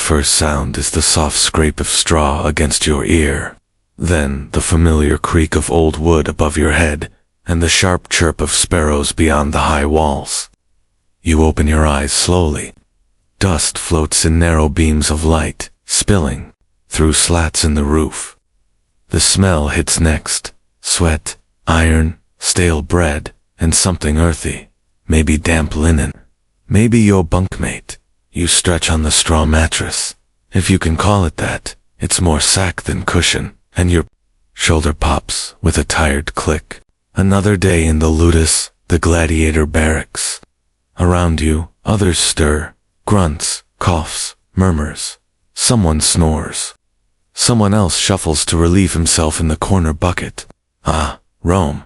first sound is the soft scrape of straw against your ear. Then the familiar creak of old wood above your head, and the sharp chirp of sparrows beyond the high walls. You open your eyes slowly. Dust floats in narrow beams of light, spilling through slats in the roof. The smell hits next: sweat, iron, stale bread, and something earthy. Maybe damp linen. Maybe your bunkmate. You stretch on the straw mattress. If you can call it that, it's more sack than cushion, and your shoulder pops with a tired click. Another day in the Ludus, the gladiator barracks. Around you, others stir. Grunts, coughs, murmurs. Someone snores. Someone else shuffles to relieve himself in the corner bucket. Ah, Rome.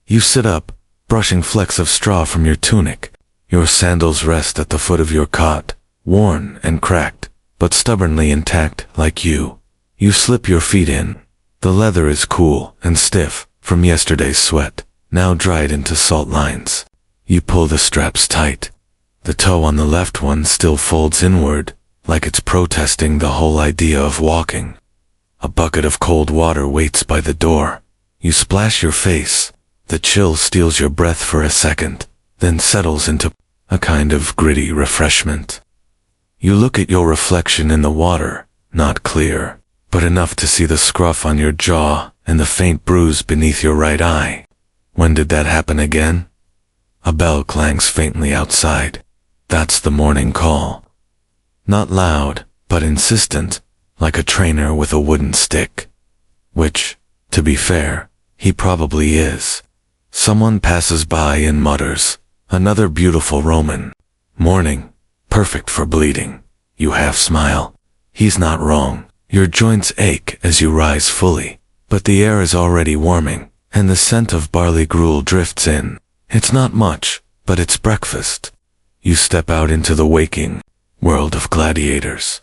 You sit up, brushing flecks of straw from your tunic. Your sandals rest at the foot of your cot, worn and cracked, but stubbornly intact like you. You slip your feet in. The leather is cool and stiff from yesterday's sweat, now dried into salt lines. You pull the straps tight. The toe on the left one still folds inward, like it's protesting the whole idea of walking. A bucket of cold water waits by the door. You splash your face. The chill steals your breath for a second, then settles into a kind of gritty refreshment. You look at your reflection in the water, not clear, but enough to see the scruff on your jaw and the faint bruise beneath your right eye. When did that happen again? A bell clangs faintly outside. That's the morning call. Not loud, but insistent, like a trainer with a wooden stick. Which, to be fair, he probably is. Someone passes by and mutters, "Another beautiful Roman. Morning, perfect for bleeding." You half smile. He's not wrong. Your joints ache as you rise fully, but the air is already warming, and the scent of barley gruel drifts in. It's not much, but it's breakfast. You step out into the waking world of gladiators.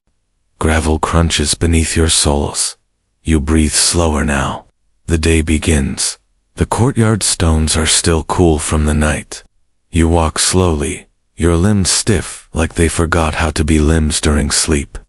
Gravel crunches beneath your soles. You breathe slower now. The day begins. The courtyard stones are still cool from the night. You walk slowly, your limbs stiff like they forgot how to be limbs during sleep.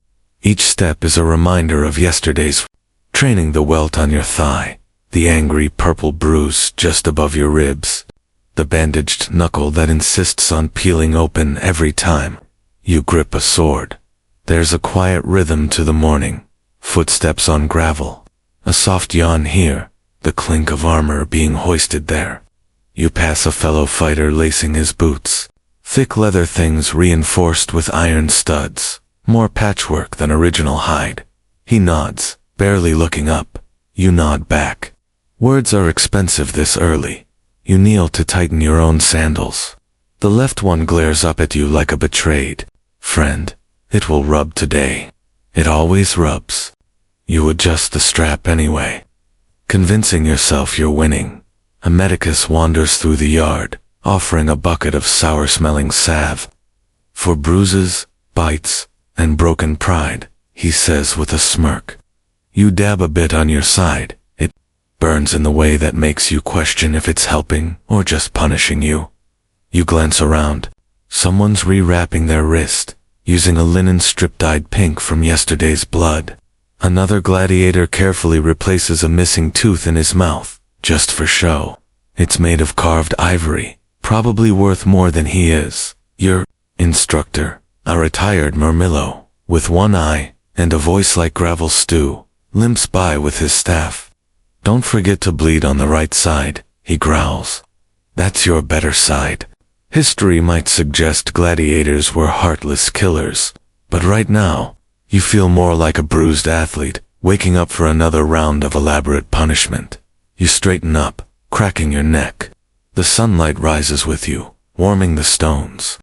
Each step is a reminder of yesterday's training: the welt on your thigh, the angry purple bruise just above your ribs, the bandaged knuckle that insists on peeling open every time you grip a sword. There's a quiet rhythm to the morning, footsteps on gravel, a soft yawn here, the clink of armor being hoisted there. You pass a fellow fighter lacing his boots, thick leather things reinforced with iron studs, more patchwork than original hide. He nods, barely looking up. You nod back. Words are expensive this early. You kneel to tighten your own sandals. The left one glares up at you like a betrayed friend. It will rub today. It always rubs. You adjust the strap anyway, convincing yourself you're winning. A medicus wanders through the yard, offering a bucket of sour-smelling salve. For bruises, bites, and broken pride, he says with a smirk. You dab a bit on your side. It burns in the way that makes you question if it's helping or just punishing you. You glance around. Someone's rewrapping their wrist, using a linen strip dyed pink from yesterday's blood. Another gladiator carefully replaces a missing tooth in his mouth, just for show. It's made of carved ivory, probably worth more than he is. Your instructor, a retired murmillo, with one eye and a voice like gravel stew, limps by with his staff. "Don't forget to bleed on the right side," he growls. "That's your better side." History might suggest gladiators were heartless killers, but right now, you feel more like a bruised athlete, waking up for another round of elaborate punishment. You straighten up, cracking your neck. The sunlight rises with you, warming the stones,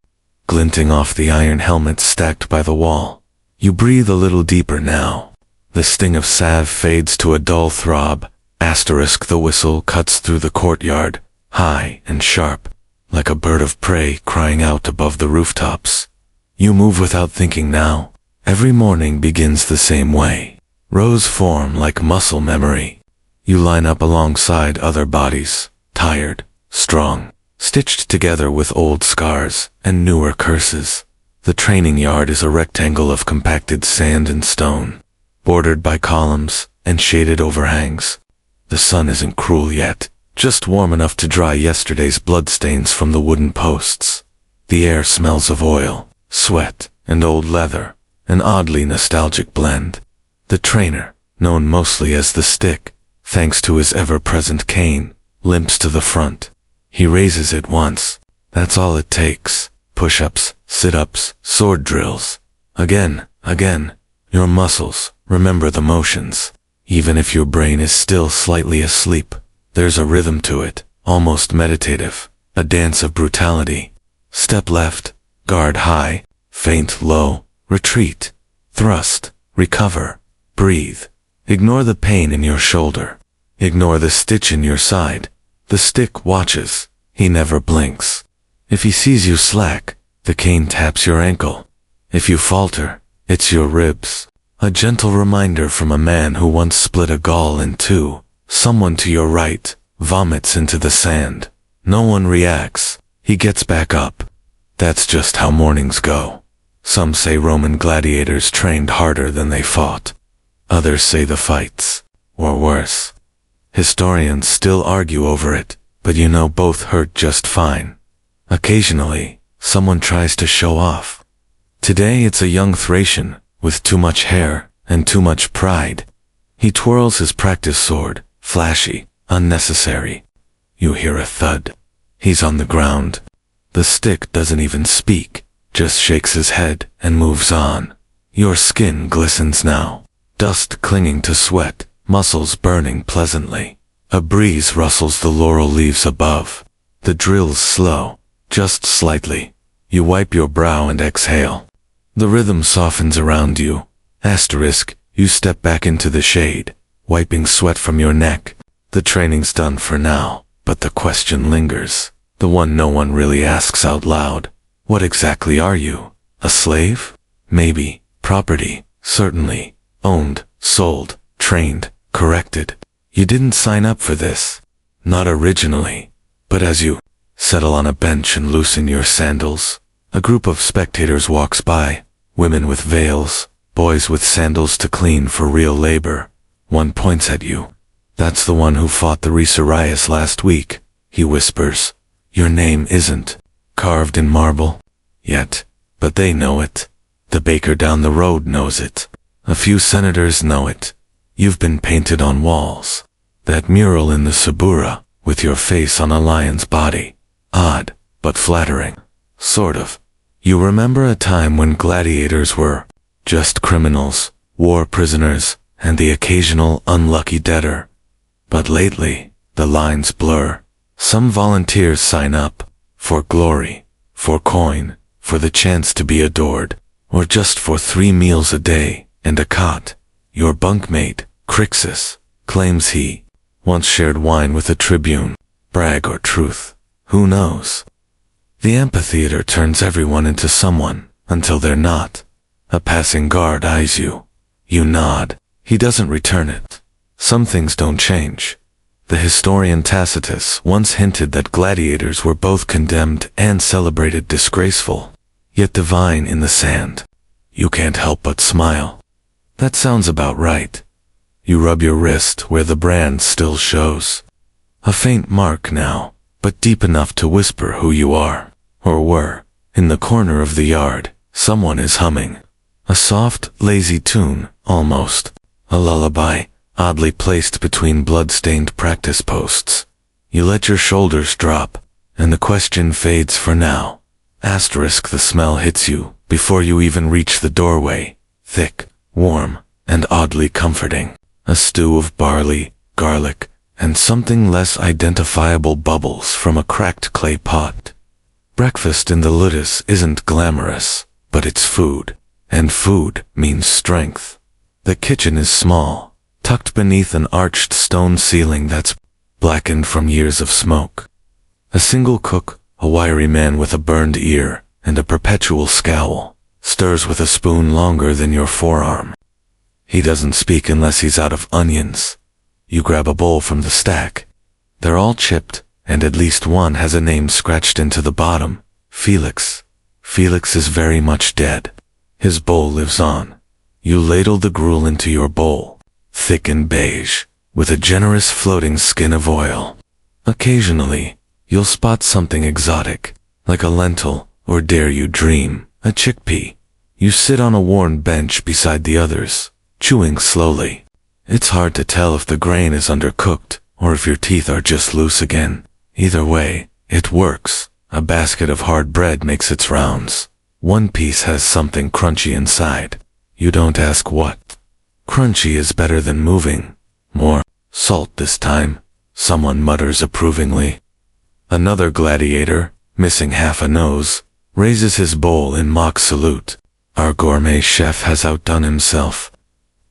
glinting off the iron helmets stacked by the wall. You breathe a little deeper now. The sting of salve fades to a dull throb. Asterisk, the whistle cuts through the courtyard, high and sharp, like a bird of prey crying out above the rooftops. You move without thinking now. Every morning begins the same way. Rows form like muscle memory. You line up alongside other bodies, tired, strong, stitched together with old scars and newer curses. The training yard is a rectangle of compacted sand and stone, bordered by columns and shaded overhangs. The sun isn't cruel yet, just warm enough to dry yesterday's bloodstains from the wooden posts. The air smells of oil, sweat, and old leather, an oddly nostalgic blend. The trainer, known mostly as the Stick, thanks to his ever-present cane, limps to the front. He raises it once. That's all it takes. Push-ups, sit-ups, sword drills. Again. Your muscles remember the motions. Even if your brain is still slightly asleep, there's a rhythm to it, almost meditative, a dance of brutality. Step left, guard high, feint low, retreat, thrust, recover, breathe. Ignore the pain in your shoulder. Ignore the stitch in your side. The Stick watches. He never blinks. If he sees you slack, the cane taps your ankle. If you falter, it's your ribs. A gentle reminder from a man who once split a Gaul in two. Someone to your right vomits into the sand. No one reacts. He gets back up. That's just how mornings go. Some say Roman gladiators trained harder than they fought. Others say the fights were worse. Historians still argue over it, but both hurt just fine. Occasionally, someone tries to show off. Today it's a young Thracian with too much hair and too much pride. He twirls his practice sword, flashy, unnecessary. You hear a thud. He's on the ground. The Stick doesn't even speak, just shakes his head and moves on. Your skin glistens now, dust clinging to sweat, muscles burning pleasantly. A breeze rustles the laurel leaves above. The drill's slow, just slightly. You wipe your brow and exhale. The rhythm softens around you. You step back into the shade, wiping sweat from your neck. The training's done for now, but the question lingers. The one no one really asks out loud. What exactly are you? A slave? Maybe. Property? Certainly. Owned, sold, trained, corrected. You didn't sign up for this. Not originally. But as you settle on a bench and loosen your sandals, a group of spectators walks by, women with veils, boys with sandals to clean for real labor. One points at you. That's the one who fought the Rhysarius last week, he whispers. Your name isn't carved in marble yet, but they know it. The baker down the road knows it. A few senators know it. You've been painted on walls. That mural in the Subura, with your face on a lion's body. Odd, but flattering. Sort of. You remember a time when gladiators were just criminals, war prisoners, and the occasional unlucky debtor. But lately, the lines blur. Some volunteers sign up for glory, for coin, for the chance to be adored, or just for 3 meals a day and a cot. Your bunkmate, Crixus, claims he once shared wine with a tribune. Brag or truth, who knows? The amphitheater turns everyone into someone, until they're not. A passing guard eyes you. You nod. He doesn't return it. Some things don't change. The historian Tacitus once hinted that gladiators were both condemned and celebrated disgraceful, yet divine in the sand. You can't help but smile. That sounds about right. You rub your wrist where the brand still shows. A faint mark now, but deep enough to whisper who you are, or were. In the corner of the yard, someone is humming. A soft, lazy tune, almost. A lullaby, oddly placed between blood-stained practice posts. You let your shoulders drop, and the question fades for now. The smell hits you before you even reach the doorway. Thick, warm, and oddly comforting. A stew of barley, garlic, and something less identifiable bubbles from a cracked clay pot. Breakfast in the Ludus isn't glamorous, but it's food, and food means strength. The kitchen is small, tucked beneath an arched stone ceiling that's blackened from years of smoke. A single cook, a wiry man with a burned ear and a perpetual scowl, stirs with a spoon longer than your forearm. He doesn't speak unless he's out of onions. You grab a bowl from the stack. They're all chipped, and at least one has a name scratched into the bottom. Felix. Felix is very much dead. His bowl lives on. You ladle the gruel into your bowl, thick and beige, with a generous floating skin of oil. Occasionally, you'll spot something exotic, like a lentil, or dare you dream, a chickpea. You sit on a worn bench beside the others, chewing slowly. It's hard to tell if the grain is undercooked, or if your teeth are just loose again. Either way, it works. A basket of hard bread makes its rounds. One piece has something crunchy inside. You don't ask what. Crunchy is better than moving. More salt this time, someone mutters approvingly. Another gladiator, missing half a nose, raises his bowl in mock salute. Our gourmet chef has outdone himself.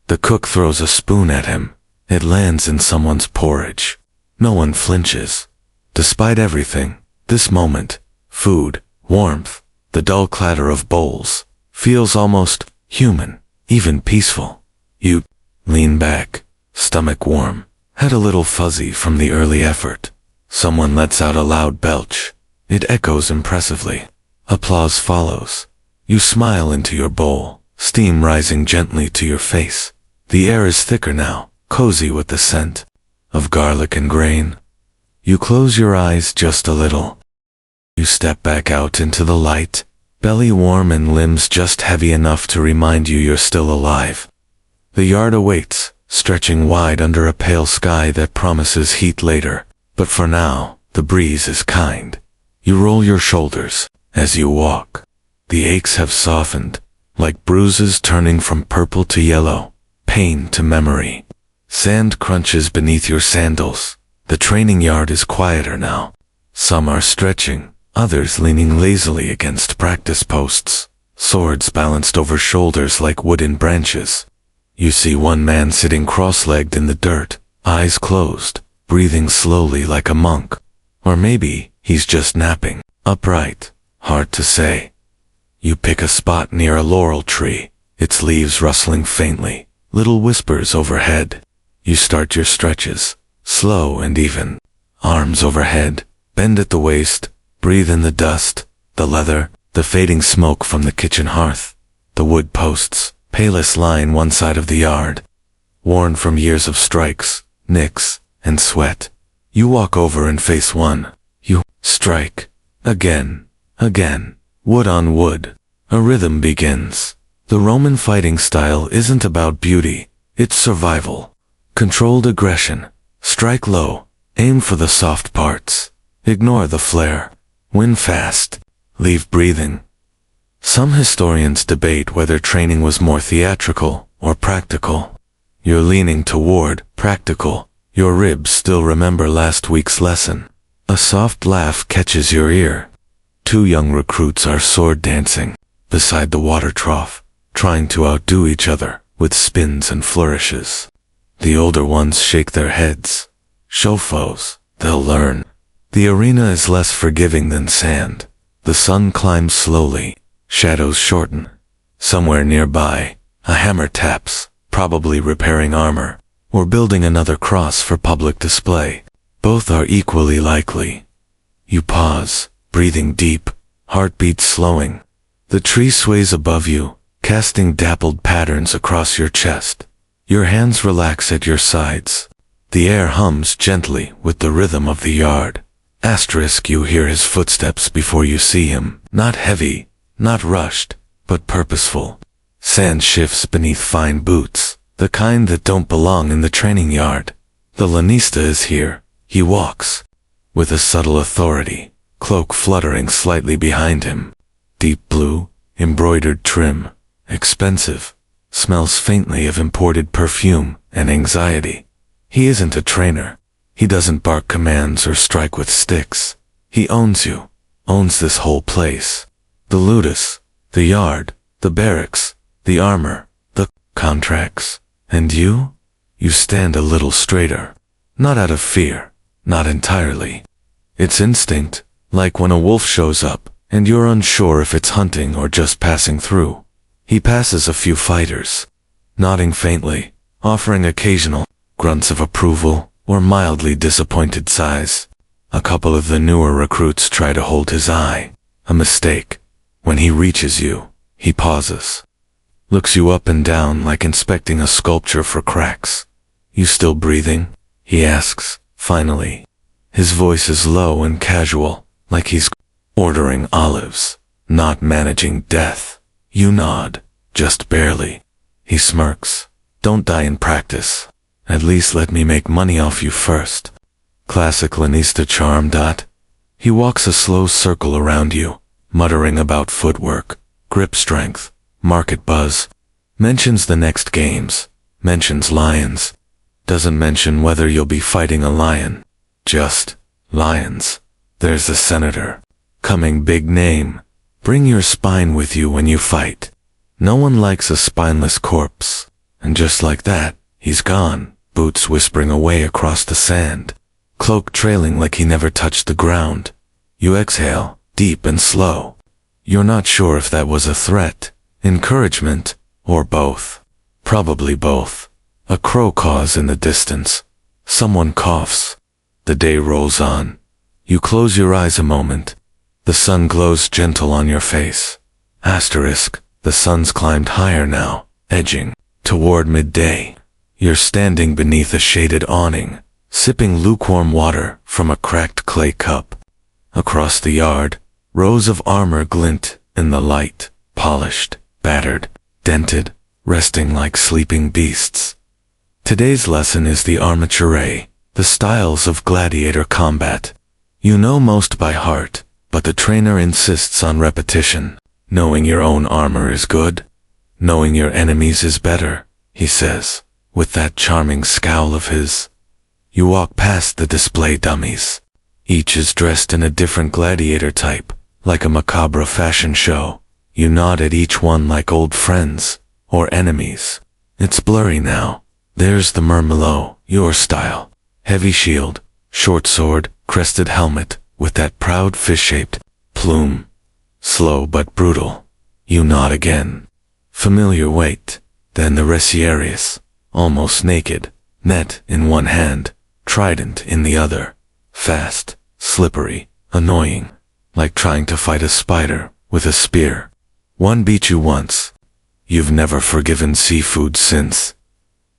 The cook throws a spoon at him. It lands in someone's porridge. No one flinches. Despite everything, this moment, food, warmth, the dull clatter of bowls, feels almost human, even peaceful. You lean back, stomach warm, head a little fuzzy from the early effort. Someone lets out a loud belch. It echoes impressively. Applause follows. You smile into your bowl, steam rising gently to your face. The air is thicker now, cozy with the scent of garlic and grain. You close your eyes just a little. You step back out into the light, belly warm and limbs just heavy enough to remind you you're still alive. The yard awaits, stretching wide under a pale sky that promises heat later, but for now, the breeze is kind. You roll your shoulders as you walk. The aches have softened, like bruises turning from purple to yellow, pain to memory. Sand crunches beneath your sandals. The training yard is quieter now. Some are stretching, others leaning lazily against practice posts, swords balanced over shoulders like wooden branches. You see one man sitting cross-legged in the dirt, eyes closed, breathing slowly like a monk. Or maybe he's just napping, upright, hard to say. You pick a spot near a laurel tree, its leaves rustling faintly, little whispers overhead. You start your stretches, slow and even. Arms overhead, bend at the waist, breathe in the dust, the leather, the fading smoke from the kitchen hearth. The wood posts, palest line one side of the yard, worn from years of strikes, nicks, and sweat. You walk over and face one. You strike. Again. Again. Wood on wood. A rhythm begins. The Roman fighting style isn't about beauty, it's survival. Controlled aggression. Strike low. Aim for the soft parts. Ignore the flare. Win fast. Leave breathing. Some historians debate whether training was more theatrical or practical. You're leaning toward practical. Your ribs still remember last week's lesson. A soft laugh catches your ear. Two young recruits are sword dancing beside the water trough, trying to outdo each other with spins and flourishes. The older ones shake their heads. Show foes, they'll learn. The arena is less forgiving than sand. The sun climbs slowly. Shadows shorten. Somewhere nearby, a hammer taps, probably repairing armor, or building another cross for public display. Both are equally likely. You pause, breathing deep, heartbeat slowing. The tree sways above you, casting dappled patterns across your chest. Your hands relax at your sides. The air hums gently with the rhythm of the yard. Asterisk, you hear his footsteps before you see him. Not heavy, not rushed, but purposeful. Sand shifts beneath fine boots, the kind that don't belong in the training yard. The lanista is here. He walks with a subtle authority, cloak fluttering slightly behind him. Deep blue, embroidered trim, expensive, smells faintly of imported perfume and anxiety. He isn't a trainer. He doesn't bark commands or strike with sticks. He owns you, owns this whole place. The ludus, the yard, the barracks, the armor, the contracts. And you? You stand a little straighter. Not out of fear, not entirely. It's instinct, like when a wolf shows up, and you're unsure if it's hunting or just passing through. He passes a few fighters, nodding faintly, offering occasional grunts of approval or mildly disappointed sighs. A couple of the newer recruits try to hold his eye. A mistake. When he reaches you, he pauses, looks you up and down like inspecting a sculpture for cracks. You still breathing? He asks, finally. His voice is low and casual, like he's ordering olives, not managing death. You nod, just barely. He smirks. Don't die in practice. At least let me make money off you first. Classic Lanista charm. He walks a slow circle around you, muttering about footwork, grip strength, market buzz. Mentions the next games. Mentions lions. Doesn't mention whether you'll be fighting a lion. Just lions. There's the senator. Coming, big name. Bring your spine with you when you fight. No one likes a spineless corpse. And just like that, he's gone, boots whispering away across the sand, cloak trailing like he never touched the ground. You exhale, deep and slow. You're not sure if that was a threat, encouragement, or both. Probably both. A crow caws in the distance. Someone coughs. The day rolls on. You close your eyes a moment. The sun glows gentle on your face. Asterisk, the sun's climbed higher now, edging toward midday. You're standing beneath a shaded awning, sipping lukewarm water from a cracked clay cup. Across the yard, rows of armor glint in the light, polished, battered, dented, resting like sleeping beasts. Today's lesson is the armature, the styles of gladiator combat. You know most by heart, but the trainer insists on repetition. Knowing your own armor is good. Knowing your enemies is better, he says, with that charming scowl of his. You walk past the display dummies. Each is dressed in a different gladiator type, like a macabre fashion show. You nod at each one like old friends, or enemies. It's blurry now. There's the Murmillo, your style. Heavy shield, short sword, crested helmet, with that proud fish-shaped plume. Slow but brutal. You nod again. Familiar weight. Then the Resiarius, almost naked, net in one hand, trident in the other. Fast, slippery, annoying, like trying to fight a spider with a spear. One beat you once. You've never forgiven seafood since.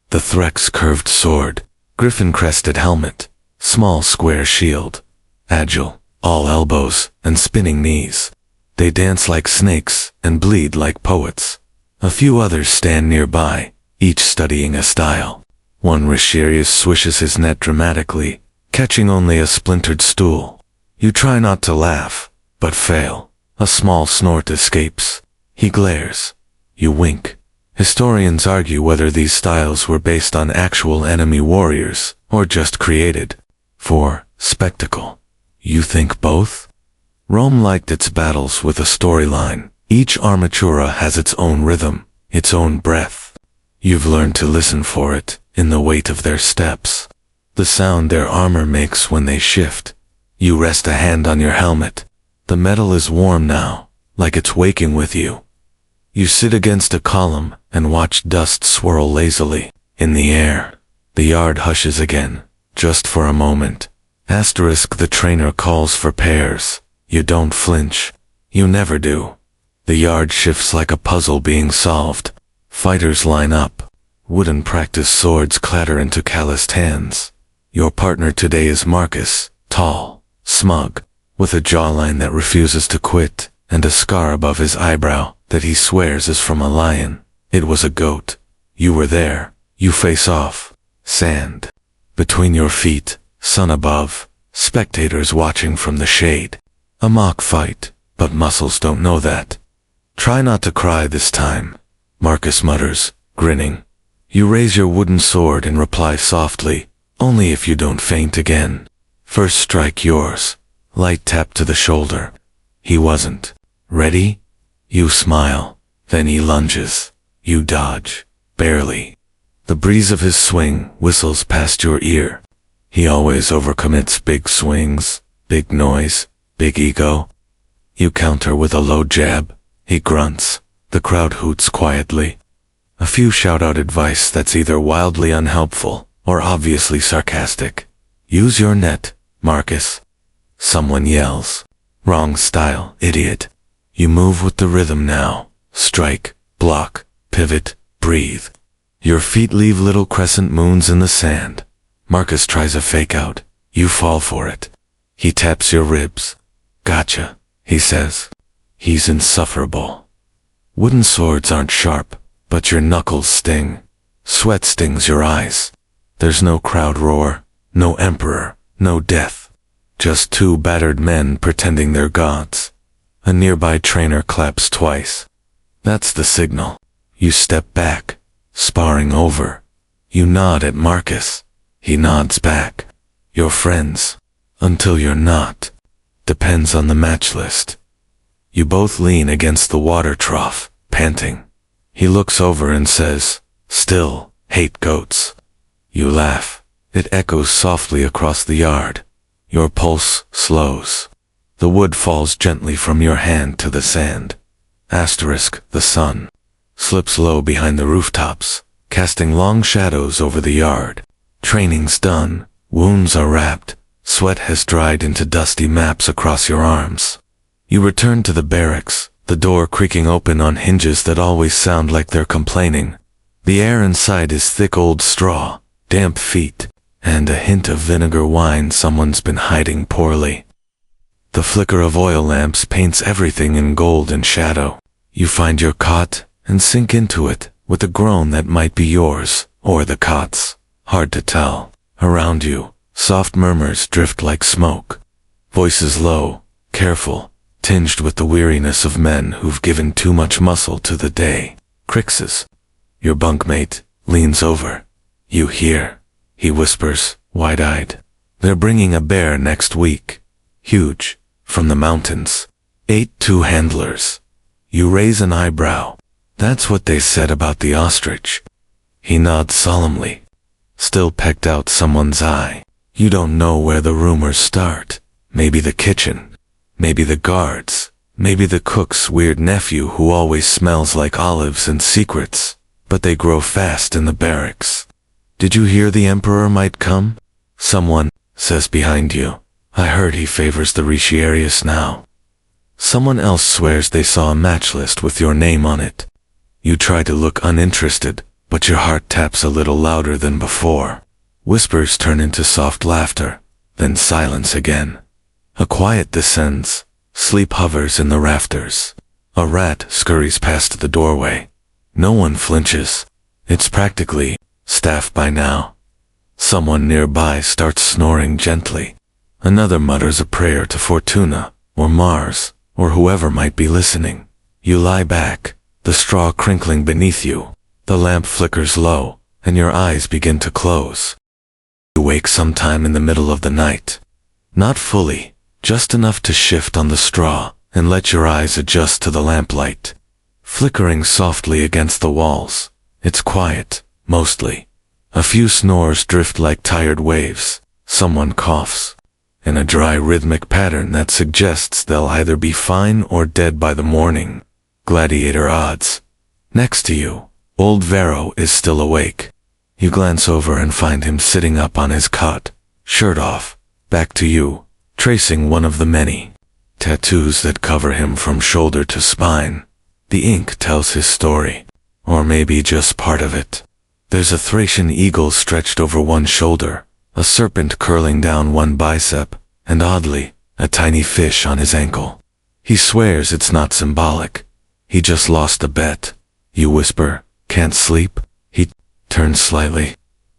The Threx curved sword, griffin-crested helmet, small square shield. Agile, all elbows and spinning knees. They dance like snakes and bleed like poets. A few others stand nearby, each studying a style. One Retiarius swishes his net dramatically, catching only a splintered stool. You try not to laugh, but fail. A small snort escapes. He glares. You wink. Historians argue whether these styles were based on actual enemy warriors, or just created for spectacle. You think both? Rome liked its battles with a storyline. Each armatura has its own rhythm, its own breath. You've learned to listen for it, in the weight of their steps. The sound their armor makes when they shift. You rest a hand on your helmet. The metal is warm now, like it's waking with you. You sit against a column and watch dust swirl lazily in the air. The yard hushes again, just for a moment. Asterisk, the trainer calls for pairs. You don't flinch. You never do. The yard shifts like a puzzle being solved. Fighters line up. Wooden practice swords clatter into calloused hands. Your partner today is Marcus, tall, smug, with a jawline that refuses to quit, and a scar above his eyebrow that he swears is from a lion. It was a goat. You were there. You face off. Sand. Between your feet, sun above, spectators watching from the shade. A mock fight, but muscles don't know that. Try not to cry this time, Marcus mutters, grinning. You raise your wooden sword and reply softly, only if you don't faint again. First strike yours. Light tap to the shoulder. He wasn't. Ready? You smile. Then he lunges. You dodge. Barely. The breeze of his swing whistles past your ear. He always overcommits big swings, big noise, big ego. You counter with a low jab. He grunts. The crowd hoots quietly. A few shout out advice that's either wildly unhelpful or obviously sarcastic. Use your net, Marcus. Someone yells. Wrong style, idiot. You move with the rhythm now. Strike, block, pivot, breathe. Your feet leave little crescent moons in the sand. Marcus tries a fake out. You fall for it. He taps your ribs. Gotcha, he says. He's insufferable. Wooden swords aren't sharp, but your knuckles sting. Sweat stings your eyes. There's no crowd roar, no emperor, no death. Just two battered men pretending they're gods. A nearby trainer claps twice. That's the signal. You step back, sparring over. You nod at Marcus. He nods back. You're friends. Until you're not. Depends on the match list. You both lean against the water trough, panting. He looks over and says, "Still, hate goats." You laugh. It echoes softly across the yard. Your pulse slows. The wood falls gently from your hand to the sand. The sun slips low behind the rooftops, casting long shadows over the yard. Training's done. Wounds are wrapped. Sweat has dried into dusty maps across your arms. You return to the barracks, the door creaking open on hinges that always sound like they're complaining. The air inside is thick old straw, damp feet, and a hint of vinegar wine someone's been hiding poorly. The flicker of oil lamps paints everything in gold and shadow. You find your cot and sink into it with a groan that might be yours or the cot's. Hard to tell. Around you, soft murmurs drift like smoke. Voices low, careful, tinged with the weariness of men who've given too much muscle to the day. Crixes. Your bunkmate leans over. You hear. He whispers, wide-eyed. They're bringing a bear next week. Huge. From the mountains. 8 two-handlers. You raise an eyebrow. That's what they said about the ostrich. He nods solemnly. Still pecked out someone's eye. You don't know where the rumors start. Maybe the kitchen. Maybe the guards. Maybe the cook's weird nephew who always smells like olives and secrets. But they grow fast in the barracks. Did you hear the emperor might come? Someone says behind you. I heard he favors the Retiarius now. Someone else swears they saw a match list with your name on it. You try to look uninterested, but your heart taps a little louder than before. Whispers turn into soft laughter, then silence again. A quiet descends. Sleep hovers in the rafters. A rat scurries past the doorway. No one flinches. It's practically staff by now. Someone nearby starts snoring gently. Another mutters a prayer to Fortuna, or Mars, or whoever might be listening. You lie back, the straw crinkling beneath you. The lamp flickers low, and your eyes begin to close. You wake sometime in the middle of the night. Not fully, just enough to shift on the straw and let your eyes adjust to the lamplight. Flickering softly against the walls. It's quiet, mostly. A few snores drift like tired waves. Someone coughs. In a dry rhythmic pattern that suggests they'll either be fine or dead by the morning. Gladiator odds. Next to you, old Vero is still awake. You glance over and find him sitting up on his cot, shirt off, back to you, tracing one of the many tattoos that cover him from shoulder to spine. The ink tells his story, or maybe just part of it. There's a Thracian eagle stretched over one shoulder, a serpent curling down one bicep, and oddly, a tiny fish on his ankle. He swears it's not symbolic. He just lost a bet. You whisper, "Can't sleep?" He turns slightly.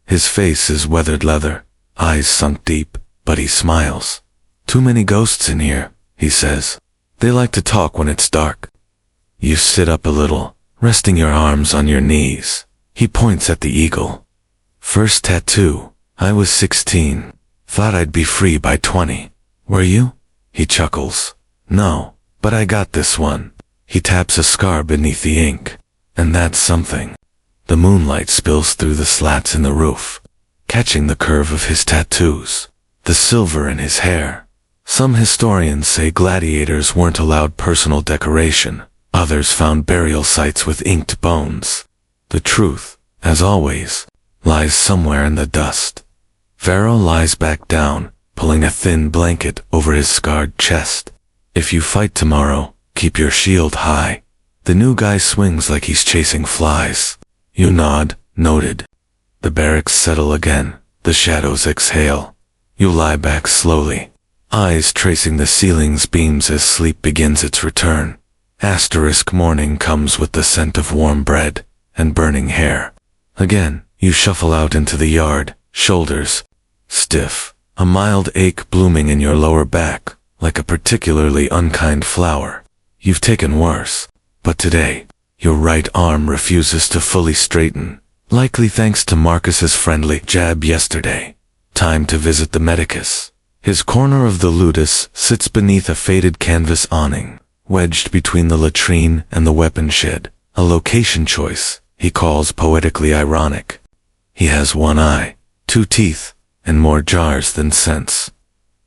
His face is weathered leather, eyes sunk deep, but he smiles. "Too many ghosts in here," he says. "They like to talk when it's dark." You sit up a little, resting your arms on your knees. He points at the eagle. "First tattoo. I was 16. Thought I'd be free by 20. Were you?" He chuckles. "No, but I got this one." He taps a scar beneath the ink. "And that's something." The moonlight spills through the slats in the roof, catching the curve of his tattoos, the silver in his hair. Some historians say gladiators weren't allowed personal decoration. Others found burial sites with inked bones. The truth, as always, lies somewhere in the dust. Vero lies back down, pulling a thin blanket over his scarred chest. "If you fight tomorrow, Keep your shield high. The new guy swings like he's chasing flies. You nod, noted. The barracks settle again. The shadows exhale. You lie back slowly, eyes tracing the ceiling's beams as sleep begins its return. Morning comes with the scent of warm bread and burning hair. Again, you shuffle out into the yard, shoulders stiff, a mild ache blooming in your lower back, like a particularly unkind flower. You've taken worse, but today, your right arm refuses to fully straighten, likely thanks to Marcus's friendly jab yesterday. Time to visit the medicus. His corner of the ludus sits beneath a faded canvas awning, wedged between the latrine and the weapon shed, a location choice he calls poetically ironic. He has one eye, 2 teeth, and more jars than sense.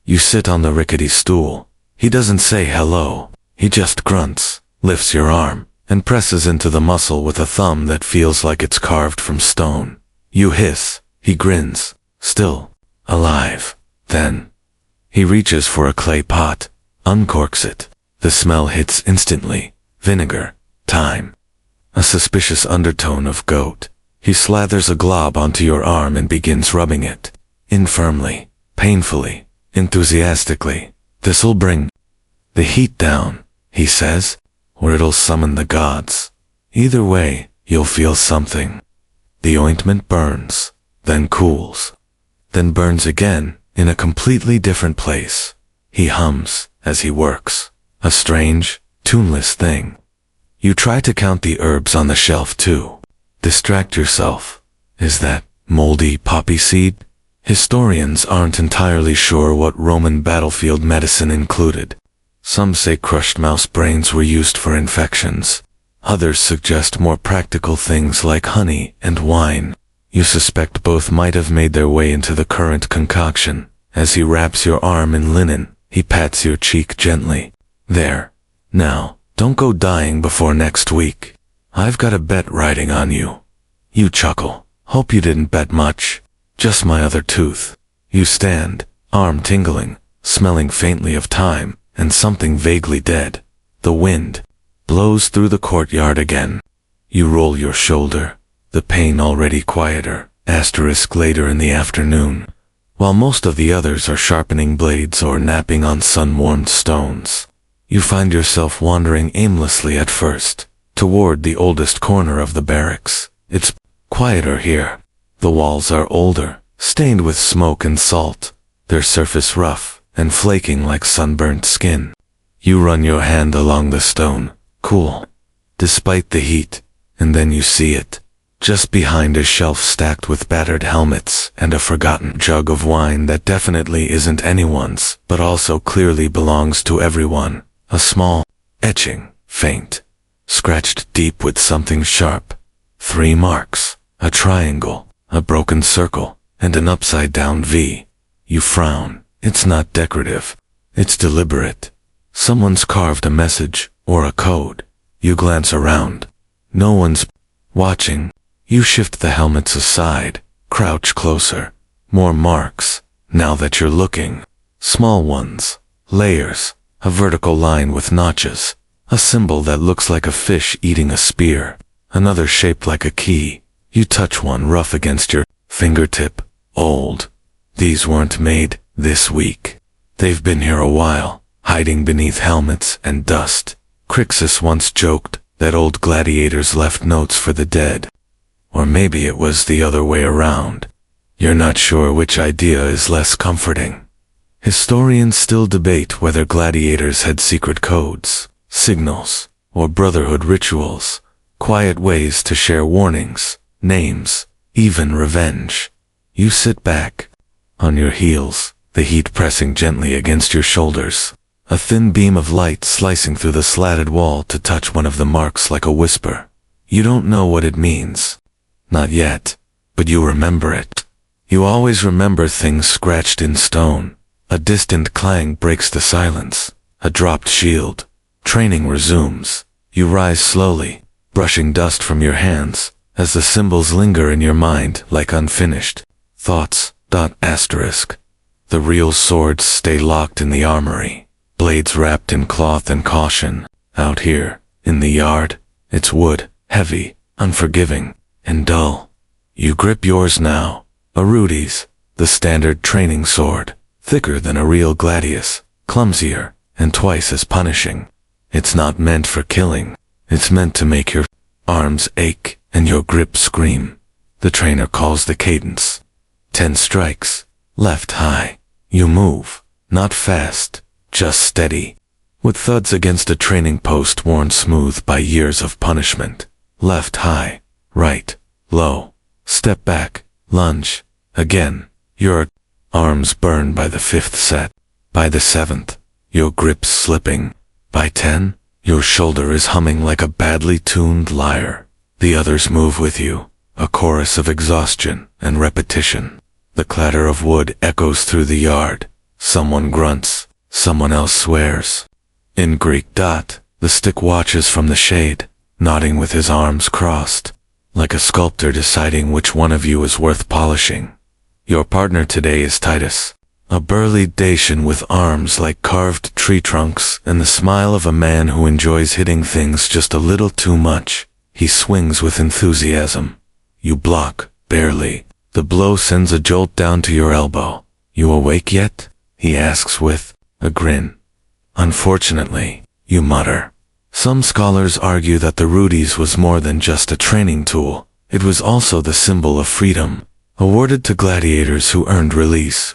You sit on the rickety stool. He doesn't say hello. He just grunts, lifts your arm, and presses into the muscle with a thumb that feels like it's carved from stone. You hiss. He grins, still alive. Then he reaches for a clay pot, uncorks it. The smell hits instantly. Vinegar, thyme, a suspicious undertone of goat. He slathers a glob onto your arm and begins rubbing it. Infirmly, painfully, enthusiastically. This'll bring the heat down, he says, or it'll summon the gods. Either way, you'll feel something. The ointment burns, then cools, then burns again in a completely different place. He hums as he works, a strange, tuneless thing. You try to count the herbs on the shelf too. Distract yourself. Is that moldy poppy seed? Historians aren't entirely sure what Roman battlefield medicine included. Some say crushed mouse brains were used for infections. Others suggest more practical things like honey and wine. You suspect both might have made their way into the current concoction. As he wraps your arm in linen, he pats your cheek gently. There. Now, don't go dying before next week. I've got a bet riding on you. You chuckle. Hope you didn't bet much. Just my other tooth. You stand, arm tingling, smelling faintly of thyme and something vaguely dead. The wind blows through the courtyard again. You roll your shoulder, the pain already quieter. Later in the afternoon, while most of the others are sharpening blades or napping on sun-warmed stones. You find yourself wandering aimlessly at first, toward the oldest corner of the barracks. It's quieter here. The walls are older, stained with smoke and salt, their surface rough and flaking like sunburnt skin. You run your hand along the stone, cool, despite the heat, and then you see it, just behind a shelf stacked with battered helmets and a forgotten jug of wine that definitely isn't anyone's, but also clearly belongs to everyone. A small etching, faint, scratched deep with something sharp. 3 marks, a triangle, a broken circle, and an upside-down V. You frown. It's not decorative. It's deliberate. Someone's carved a message or a code. You glance around. No one's watching. You shift the helmets aside, crouch closer. More marks, now that you're looking. Small ones, layers, a vertical line with notches, a symbol that looks like a fish eating a spear, another shaped like a key. You touch one rough against your fingertip. Old. These weren't made this week. They've been here a while, hiding beneath helmets and dust. Crixus once joked that old gladiators left notes for the dead. Or maybe it was the other way around. You're not sure which idea is less comforting. Historians still debate whether gladiators had secret codes, signals, or brotherhood rituals, quiet ways to share warnings, names, even revenge. You sit back, on your heels, the heat pressing gently against your shoulders, a thin beam of light slicing through the slatted wall to touch one of the marks like a whisper. You don't know what it means. Not yet, but you remember it. You always remember things scratched in stone. A distant clang breaks the silence, a dropped shield. Training resumes. You rise slowly, brushing dust from your hands, as the symbols linger in your mind like unfinished thoughts. The real swords stay locked in the armory, blades wrapped in cloth and caution. Out here, in the yard, it's wood, heavy, unforgiving, and dull. You grip yours now, a Rudy's, the standard training sword, thicker than a real gladius, clumsier, and twice as punishing. It's not meant for killing. It's meant to make your arms ache and your grip scream. The trainer calls the cadence. 10 strikes, left high. You move, not fast, just steady. With thuds against a training post worn smooth by years of punishment. Left high, right, low, step back, lunge, again. Your arms burn by the 5th set. By the 7th, your grip's slipping. By 10, your shoulder is humming like a badly tuned lyre. The others move with you, a chorus of exhaustion and repetition. The clatter of wood echoes through the yard. Someone grunts, someone else swears. In Greek, the stick watches from the shade, nodding with his arms crossed, like a sculptor deciding which one of you is worth polishing. Your partner today is Titus, a burly Dacian with arms like carved tree trunks and the smile of a man who enjoys hitting things just a little too much. He swings with enthusiasm. You block, barely. The blow sends a jolt down to your elbow. You awake yet? He asks with a grin. Unfortunately, you mutter. Some scholars argue that the Rudy's was more than just a training tool. It was also the symbol of freedom, awarded to gladiators who earned release.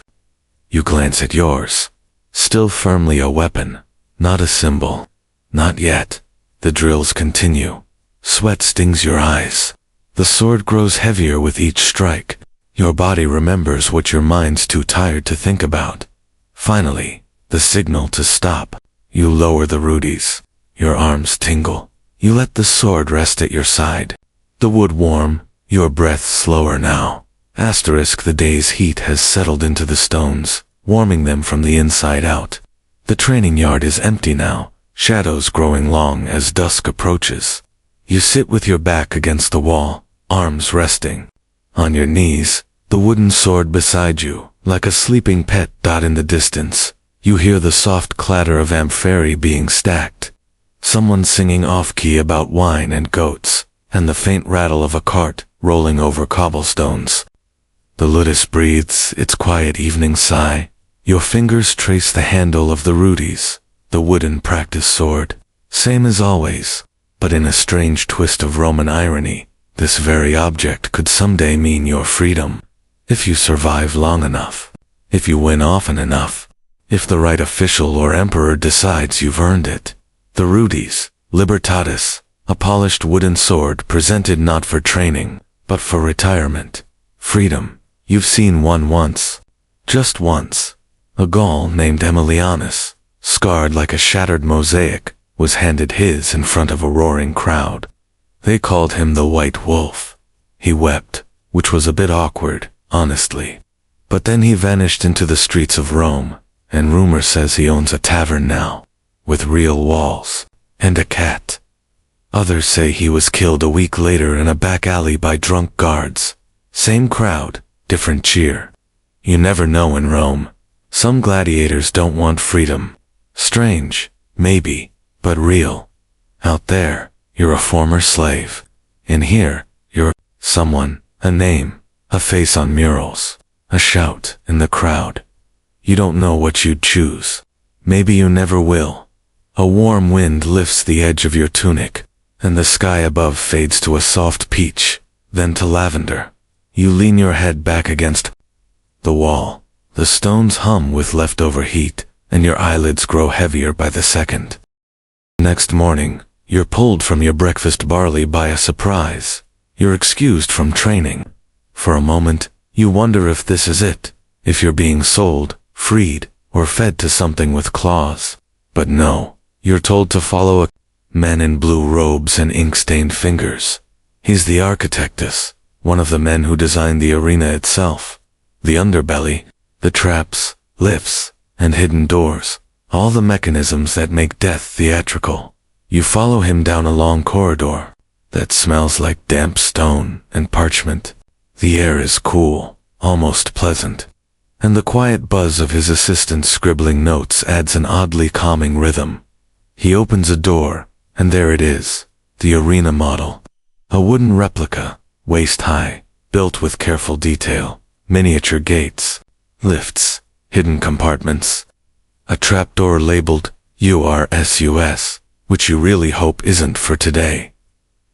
You glance at yours. Still firmly a weapon, not a symbol. Not yet. The drills continue. Sweat stings your eyes. The sword grows heavier with each strike. Your body remembers what your mind's too tired to think about. Finally, the signal to stop. You lower the Rudy's. Your arms tingle. You let the sword rest at your side. The wood warm, your breath slower now. The day's heat has settled into the stones, warming them from the inside out. The training yard is empty now, shadows growing long as dusk approaches. You sit with your back against the wall, arms resting. On your knees, the wooden sword beside you, like a sleeping pet. In the distance, you hear the soft clatter of amphorae being stacked. Someone singing off-key about wine and goats, and the faint rattle of a cart rolling over cobblestones. The ludus breathes its quiet evening sigh. Your fingers trace the handle of the Rudy's, the wooden practice sword. Same as always, but in a strange twist of Roman irony, this very object could someday mean your freedom. If you survive long enough. If you win often enough. If the right official or emperor decides you've earned it. The Rudy's, Libertatis, a polished wooden sword presented not for training, but for retirement. Freedom. You've seen one once. Just once. A Gaul named Emilianus, scarred like a shattered mosaic, was handed his in front of a roaring crowd. They called him the White Wolf. He wept, which was a bit awkward, honestly. But then he vanished into the streets of Rome, and rumor says he owns a tavern now, with real walls, and a cat. Others say he was killed a week later in a back alley by drunk guards. Same crowd, different cheer. You never know in Rome. Some gladiators don't want freedom. Strange, maybe, but real. Out there, you're a former slave. In here, you're someone, a name, a face on murals, a shout in the crowd. You don't know what you'd choose. Maybe you never will. A warm wind lifts the edge of your tunic, and the sky above fades to a soft peach, then to lavender. You lean your head back against the wall. The stones hum with leftover heat, and your eyelids grow heavier by the second. Next morning, you're pulled from your breakfast barley by a surprise. You're excused from training. For a moment, you wonder if this is it, if you're being sold, freed, or fed to something with claws. But no, you're told to follow a man in blue robes and ink-stained fingers. He's the architectus, one of the men who designed the arena itself. The underbelly, the traps, lifts, and hidden doors, all the mechanisms that make death theatrical. You follow him down a long corridor that smells like damp stone and parchment. The air is cool, almost pleasant, and the quiet buzz of his assistant scribbling notes adds an oddly calming rhythm. He opens a door, And there it is, the arena model. A wooden replica, waist high, built with careful detail, miniature gates, lifts, hidden compartments, a trapdoor labeled URSUS, which you really hope isn't for today.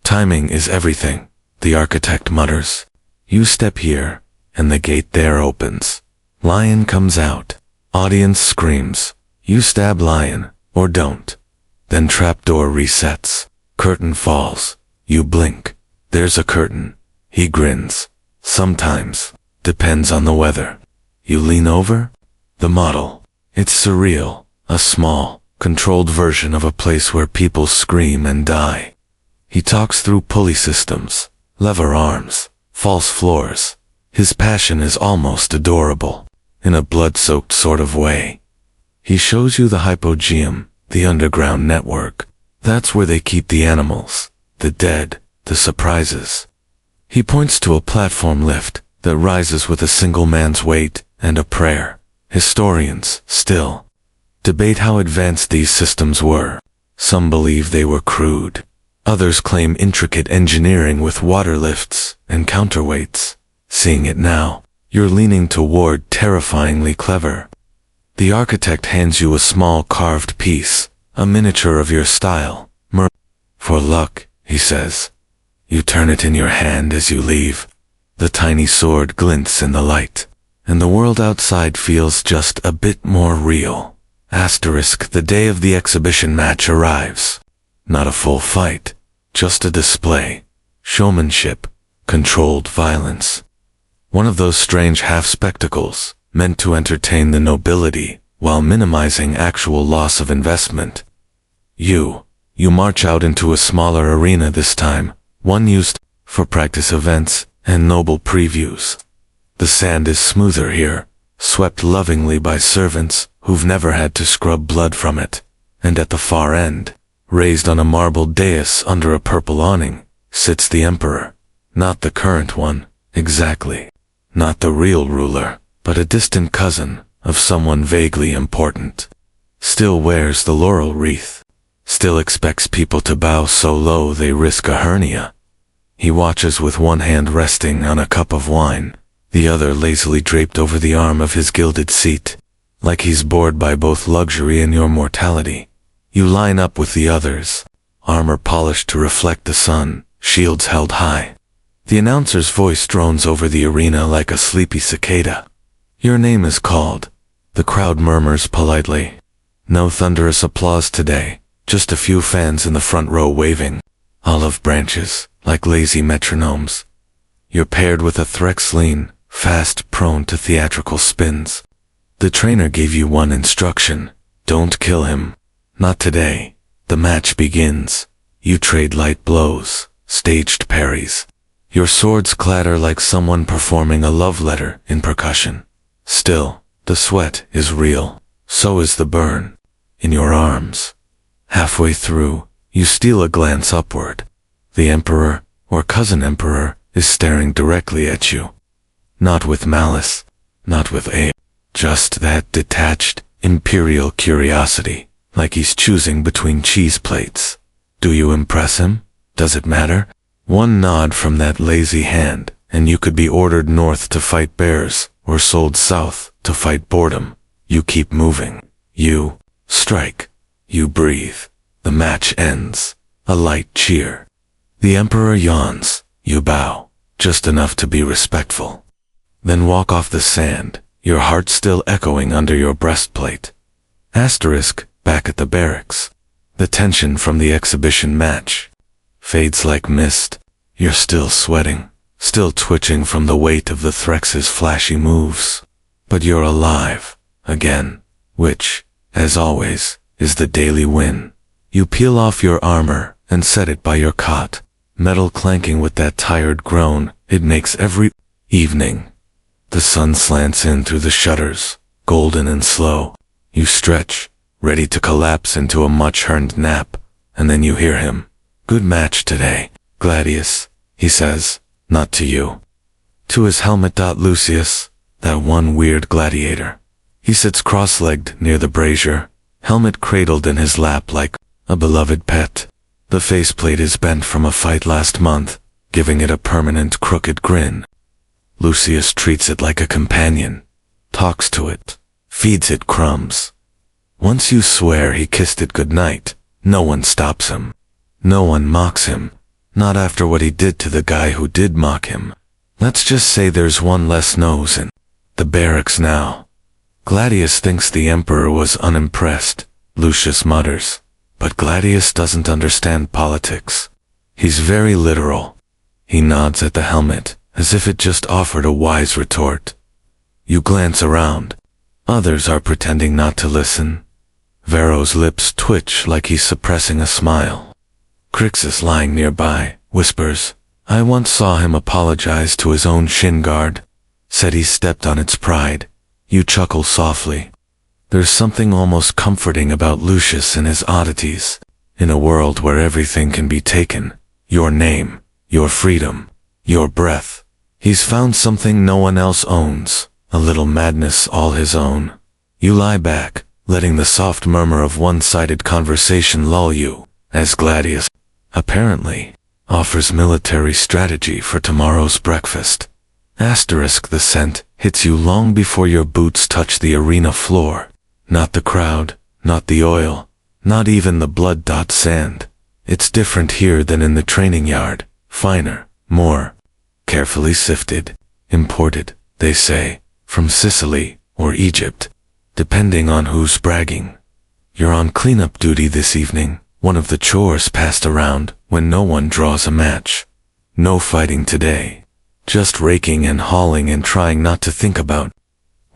Timing is everything, the architect mutters. You step here, and the gate there opens. Lion comes out. Audience screams. You stab lion, or don't. Then trapdoor resets. Curtain falls. You blink. There's a curtain. He grins. Sometimes. Depends on the weather. You lean over? The model. It's surreal. A small, controlled version of a place where people scream and die. He talks through pulley systems, lever arms, false floors. His passion is almost adorable, in a blood-soaked sort of way. He shows you the hypogeum, the underground network. That's where they keep the animals, the dead, the surprises. He points to a platform lift that rises with a single man's weight and a prayer. Historians, still, debate how advanced these systems were. Some believe they were crude. Others claim intricate engineering with water lifts and counterweights. Seeing it now, you're leaning toward terrifyingly clever. The architect hands you a small carved piece, a miniature of your style. For luck, he says. You turn it in your hand as you leave. The tiny sword glints in the light, and the world outside feels just a bit more real. Asterisk, the day of the exhibition match arrives. Not a full fight, just a display. Showmanship, controlled violence. One of those strange half-spectacles, meant to entertain the nobility, while minimizing actual loss of investment. You march out into a smaller arena this time, one used for practice events and noble previews. The sand is smoother here, swept lovingly by servants who've never had to scrub blood from it, and at the far end, raised on a marble dais under a purple awning, sits the emperor. Not the current one, exactly. Not the real ruler, but a distant cousin of someone vaguely important. Still wears the laurel wreath. Still expects people to bow so low they risk a hernia. He watches with one hand resting on a cup of wine, the other lazily draped over the arm of his gilded seat, like he's bored by both luxury and your mortality. You line up with the others, armor polished to reflect the sun, shields held high. The announcer's voice drones over the arena like a sleepy cicada. Your name is called. The crowd murmurs politely. No thunderous applause today, just a few fans in the front row waving. Olive branches, like lazy metronomes. You're paired with a Threxline, fast, prone to theatrical spins. The trainer gave you one instruction. Don't kill him. Not today. The match begins. You trade light blows, staged parries. Your swords clatter like someone performing a love letter in percussion. Still, the sweat is real. So is the burn. In your arms. Halfway through, you steal a glance upward. The emperor, or cousin emperor, is staring directly at you. Not with malice, not with just that detached, imperial curiosity, like he's choosing between cheese plates. Do you impress him? Does it matter? One nod from that lazy hand, and you could be ordered north to fight bears, or sold south to fight boredom. You keep moving. You strike. You breathe. The match ends. A light cheer. The emperor yawns. You bow, just enough to be respectful. Then walk off the sand, your heart still echoing under your breastplate. Asterisk, back at the barracks. The tension from the exhibition match fades like mist. You're still sweating, still twitching from the weight of the Threx's flashy moves. But you're alive, again, which, as always, is the daily win. You peel off your armor and set it by your cot, metal clanking with that tired groan it makes every evening. The sun slants in through the shutters, golden and slow. You stretch, ready to collapse into a much-earned nap, and then you hear him. Good match today, Gladius, he says, not to you. To his helmet. Lucius, that one weird gladiator. He sits cross-legged near the brazier, helmet cradled in his lap like a beloved pet. The faceplate is bent from a fight last month, giving it a permanent crooked grin. Lucius treats it like a companion, talks to it, feeds it crumbs. Once you swear he kissed it goodnight, no one stops him. No one mocks him, not after what he did to the guy who did mock him. Let's just say there's one less nose in the barracks now. Gladius thinks the emperor was unimpressed, Lucius mutters. But Gladius doesn't understand politics. He's very literal. He nods at the helmet, as if it just offered a wise retort. You glance around. Others are pretending not to listen. Varro's lips twitch like he's suppressing a smile. Crixus, lying nearby, whispers, I once saw him apologize to his own shin guard. Said he stepped on its pride. You chuckle softly. There's something almost comforting about Lucius and his oddities. In a world where everything can be taken, your name, your freedom, your breath, he's found something no one else owns, a little madness all his own. You lie back, letting the soft murmur of one-sided conversation lull you, as Gladius, apparently, offers military strategy for tomorrow's breakfast. Asterisk, the scent hits you long before your boots touch the arena floor. Not the crowd, not the oil, not even the blood dot sand. It's different here than in the training yard, finer, more carefully sifted, imported, they say, from Sicily or Egypt, depending on who's bragging. You're on cleanup duty this evening, one of the chores passed around when no one draws a match. No fighting today, just raking and hauling and trying not to think about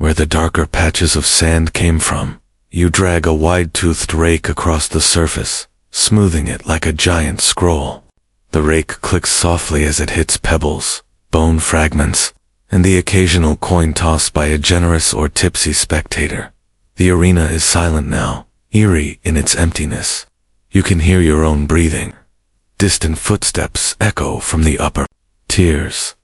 where the darker patches of sand came from. You drag a wide-toothed rake across the surface, smoothing it like a giant scroll. The rake clicks softly as it hits pebbles, bone fragments, and the occasional coin tossed by a generous or tipsy spectator. The arena is silent now, eerie in its emptiness. You can hear your own breathing. Distant footsteps echo from the upper tiers.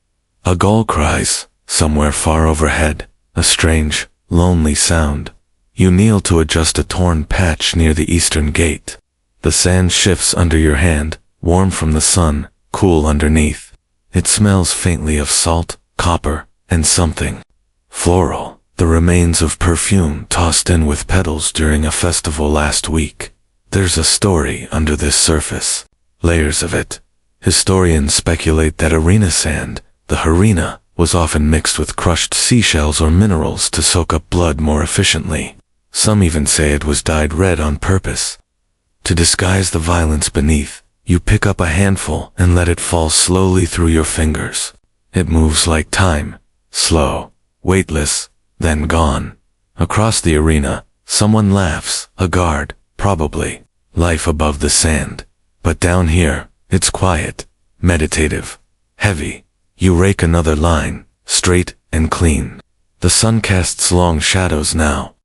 A gull cries, somewhere far overhead. A strange, lonely sound. You kneel to adjust a torn patch near the eastern gate. The sand shifts under your hand, warm from the sun, cool underneath. It smells faintly of salt, copper, and something floral, the remains of perfume tossed in with petals during a festival last week. There's a story under this surface, layers of it. Historians speculate that arena sand, the harina, was often mixed with crushed seashells or minerals to soak up blood more efficiently. Some even say it was dyed red on purpose. To disguise the violence beneath, you pick up a handful and let it fall slowly through your fingers. It moves like time, slow, weightless, then gone. Across the arena, someone laughs, a guard, probably. Life above the sand. But down here, it's quiet, meditative, heavy. You rake another line, straight and clean. The sun casts long shadows now,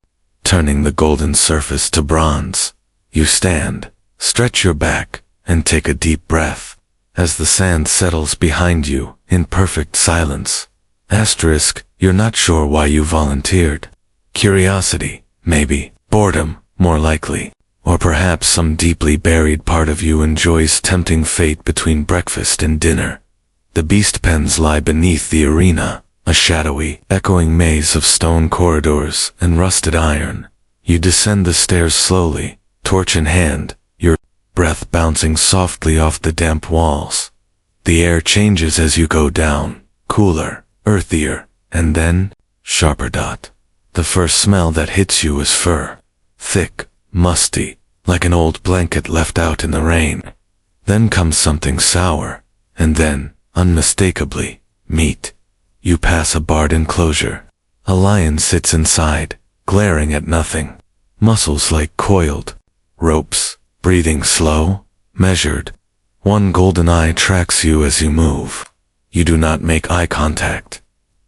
turning the golden surface to bronze. You stand, stretch your back, and take a deep breath, as the sand settles behind you in perfect silence. Asterisk, you're not sure why you volunteered. Curiosity, maybe. Boredom, more likely. Or perhaps some deeply buried part of you enjoys tempting fate between breakfast and dinner. The beast pens lie beneath the arena, a shadowy, echoing maze of stone corridors and rusted iron. You descend the stairs slowly, torch in hand, your breath bouncing softly off the damp walls. The air changes as you go down, cooler, earthier, and then, sharper dot. The first smell that hits you is fur. Thick, musty, like an old blanket left out in the rain. Then comes something sour, and then, unmistakably, meat. You pass a barred enclosure. A lion sits inside, glaring at nothing. Muscles like coiled ropes, breathing slow, measured. One golden eye tracks you as you move. You do not make eye contact.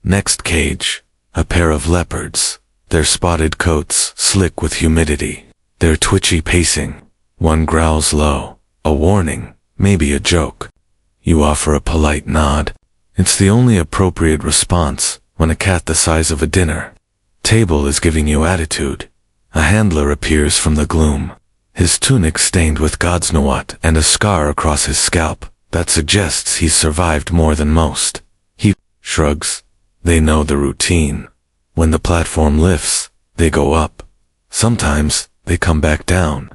Next cage, a pair of leopards, their spotted coats slick with humidity, their twitchy pacing. One growls low, a warning, maybe a joke. You offer a polite nod. It's the only appropriate response when a cat the size of a dinner table is giving you attitude. A handler appears from the gloom. his tunic stained with God's know what and a scar across his scalp that suggests he's survived more than most. He shrugs. They know the routine. When the platform lifts, they go up. Sometimes they come back down.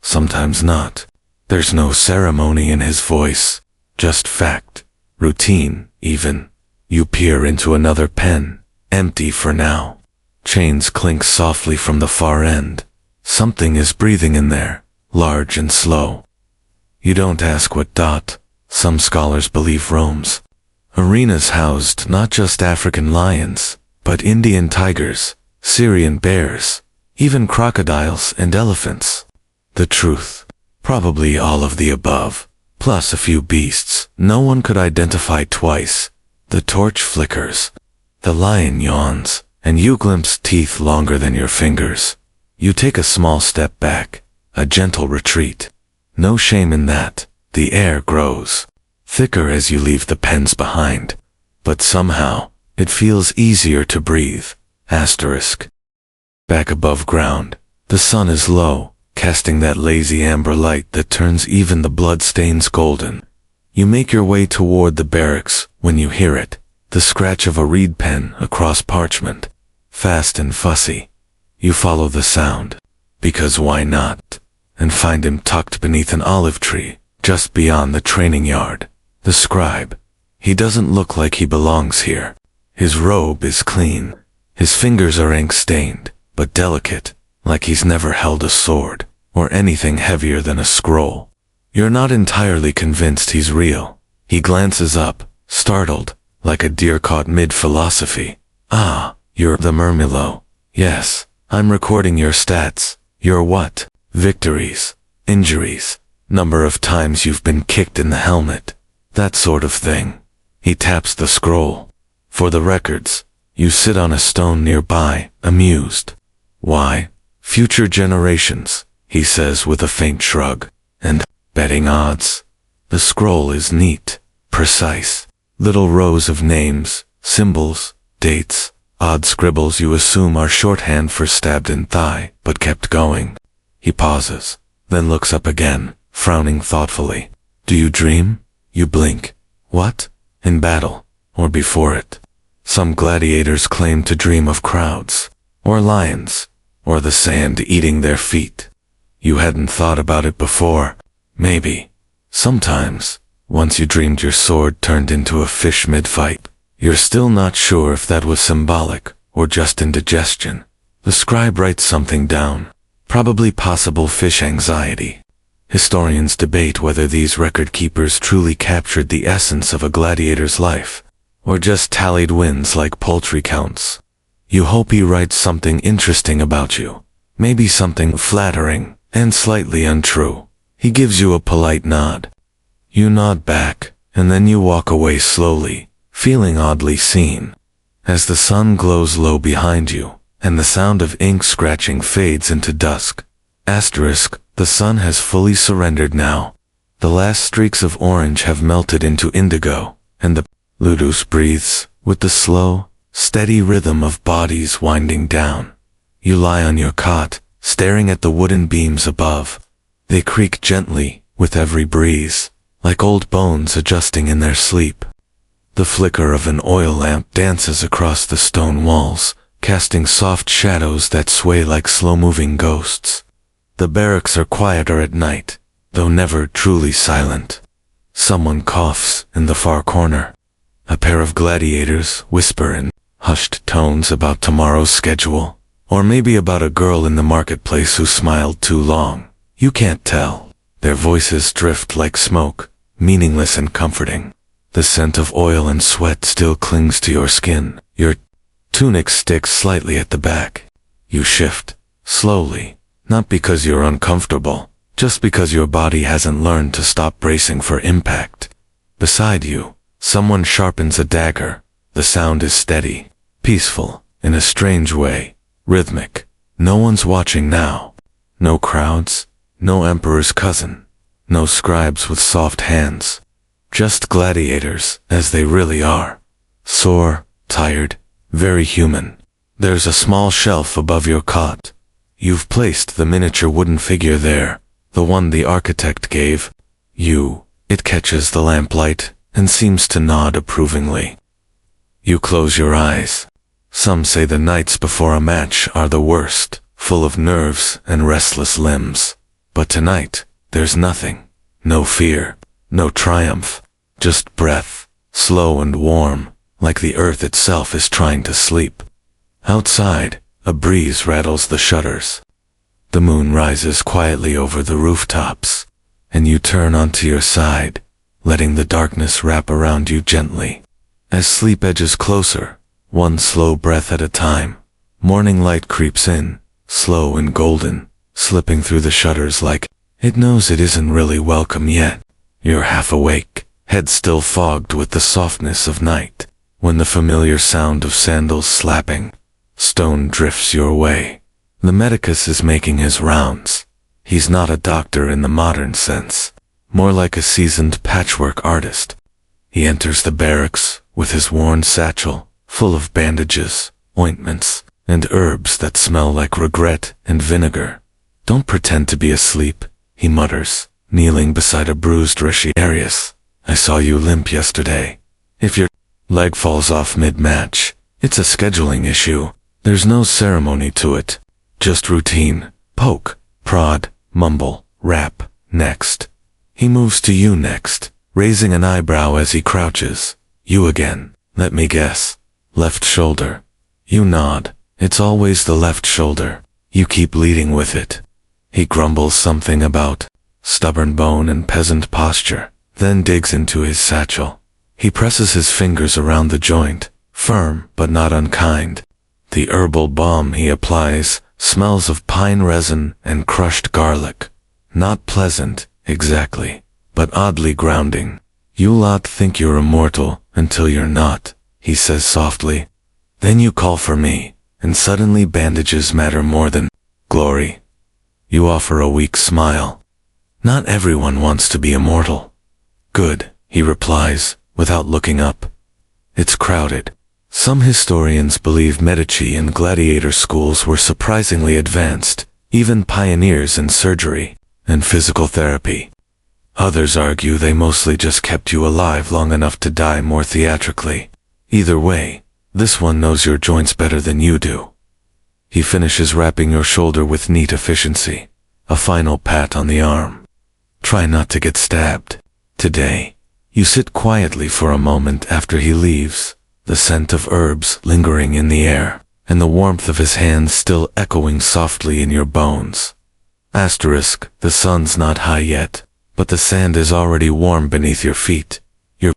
Sometimes not. There's no ceremony in his voice, just fact. Routine, even. You peer into another pen, empty for now. Chains clink softly from the far end. Something is breathing in there, large and slow. You don't ask what dot. Some scholars believe roams. Arenas housed not just African lions, but Indian tigers, Syrian bears, even crocodiles and elephants. The truth, probably all of the above, plus a few beasts no one could identify twice. The torch flickers. The lion yawns, and you glimpse teeth longer than your fingers. You take a small step back, a gentle retreat. No shame in that. The air grows thicker as you leave the pens behind, but somehow it feels easier to breathe. Asterisk. Back above ground, the sun is low, casting that lazy amber light that turns even the blood stains golden. You make your way toward the barracks when you hear it, the scratch of a reed pen across parchment, fast and fussy. You follow the sound, because why not, and find him tucked beneath an olive tree, just beyond the training yard. The scribe. He doesn't look like he belongs here. His robe is clean. His fingers are ink-stained, but delicate, like he's never held a sword, or anything heavier than a scroll. You're not entirely convinced he's real. He glances up, startled, like a deer caught mid-philosophy. Ah, you're the Murmillo. Yes, I'm recording your stats. Your what? Victories, injuries, number of times you've been kicked in the helmet. That sort of thing. He taps the scroll. For the records. You sit on a stone nearby, amused. Why? Future generations, he says with a faint shrug. And betting odds. The scroll is neat, precise. Little rows of names, symbols, dates, odd scribbles you assume are shorthand for stabbed in thigh, but kept going. He pauses, then looks up again, frowning thoughtfully. Do you dream? You blink. What? In battle, or before it. Some gladiators claim to dream of crowds, or lions, or the sand eating their feet. You hadn't thought about it before. Maybe. Sometimes, once you dreamed your sword turned into a fish mid-fight, you're still not sure if that was symbolic, or just indigestion. The scribe writes something down. Probably possible fish anxiety. Historians debate whether these record keepers truly captured the essence of a gladiator's life, or just tallied wins like poultry counts. You hope he writes something interesting about you, maybe something flattering and slightly untrue. He gives you a polite nod. You nod back, and then you walk away slowly, feeling oddly seen. As the sun glows low behind you, and the sound of ink scratching fades into dusk. Asterisk. The sun has fully surrendered now. The last streaks of orange have melted into indigo, and the Ludus breathes with the slow, steady rhythm of bodies winding down. You lie on your cot, staring at the wooden beams above. They creak gently with every breeze, like old bones adjusting in their sleep. The flicker of an oil lamp dances across the stone walls, casting soft shadows that sway like slow-moving ghosts. The barracks are quieter at night, though never truly silent. Someone coughs in the far corner. A pair of gladiators whisper in hushed tones about tomorrow's schedule, or maybe about a girl in the marketplace who smiled too long. You can't tell. Their voices drift like smoke, meaningless and comforting. The scent of oil and sweat still clings to your skin. Your tunic sticks slightly at the back. You shift, slowly. Not because you're uncomfortable, just because your body hasn't learned to stop bracing for impact. Beside you, someone sharpens a dagger. The sound is steady, peaceful, in a strange way, rhythmic. No one's watching now. No crowds, no emperor's cousin, no scribes with soft hands. Just gladiators, as they really are. Sore, tired, very human. There's a small shelf above your cot. You've placed the miniature wooden figure there, The one the architect gave you. It catches the lamplight and seems to nod approvingly. You close your eyes. Some say the nights before a match are the worst, full of nerves and restless limbs. But tonight, there's nothing. No fear, no triumph, just breath, slow and warm, like the earth itself is trying to sleep. Outside, a breeze rattles the shutters. The moon rises quietly over the rooftops, and you turn onto your side, letting the darkness wrap around you gently. As sleep edges closer, one slow breath at a time, morning light creeps in, slow and golden, slipping through the shutters like it knows it isn't really welcome yet. You're half awake, head still fogged with the softness of night, when the familiar sound of sandals slapping stone drifts your way. The medicus is making his rounds. He's not a doctor in the modern sense, more like a seasoned patchwork artist. He enters the barracks with his worn satchel, full of bandages, ointments, and herbs that smell like regret and vinegar. Don't pretend to be asleep, he mutters, kneeling beside a bruised Arius. I saw you limp yesterday. If your leg falls off mid-match, it's a scheduling issue. There's no ceremony to it. Just routine. Poke, prod, mumble, rap, next. He moves to you next, raising an eyebrow as he crouches. You again. Let me guess. Left shoulder. You nod. It's always the left shoulder. You keep leading with it. He grumbles something about stubborn bone and peasant posture, then digs into his satchel. He presses his fingers around the joint, firm but not unkind. The herbal balm he applies smells of pine resin and crushed garlic. Not pleasant, exactly, but oddly grounding. You lot think you're immortal until you're not, he says softly. Then you call for me, and suddenly bandages matter more than glory. You offer a weak smile. Not everyone wants to be immortal. Good, he replies, without looking up. It's crowded. Some historians believe Medici and gladiator schools were surprisingly advanced, even pioneers in surgery and physical therapy. Others argue they mostly just kept you alive long enough to die more theatrically. Either way, this one knows your joints better than you do. He finishes wrapping your shoulder with neat efficiency, a final pat on the arm. Try not to get stabbed. Today, you sit quietly for a moment after he leaves, the scent of herbs lingering in the air, and the warmth of his hands still echoing softly in your bones. Asterisk, the sun's not high yet, but the sand is already warm beneath your feet. You're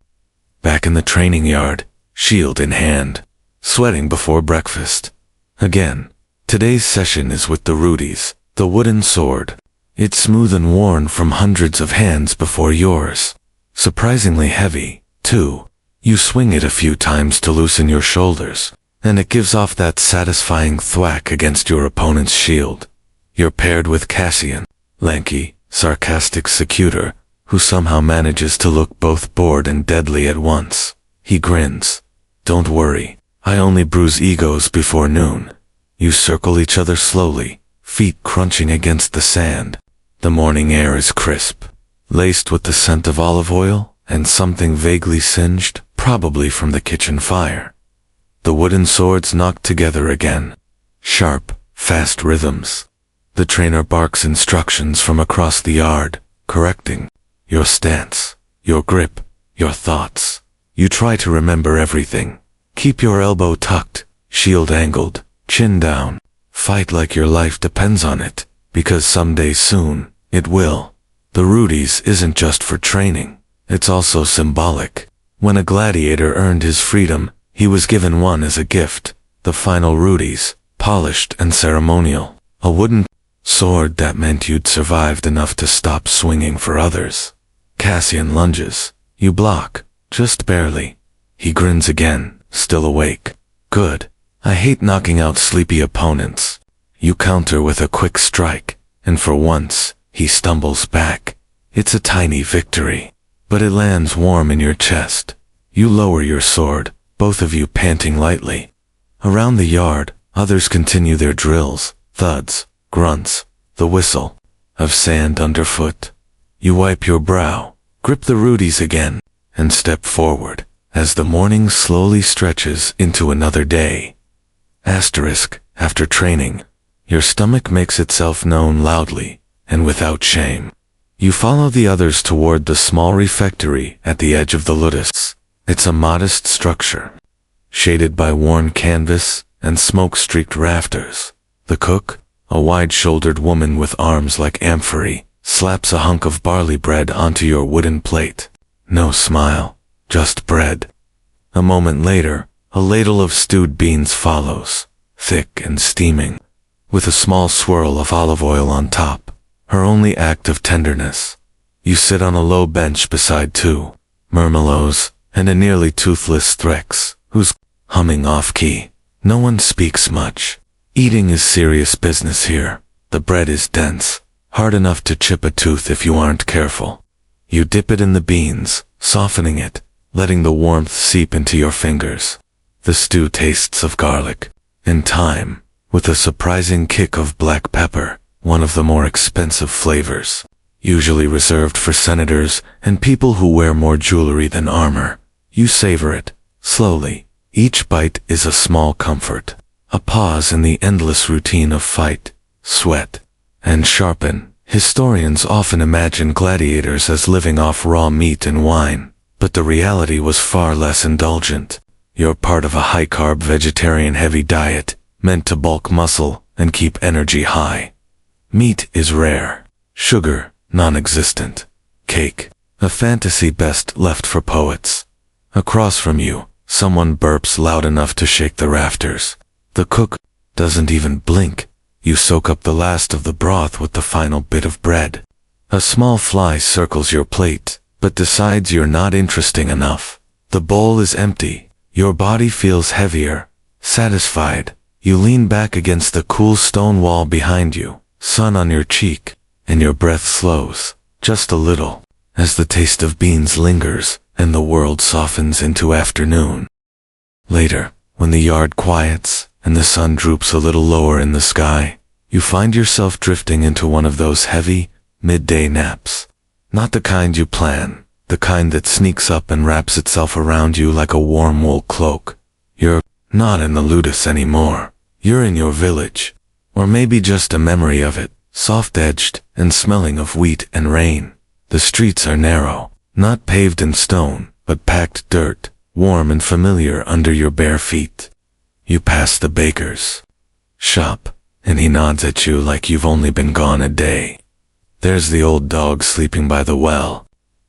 back in the training yard, shield in hand, sweating before breakfast. Again, today's session is with the Rudies, the wooden sword. It's smooth and worn from hundreds of hands before yours. Surprisingly heavy, too. You swing it a few times to loosen your shoulders, and it gives off that satisfying thwack against your opponent's shield. You're paired with Cassian, lanky, sarcastic secutor, who somehow manages to look both bored and deadly at once. He grins. Don't worry, I only bruise egos before noon. You circle each other slowly, feet crunching against the sand. The morning air is crisp, laced with the scent of olive oil and something vaguely singed, probably from the kitchen fire. The wooden swords knock together again. Sharp, fast rhythms. The trainer barks instructions from across the yard, correcting your stance, your grip, your thoughts. You try to remember everything. Keep your elbow tucked, shield angled, chin down. Fight like your life depends on it, because someday soon, it will. The Rudies isn't just for training, it's also symbolic. When a gladiator earned his freedom, he was given one as a gift, the final Rudies, polished and ceremonial. A wooden sword that meant you'd survived enough to stop swinging for others. Cassian lunges. You block, just barely. He grins again, still awake. Good. I hate knocking out sleepy opponents. You counter with a quick strike, and for once, he stumbles back. It's a tiny victory, but it lands warm in your chest. You lower your sword, both of you panting lightly. Around the yard, others continue their drills, thuds, grunts, the whistle. of sand underfoot. You wipe your brow, grip the rudies again, and step forward, as the morning slowly stretches into another day. Asterisk, after training, your stomach makes itself known loudly, and without shame. You follow the others toward the small refectory at the edge of the lotus. It's a modest structure, shaded by worn canvas and smoke-streaked rafters. The cook, a wide-shouldered woman with arms like amphorae, slaps a hunk of barley bread onto your wooden plate. No smile, just bread. A moment later, a ladle of stewed beans follows, thick and steaming, with a small swirl of olive oil on top, her only act of tenderness. You sit on a low bench beside two murmelows and a nearly toothless Threx, who's humming off-key. No one speaks much. Eating is serious business here. The bread is dense, hard enough to chip a tooth if you aren't careful. You dip it in the beans, softening it, letting the warmth seep into your fingers. The stew tastes of garlic, and thyme, with a surprising kick of black pepper, one of the more expensive flavors, usually reserved for senators and people who wear more jewelry than armor. You savor it, slowly. Each bite is a small comfort, a pause in the endless routine of fight, sweat, and sharpen. Historians often imagine gladiators as living off raw meat and wine, but the reality was far less indulgent. You're part of a high-carb vegetarian-heavy diet, meant to bulk muscle and keep energy high. Meat is rare. Sugar, non-existent. Cake, a fantasy best left for poets. Across from you, someone burps loud enough to shake the rafters. The cook doesn't even blink. You soak up the last of the broth with the final bit of bread. A small fly circles your plate, but decides you're not interesting enough. The bowl is empty. Your body feels heavier. Satisfied, you lean back against the cool stone wall behind you, sun on your cheek, and your breath slows, just a little, as the taste of beans lingers and the world softens into afternoon. Later, when the yard quiets and the sun droops a little lower in the sky, you find yourself drifting into one of those heavy, midday naps. Not the kind you plan, the kind that sneaks up and wraps itself around you like a warm wool cloak. You're not in the ludus anymore. You're in your village, or maybe just a memory of it, soft-edged and smelling of wheat and rain. The streets are narrow, not paved in stone, but packed dirt, warm and familiar under your bare feet. You pass the baker's shop, and he nods at you like you've only been gone a day. There's the old dog sleeping by the well.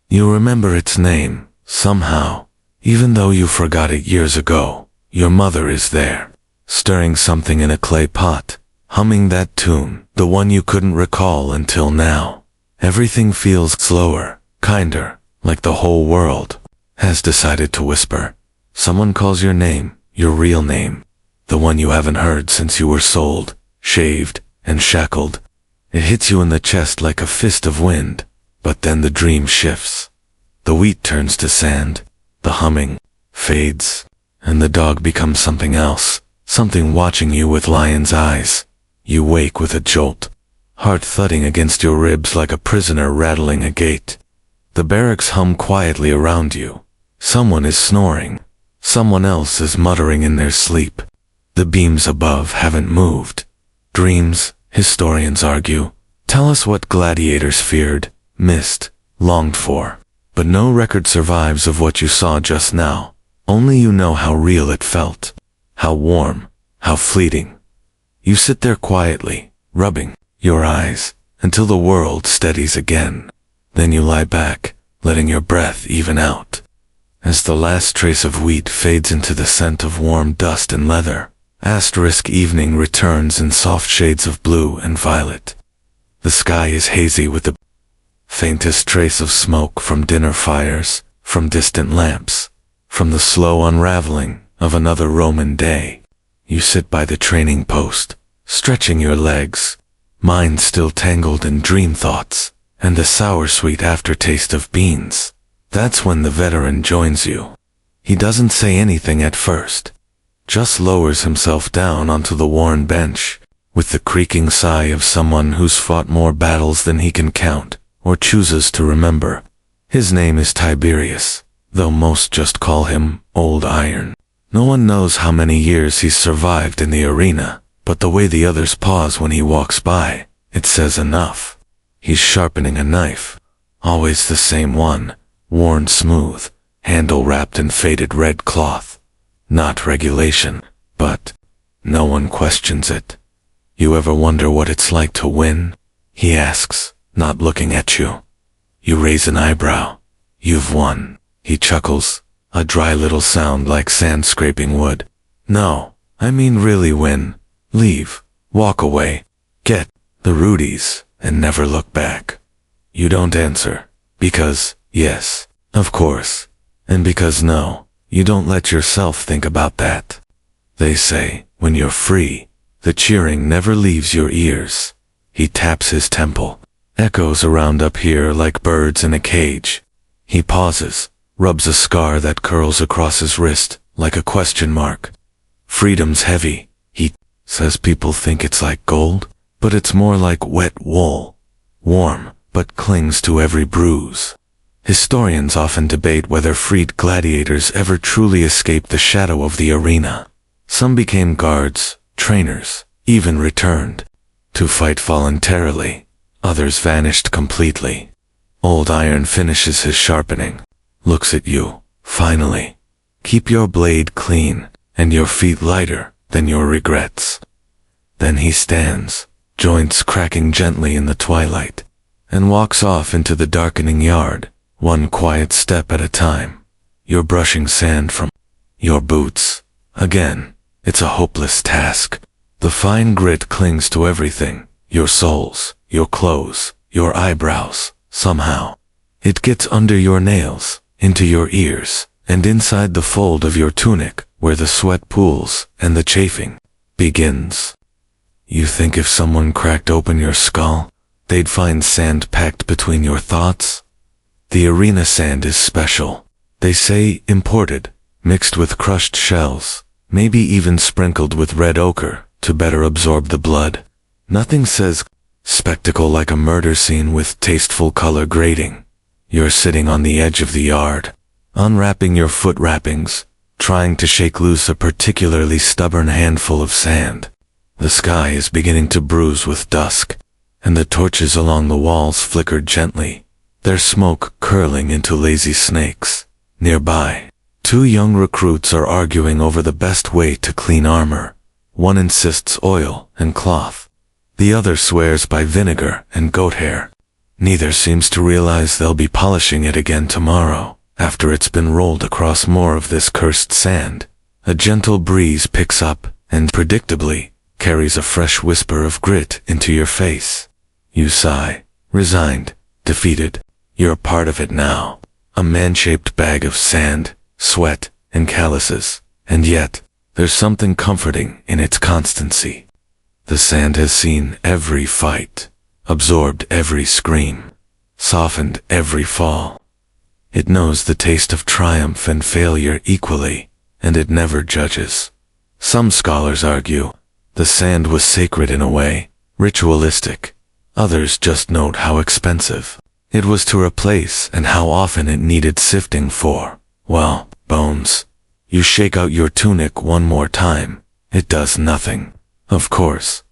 You remember its name, somehow, even though you forgot it years ago. Your mother is there, stirring something in a clay pot, humming that tune, the one you couldn't recall until now. Everything feels slower, kinder, like the whole world has decided to whisper. Someone calls your name, your real name, the one you haven't heard since you were sold, shaved, and shackled. It hits you in the chest like a fist of wind, but then the dream shifts. The wheat turns to sand, the humming fades, and the dog becomes something else, something watching you with lion's eyes. You wake with a jolt, heart thudding against your ribs like a prisoner rattling a gate. The barracks hum quietly around you. Someone is snoring. Someone else is muttering in their sleep. The beams above haven't moved. Dreams, historians argue, tell us what gladiators feared, missed, longed for. But no record survives of what you saw just now. Only you know how real it felt. How warm, how fleeting. You sit there quietly, rubbing your eyes, until the world steadies again. Then you lie back, letting your breath even out. As the last trace of wheat fades into the scent of warm dust and leather, asterisk evening returns in soft shades of blue and violet. The sky is hazy with the faintest trace of smoke from dinner fires, from distant lamps, from the slow unraveling of another Roman day. You sit by the training post, stretching your legs, mind still tangled in dream thoughts, and the sour-sweet aftertaste of beans. That's when the veteran joins you. He doesn't say anything at first, just lowers himself down onto the worn bench, with the creaking sigh of someone who's fought more battles than he can count, or chooses to remember. His name is Tiberius, though most just call him Old Iron. No one knows how many years he's survived in the arena, but the way the others pause when he walks by, it says enough. He's sharpening a knife, always the same one, worn smooth, handle wrapped in faded red cloth. Not regulation, but no one questions it. You ever wonder what it's like to win? He asks, not looking at you. You raise an eyebrow. You've won. He chuckles, a dry little sound like sand scraping wood. No, I mean really win. Leave. Walk away. Get the Rudies, and never look back. You don't answer. Because, yes, of course. And because no, you don't let yourself think about that. They say, when you're free, the cheering never leaves your ears. He taps his temple. Echoes around up here like birds in a cage. He pauses, rubs a scar that curls across his wrist like a question mark. Freedom's heavy, he says. People think it's like gold, but it's more like wet wool. Warm, but clings to every bruise. Historians often debate whether freed gladiators ever truly escaped the shadow of the arena. Some became guards, trainers, even returned to fight voluntarily. Others vanished completely. Old Iron finishes his sharpening, looks at you, finally. Keep your blade clean, and your feet lighter than your regrets. Then he stands, joints cracking gently in the twilight, and walks off into the darkening yard, one quiet step at a time. You're brushing sand from your boots. Again, it's a hopeless task. The fine grit clings to everything, your soles, your clothes, your eyebrows, somehow. It gets under your nails, into your ears, and inside the fold of your tunic, where the sweat pools and the chafing begins. You think if someone cracked open your skull, they'd find sand packed between your thoughts? The arena sand is special. They say imported, mixed with crushed shells, maybe even sprinkled with red ochre to better absorb the blood. Nothing says spectacle like a murder scene with tasteful color grading. You're sitting on the edge of the yard, unwrapping your foot wrappings, trying to shake loose a particularly stubborn handful of sand. The sky is beginning to bruise with dusk, and the torches along the walls flicker gently, their smoke curling into lazy snakes. Nearby, two young recruits are arguing over the best way to clean armor. One insists oil and cloth. The other swears by vinegar and goat hair. Neither seems to realize they'll be polishing it again tomorrow, after it's been rolled across more of this cursed sand. A gentle breeze picks up, and predictably, carries a fresh whisper of grit into your face. You sigh, resigned, defeated. You're part of it now. A man-shaped bag of sand, sweat, and calluses. And yet, there's something comforting in its constancy. The sand has seen every fight, absorbed every scream, softened every fall. It knows the taste of triumph and failure equally, and it never judges. Some scholars argue the sand was sacred in a way, ritualistic. Others just note how expensive it was to replace and how often it needed sifting for, well, bones. You shake out your tunic one more time. It does nothing. Of course.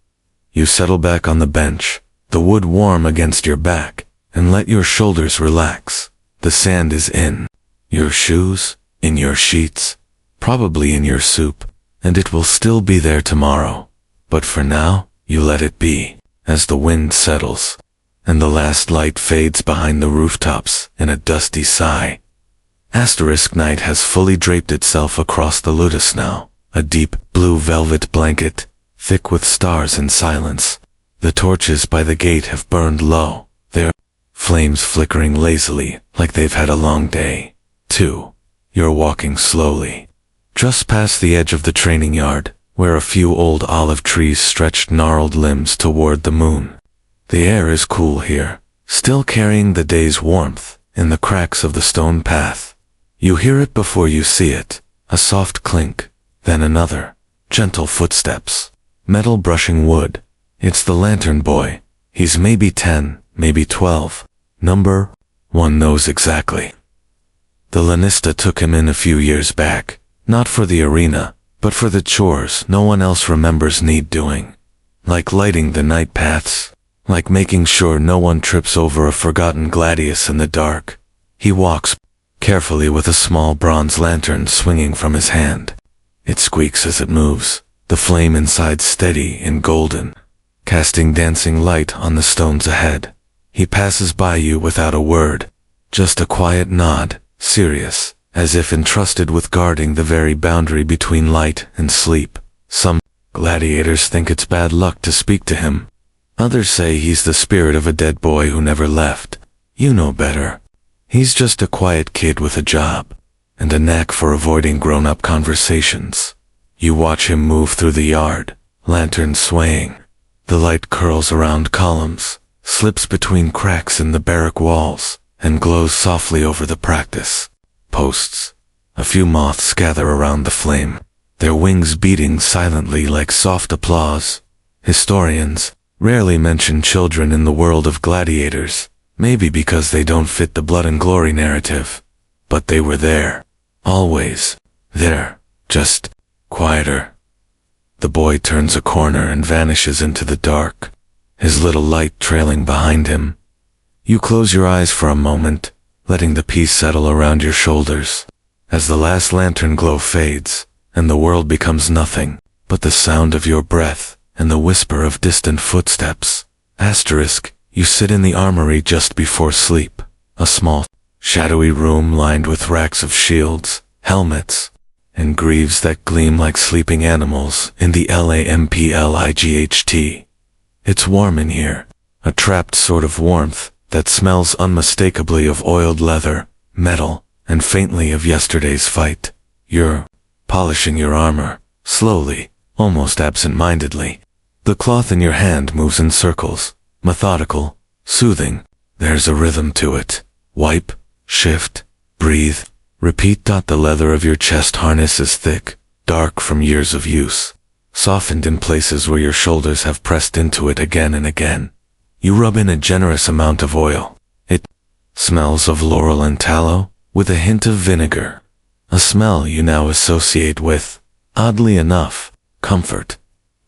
You settle back on the bench, the wood warm against your back, and let your shoulders relax. The sand is in your shoes, in your sheets, probably in your soup, and it will still be there tomorrow. But for now, you let it be, as the wind settles, and the last light fades behind the rooftops in a dusty sigh. Asterisk night has fully draped itself across the Ludus now, a deep blue velvet blanket, thick with stars and silence. The torches by the gate have burned low, their flames flickering lazily like they've had a long day. 2. You're walking slowly, just past the edge of the training yard, where a few old olive trees stretched gnarled limbs toward the moon. The air is cool here, still carrying the day's warmth in the cracks of the stone path. You hear it before you see it, a soft clink, then another, gentle footsteps, metal brushing wood, It's the lantern boy. He's maybe 10, maybe 12. Number 1 knows exactly. The Lanista took him in a few years back, not for the arena, but for the chores no one else remembers need doing. Like lighting the night paths, like making sure no one trips over a forgotten gladius in the dark. He walks carefully with a small bronze lantern swinging from his hand. It squeaks as it moves, the flame inside steady and golden, casting dancing light on the stones ahead. He passes by you without a word, just a quiet nod, serious, as if entrusted with guarding the very boundary between light and sleep. Some gladiators think it's bad luck to speak to him. Others say he's the spirit of a dead boy who never left. You know better. He's just a quiet kid with a job, and a knack for avoiding grown-up conversations. You watch him move through the yard, lantern swaying. The light curls around columns, slips between cracks in the barrack walls, and glows softly over the practice posts. A few moths gather around the flame, their wings beating silently like soft applause. Historians rarely mention children in the world of gladiators, maybe because they don't fit the blood and glory narrative. But they were there. Always there. Just quieter. The boy turns a corner and vanishes into the dark, his little light trailing behind him. You close your eyes for a moment, letting the peace settle around your shoulders. As the last lantern glow fades, and the world becomes nothing but the sound of your breath and the whisper of distant footsteps. You sit in the armory just before sleep, a small, shadowy room lined with racks of shields, helmets, and greaves that gleam like sleeping animals in the lamplight. It's warm in here, a trapped sort of warmth that smells unmistakably of oiled leather, metal, and faintly of yesterday's fight. You're polishing your armor, slowly, almost absent-mindedly. The cloth in your hand moves in circles, methodical, soothing. There's a rhythm to it. Wipe, shift, breathe, repeat. The leather of your chest harness is thick, dark from years of use, softened in places where your shoulders have pressed into it again and again. You rub in a generous amount of oil. It smells of laurel and tallow, with a hint of vinegar, a smell you now associate with, oddly enough, comfort.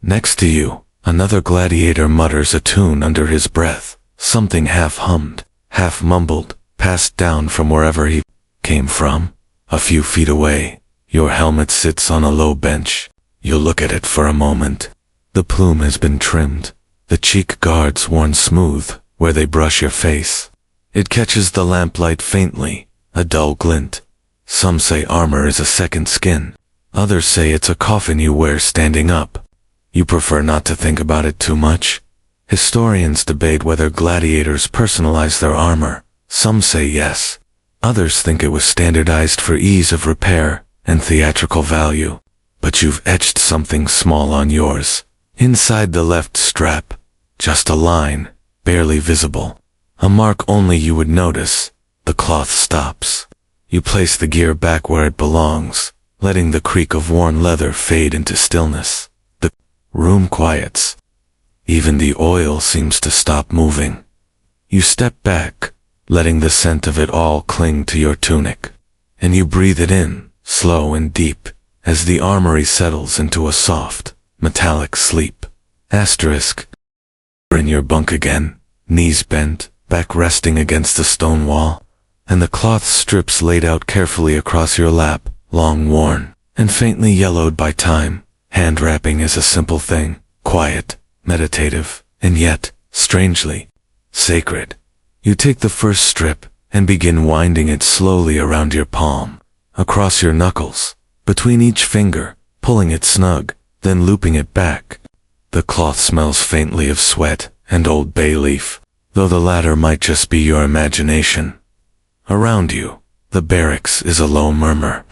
Next to you, another gladiator mutters a tune under his breath, something half-hummed, half-mumbled, passed down from wherever he came from. A few feet away, your helmet sits on a low bench. You look at it for a moment. The plume has been trimmed, the cheek guards worn smooth where they brush your face. It catches the lamplight faintly, a dull glint. Some say armor is a second skin. Others say it's a coffin you wear standing up. You prefer not to think about it too much. Historians debate whether gladiators personalize their armor. Some say yes. Others think it was standardized for ease of repair and theatrical value. But you've etched something small on yours. Inside the left strap, just a line, barely visible. A mark only you would notice. The cloth stops. You place the gear back where it belongs, letting the creak of worn leather fade into stillness. The room quiets. Even the oil seems to stop moving. You step back, letting the scent of it all cling to your tunic. And you breathe it in, slow and deep, as the armory settles into a soft, metallic sleep. You're in your bunk again, knees bent, back resting against the stone wall, and the cloth strips laid out carefully across your lap, long worn, and faintly yellowed by time. Hand wrapping is a simple thing, quiet, meditative, and yet, strangely, sacred. You take the first strip, and begin winding it slowly around your palm, across your knuckles, between each finger, pulling it snug, then looping it back. The cloth smells faintly of sweat and old bay leaf, though the latter might just be your imagination. Around you, the barracks is a low murmur.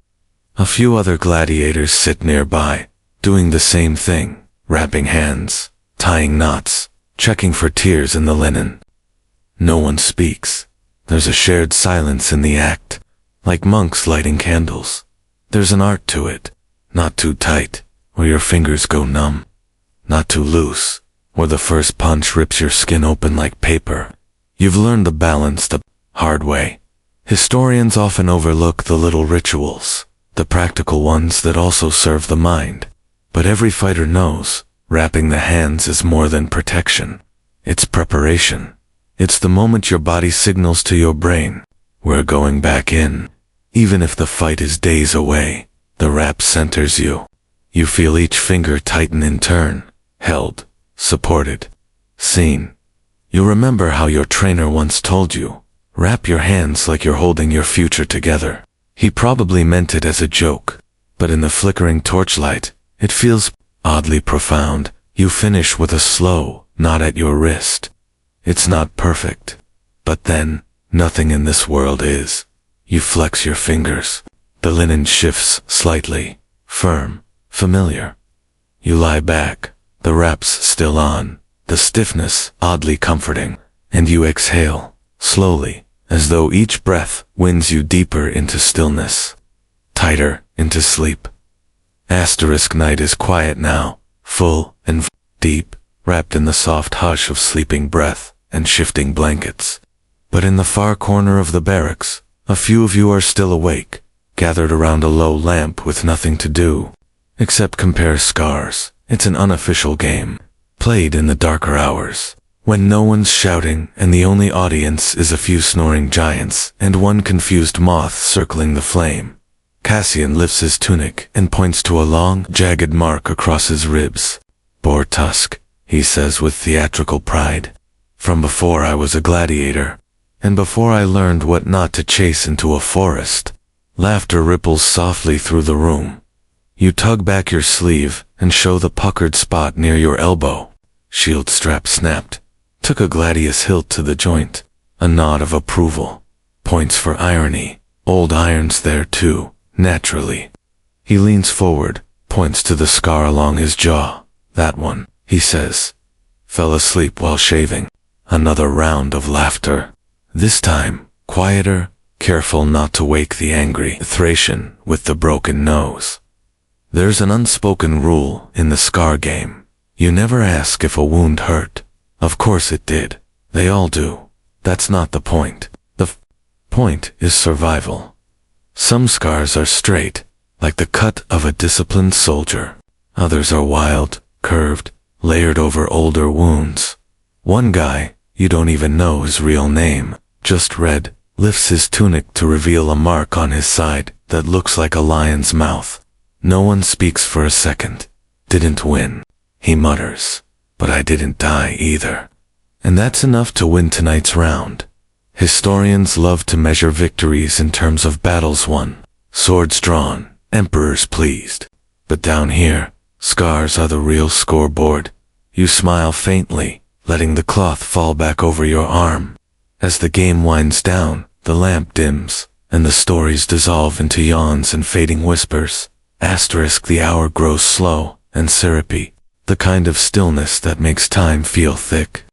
A few other gladiators sit nearby, doing the same thing, wrapping hands, tying knots, checking for tears in the linen. No one speaks. There's a shared silence in the act, like monks lighting candles. There's an art to it, not too tight, where your fingers go numb, not too loose, or the first punch rips your skin open like paper. You've learned the balance the hard way. Historians often overlook the little rituals, the practical ones that also serve the mind. But every fighter knows, wrapping the hands is more than protection. It's preparation. It's the moment your body signals to your brain, we're going back in. Even if the fight is days away, the wrap centers you. You feel each finger tighten in turn, held, supported, seen. You remember how your trainer once told you, wrap your hands like you're holding your future together. He probably meant it as a joke, but in the flickering torchlight, it feels oddly profound. You finish with a slow knot at your wrist. It's not perfect, but then, nothing in this world is. You flex your fingers. The linen shifts slightly, firm, familiar. You lie back, the wrap's still on, the stiffness oddly comforting, and you exhale, slowly, as though each breath wins you deeper into stillness, tighter into sleep. Asterisk night is quiet now, full and deep, wrapped in the soft hush of sleeping breath and shifting blankets. But in the far corner of the barracks, a few of you are still awake, gathered around a low lamp with nothing to do, except compare scars. It's an unofficial game, played in the darker hours, when no one's shouting and the only audience is a few snoring giants and one confused moth circling the flame. Cassian lifts his tunic and points to a long, jagged mark across his ribs. Boar tusk, he says with theatrical pride. From before I was a gladiator, and before I learned what not to chase into a forest. Laughter ripples softly through the room. You tug back your sleeve and show the puckered spot near your elbow. Shield strap snapped. Took a gladius hilt to the joint. A nod of approval. Points for irony. Old iron's there too, naturally. He leans forward, points to the scar along his jaw. That one, he says. Fell asleep while shaving. Another round of laughter. This time, quieter, careful not to wake the angry Thracian with the broken nose. There's an unspoken rule in the scar game. You never ask if a wound hurt. Of course it did. They all do. That's not the point. The point is survival. Some scars are straight, like the cut of a disciplined soldier. Others are wild, curved, layered over older wounds. One guy, you don't even know his real name, just read, lifts his tunic to reveal a mark on his side that looks like a lion's mouth. No one speaks for a second. Didn't win, he mutters. But I didn't die either. And that's enough to win tonight's round. Historians love to measure victories in terms of battles won, swords drawn, emperors pleased. But down here, scars are the real scoreboard. You smile faintly, letting the cloth fall back over your arm. As the game winds down, the lamp dims, and the stories dissolve into yawns and fading whispers. Asterisk the hour grows slow and syrupy, the kind of stillness that makes time feel thick.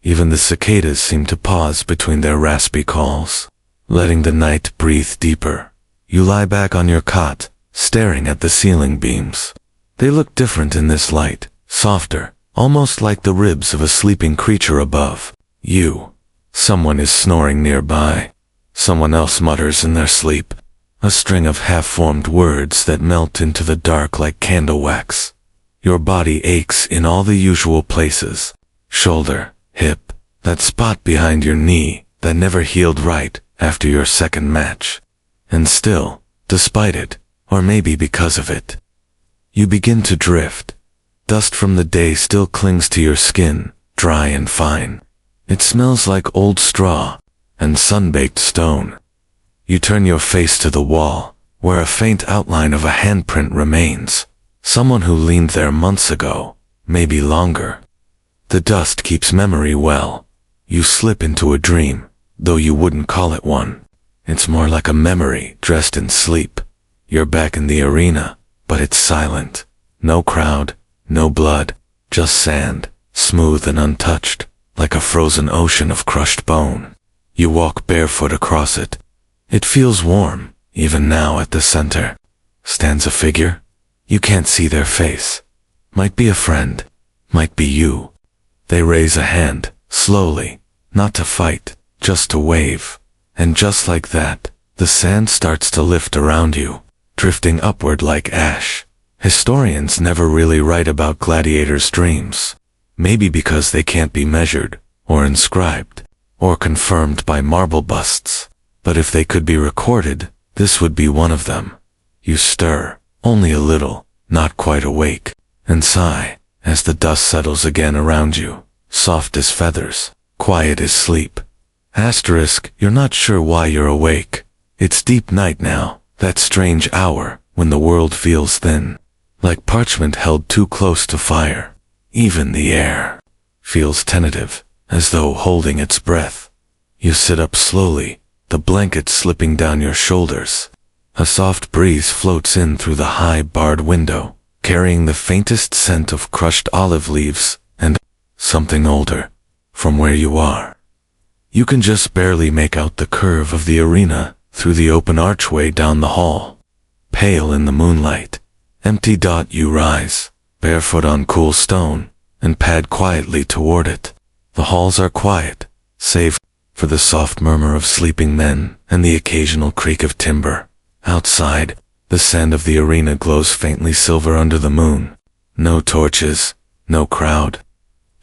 Even the cicadas seem to pause between their raspy calls, letting the night breathe deeper. You lie back on your cot, staring at the ceiling beams. They look different in this light, softer, almost like the ribs of a sleeping creature above you. Someone is snoring nearby. Someone else mutters in their sleep, a string of half-formed words that melt into the dark like candle wax. Your body aches in all the usual places. Shoulder, hip, that spot behind your knee that never healed right after your second match. And still, despite it, or maybe because of it, you begin to drift. Dust from the day still clings to your skin, dry and fine. It smells like old straw and sun-baked stone. You turn your face to the wall, where a faint outline of a handprint remains. Someone who leaned there months ago, maybe longer. The dust keeps memory well. You slip into a dream, though you wouldn't call it one. It's more like a memory dressed in sleep. You're back in the arena, but it's silent. No crowd, no blood, just sand, smooth and untouched, like a frozen ocean of crushed bone. You walk barefoot across it. It feels warm, even now at the center. Stands a figure. You can't see their face. Might be a friend. Might be you. They raise a hand, slowly, not to fight, just to wave. And just like that, the sand starts to lift around you, drifting upward like ash. Historians never really write about gladiators' dreams. Maybe because they can't be measured, or inscribed, or confirmed by marble busts. But if they could be recorded, this would be one of them. You stir, only a little, not quite awake, and sigh, as the dust settles again around you, soft as feathers, quiet as sleep. Asterisk, you're not sure why you're awake. It's deep night now, that strange hour, when the world feels thin, like parchment held too close to fire. Even the air feels tentative, as though holding its breath. You sit up slowly, the blanket slipping down your shoulders. A soft breeze floats in through the high barred window, carrying the faintest scent of crushed olive leaves and something older, from where you are. You can just barely make out the curve of the arena through the open archway down the hall. Pale in the moonlight, empty. You rise, barefoot on cool stone, and pad quietly toward it. The halls are quiet, save for the soft murmur of sleeping men and the occasional creak of timber. Outside, the sand of the arena glows faintly silver under the moon. No torches, no crowd.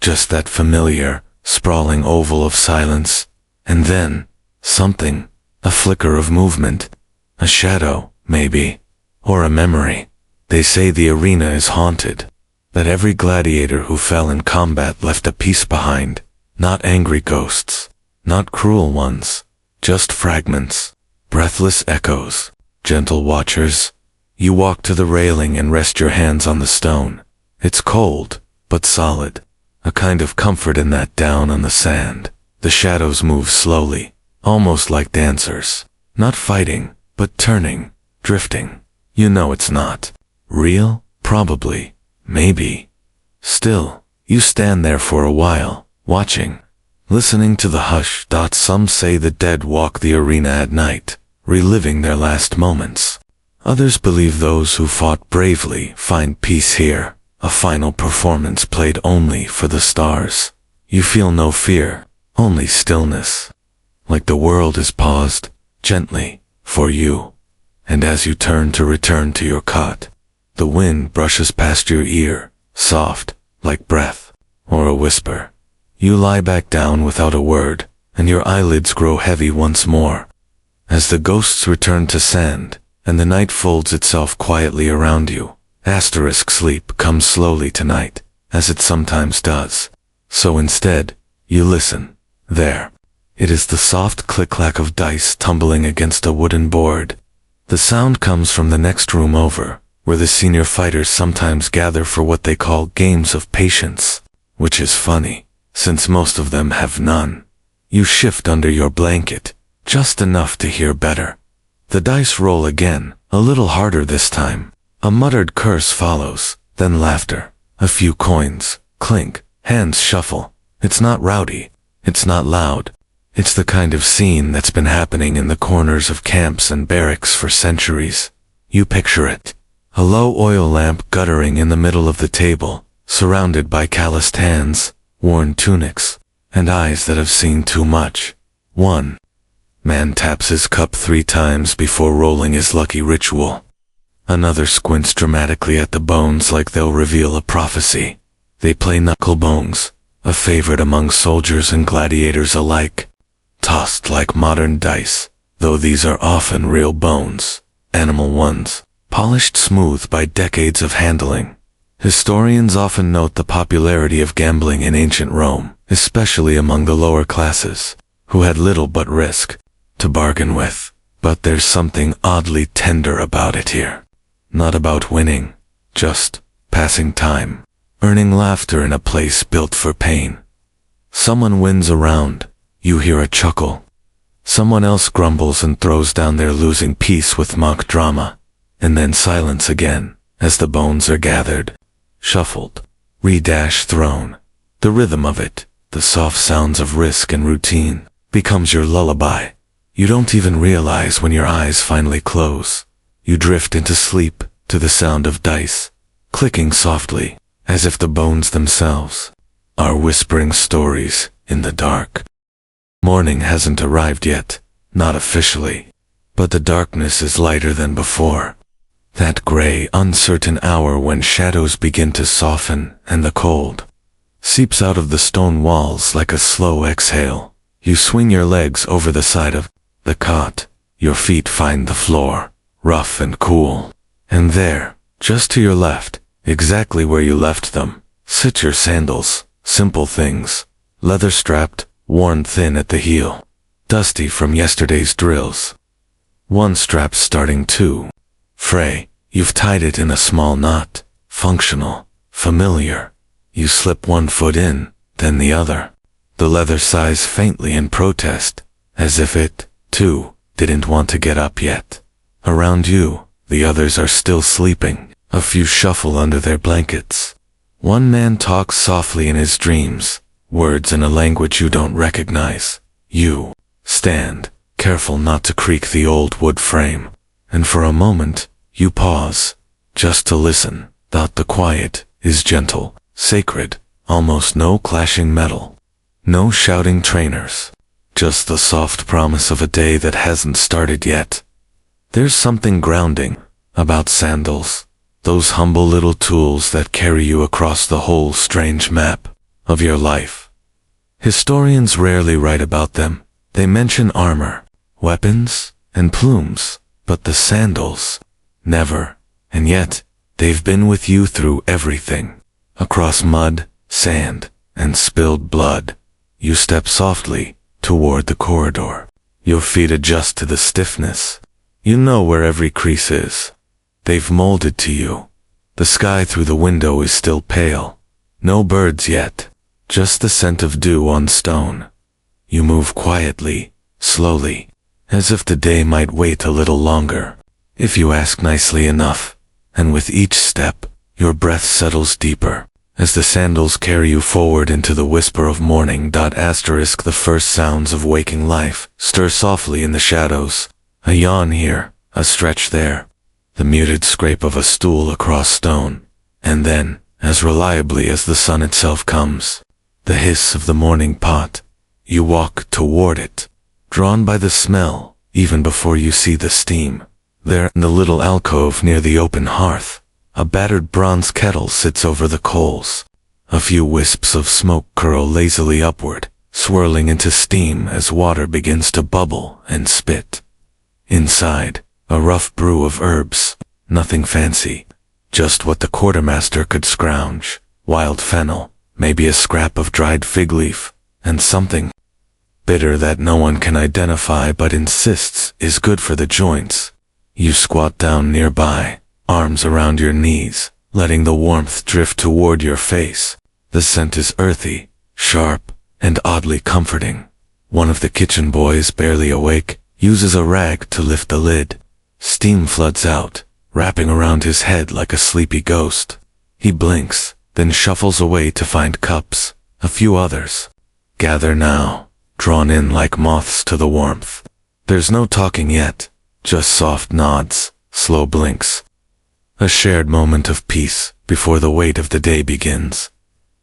Just that familiar, sprawling oval of silence. And then, something, a flicker of movement. A shadow, maybe. Or a memory. They say the arena is haunted. That every gladiator who fell in combat left a piece behind. Not angry ghosts. Not cruel ones. Just fragments. Breathless echoes. Gentle watchers. You walk to the railing and rest your hands on the stone. It's cold, but solid. A kind of comfort in that down on the sand. The shadows move slowly, almost like dancers. Not fighting, but turning, drifting. You know it's not real, probably, maybe. Still, you stand there for a while, watching, listening to the hush. Some say the dead walk the arena at night, reliving their last moments. Others believe those who fought bravely find peace here, a final performance played only for the stars. You feel no fear, only stillness. Like the world is paused, gently, for you. And as you turn to return to your cot, the wind brushes past your ear, soft, like breath, or a whisper. You lie back down without a word, and your eyelids grow heavy once more. As the ghosts return to sand, and the night folds itself quietly around you, sleep comes slowly tonight, as it sometimes does. So instead, you listen. There. It is the soft click-clack of dice tumbling against a wooden board. The sound comes from the next room over, where the senior fighters sometimes gather for what they call games of patience, which is funny, since most of them have none. You shift under your blanket, just enough to hear better. The dice roll again, a little harder this time. A muttered curse follows, then laughter. A few coins, clink, hands shuffle. It's not rowdy, it's not loud. It's the kind of scene that's been happening in the corners of camps and barracks for centuries. You picture it. A low oil lamp guttering in the middle of the table, surrounded by calloused hands, worn tunics, and eyes that have seen too much. One man taps his cup 3 times before rolling his lucky ritual. Another squints dramatically at the bones like they'll reveal a prophecy. They play knuckle bones, a favorite among soldiers and gladiators alike. Tossed like modern dice, though these are often real bones, animal ones, polished smooth by decades of handling. Historians often note the popularity of gambling in ancient Rome, especially among the lower classes, who had little but risk to bargain with. But there's something oddly tender about it here. Not about winning, just passing time, earning laughter in a place built for pain. Someone wins a round, you hear a chuckle. Someone else grumbles and throws down their losing piece with mock drama, and then silence again, as the bones are gathered, shuffled, thrown. The rhythm of it, the soft sounds of risk and routine, becomes your lullaby. You don't even realize when your eyes finally close. You drift into sleep, to the sound of dice, clicking softly, as if the bones themselves are whispering stories in the dark. Morning hasn't arrived yet, not officially, but the darkness is lighter than before. That gray, uncertain hour when shadows begin to soften and the cold seeps out of the stone walls like a slow exhale. You swing your legs over the side of the cot. Your feet find the floor, rough and cool. And there, just to your left, exactly where you left them, sit your sandals, simple things, leather-strapped, worn thin at the heel, dusty from yesterday's drills. One strap's starting to fray. You've tied it in a small knot, functional, familiar. You slip one foot in, then the other. The leather sighs faintly in protest, as if it, too, didn't want to get up yet. Around you, the others are still sleeping. A few shuffle under their blankets. One man talks softly in his dreams, words in a language you don't recognize. You stand, careful not to creak the old wood frame, and for a moment, you pause, just to listen. The quiet is gentle, sacred, almost no clashing metal. No shouting trainers, just the soft promise of a day that hasn't started yet. There's something grounding about sandals, those humble little tools that carry you across the whole strange map of your life. Historians rarely write about them. They mention armor, weapons, and plumes, but the sandals, never. And yet, they've been with you through everything. Across mud, sand, and spilled blood. You step softly toward the corridor. Your feet adjust to the stiffness. You know where every crease is. They've molded to you. The sky through the window is still pale. No birds yet, just the scent of dew on stone. You move quietly, slowly, as if the day might wait a little longer, if you ask nicely enough. And with each step, your breath settles deeper, as the sandals carry you forward into the whisper of morning. The first sounds of waking life stir softly in the shadows. A yawn here, a stretch there, the muted scrape of a stool across stone, and then, as reliably as the sun itself comes, the hiss of the morning pot. You walk toward it, drawn by the smell, even before you see the steam. There, in the little alcove near the open hearth, a battered bronze kettle sits over the coals. A few wisps of smoke curl lazily upward, swirling into steam as water begins to bubble and spit. Inside, a rough brew of herbs, nothing fancy, just what the quartermaster could scrounge. Wild fennel, maybe a scrap of dried fig leaf, and something bitter that no one can identify but insists is good for the joints. You squat down nearby, arms around your knees, letting the warmth drift toward your face. The scent is earthy, sharp, and oddly comforting. One of the kitchen boys, barely awake, uses a rag to lift the lid. Steam floods out, wrapping around his head like a sleepy ghost. He blinks, then shuffles away to find cups. A few others gather now, drawn in like moths to the warmth. There's no talking yet, just soft nods, slow blinks. A shared moment of peace before the weight of the day begins.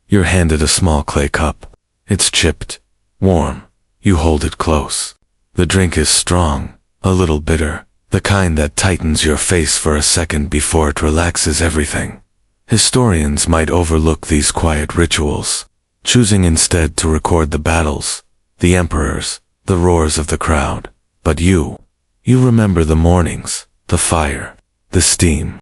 You're handed a small clay cup. It's chipped, warm. You hold it close. The drink is strong, a little bitter, the kind that tightens your face for a second before it relaxes everything. Historians might overlook these quiet rituals, choosing instead to record the battles, the emperors, the roars of the crowd. But you remember the mornings, the fire, the steam,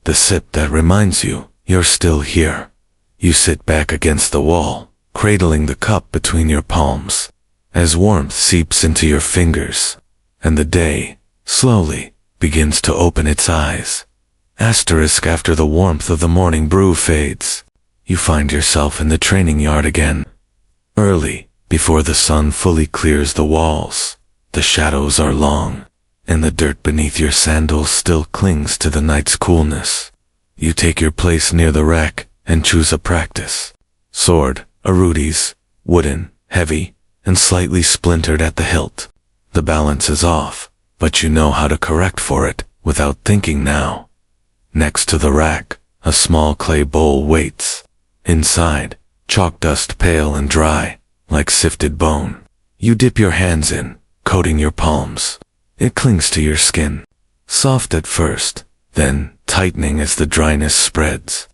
the sip that reminds you you're still here. You sit back against the wall, cradling the cup between your palms, as warmth seeps into your fingers, and the day, slowly, begins to open its eyes. After the warmth of the morning brew fades, you find yourself in the training yard again. Early, before the sun fully clears the walls, the shadows are long, and the dirt beneath your sandals still clings to the night's coolness. You take your place near the rack and choose a practice. Sword, a rudy's, wooden, heavy, and slightly splintered at the hilt. The balance is off, but you know how to correct for it without thinking now. Next to the rack, a small clay bowl waits. Inside, chalk dust pale and dry, like sifted bone. You dip your hands in, coating your palms. It clings to your skin, soft at first, then tightening as the dryness spreads.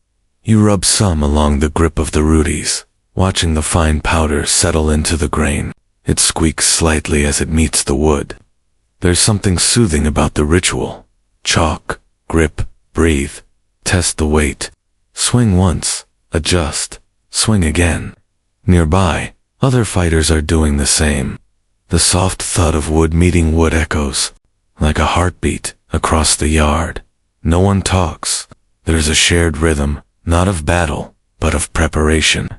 You rub some along the grip of the rudies, watching the fine powder settle into the grain. It squeaks slightly as it meets the wood. There's something soothing about the ritual. Chalk, grip, breathe, test the weight. Swing once, adjust, swing again. Nearby, other fighters are doing the same. The soft thud of wood meeting wood echoes, like a heartbeat, across the yard. No one talks. There's a shared rhythm, not of battle, but of preparation.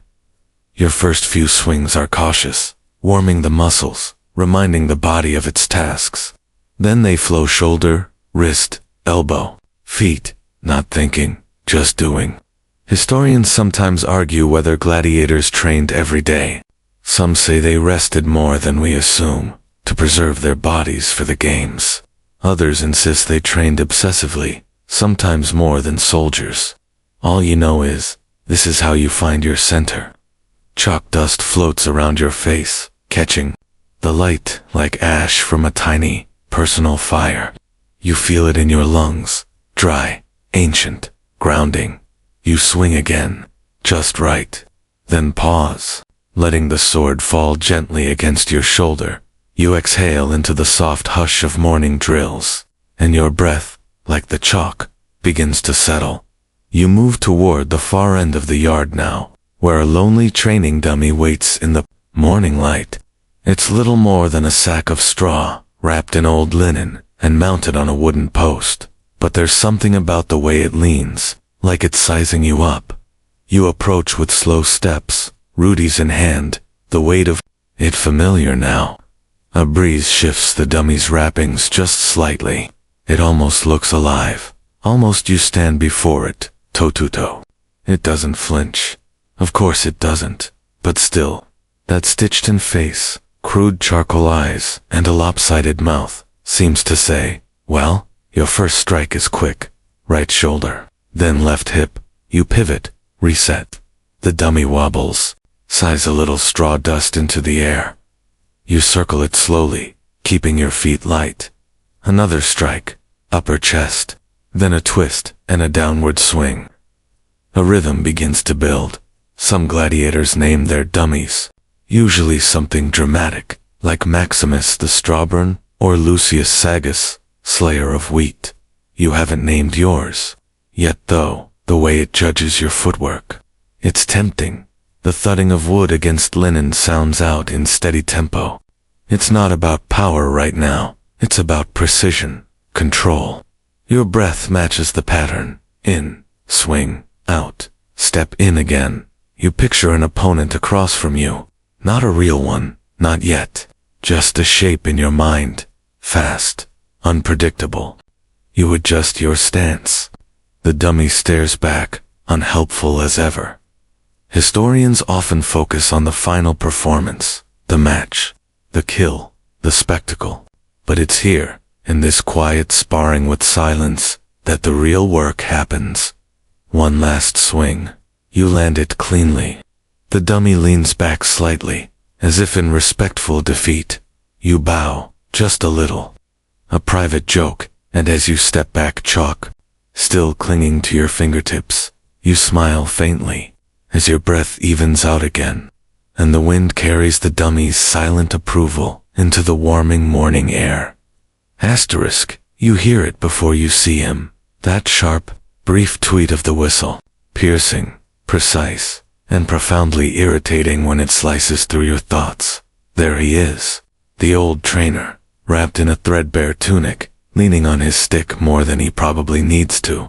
Your first few swings are cautious, warming the muscles, reminding the body of its tasks. Then they flow shoulder, wrist, elbow, feet, not thinking, just doing. Historians sometimes argue whether gladiators trained every day. Some say they rested more than we assume, to preserve their bodies for the games. Others insist they trained obsessively, sometimes more than soldiers. All you know is, this is how you find your center. Chalk dust floats around your face, catching the light like ash from a tiny, personal fire. You feel it in your lungs, dry, ancient, grounding. You swing again, just right. Then pause, letting the sword fall gently against your shoulder. You exhale into the soft hush of morning drills, and your breath, like the chalk, begins to settle. You move toward the far end of the yard now, where a lonely training dummy waits in the morning light. It's little more than a sack of straw, wrapped in old linen, and mounted on a wooden post. But there's something about the way it leans, like it's sizing you up. You approach with slow steps, rudies in hand, the weight of it familiar now. A breeze shifts the dummy's wrappings just slightly. It almost looks alive. Almost you stand before it, toe to toe. It doesn't flinch. Of course it doesn't. But still, that stitched-in face, crude charcoal eyes, and a lopsided mouth, seems to say, well, your first strike is quick. Right shoulder, then left hip. You pivot, reset. The dummy wobbles, sighs a little straw dust into the air. You circle it slowly, keeping your feet light. Another strike, upper chest, then a twist and a downward swing. A rhythm begins to build. Some gladiators name their dummies, usually something dramatic, like Maximus the Strawburn or Lucius Sagus, slayer of wheat. You haven't named yours yet, though, the way it judges your footwork. It's tempting. The thudding of wood against linen sounds out in steady tempo. It's not about power right now. It's about precision, control. Your breath matches the pattern. In, swing, out, step in again. You picture an opponent across from you. Not a real one, not yet. Just a shape in your mind. Fast, unpredictable. You adjust your stance. The dummy stares back, unhelpful as ever. Historians often focus on the final performance, the match, the kill, the spectacle. But it's here, in this quiet sparring with silence, that the real work happens. One last swing. You land it cleanly. The dummy leans back slightly, as if in respectful defeat. You bow, just a little. A private joke, and as you step back, chalk, still clinging to your fingertips, you smile faintly. As your breath evens out again, and the wind carries the dummy's silent approval into the warming morning air. Asterisk, you hear it before you see him. That sharp, brief tweet of the whistle, piercing, precise, and profoundly irritating when it slices through your thoughts. There he is, the old trainer, wrapped in a threadbare tunic, leaning on his stick more than he probably needs to,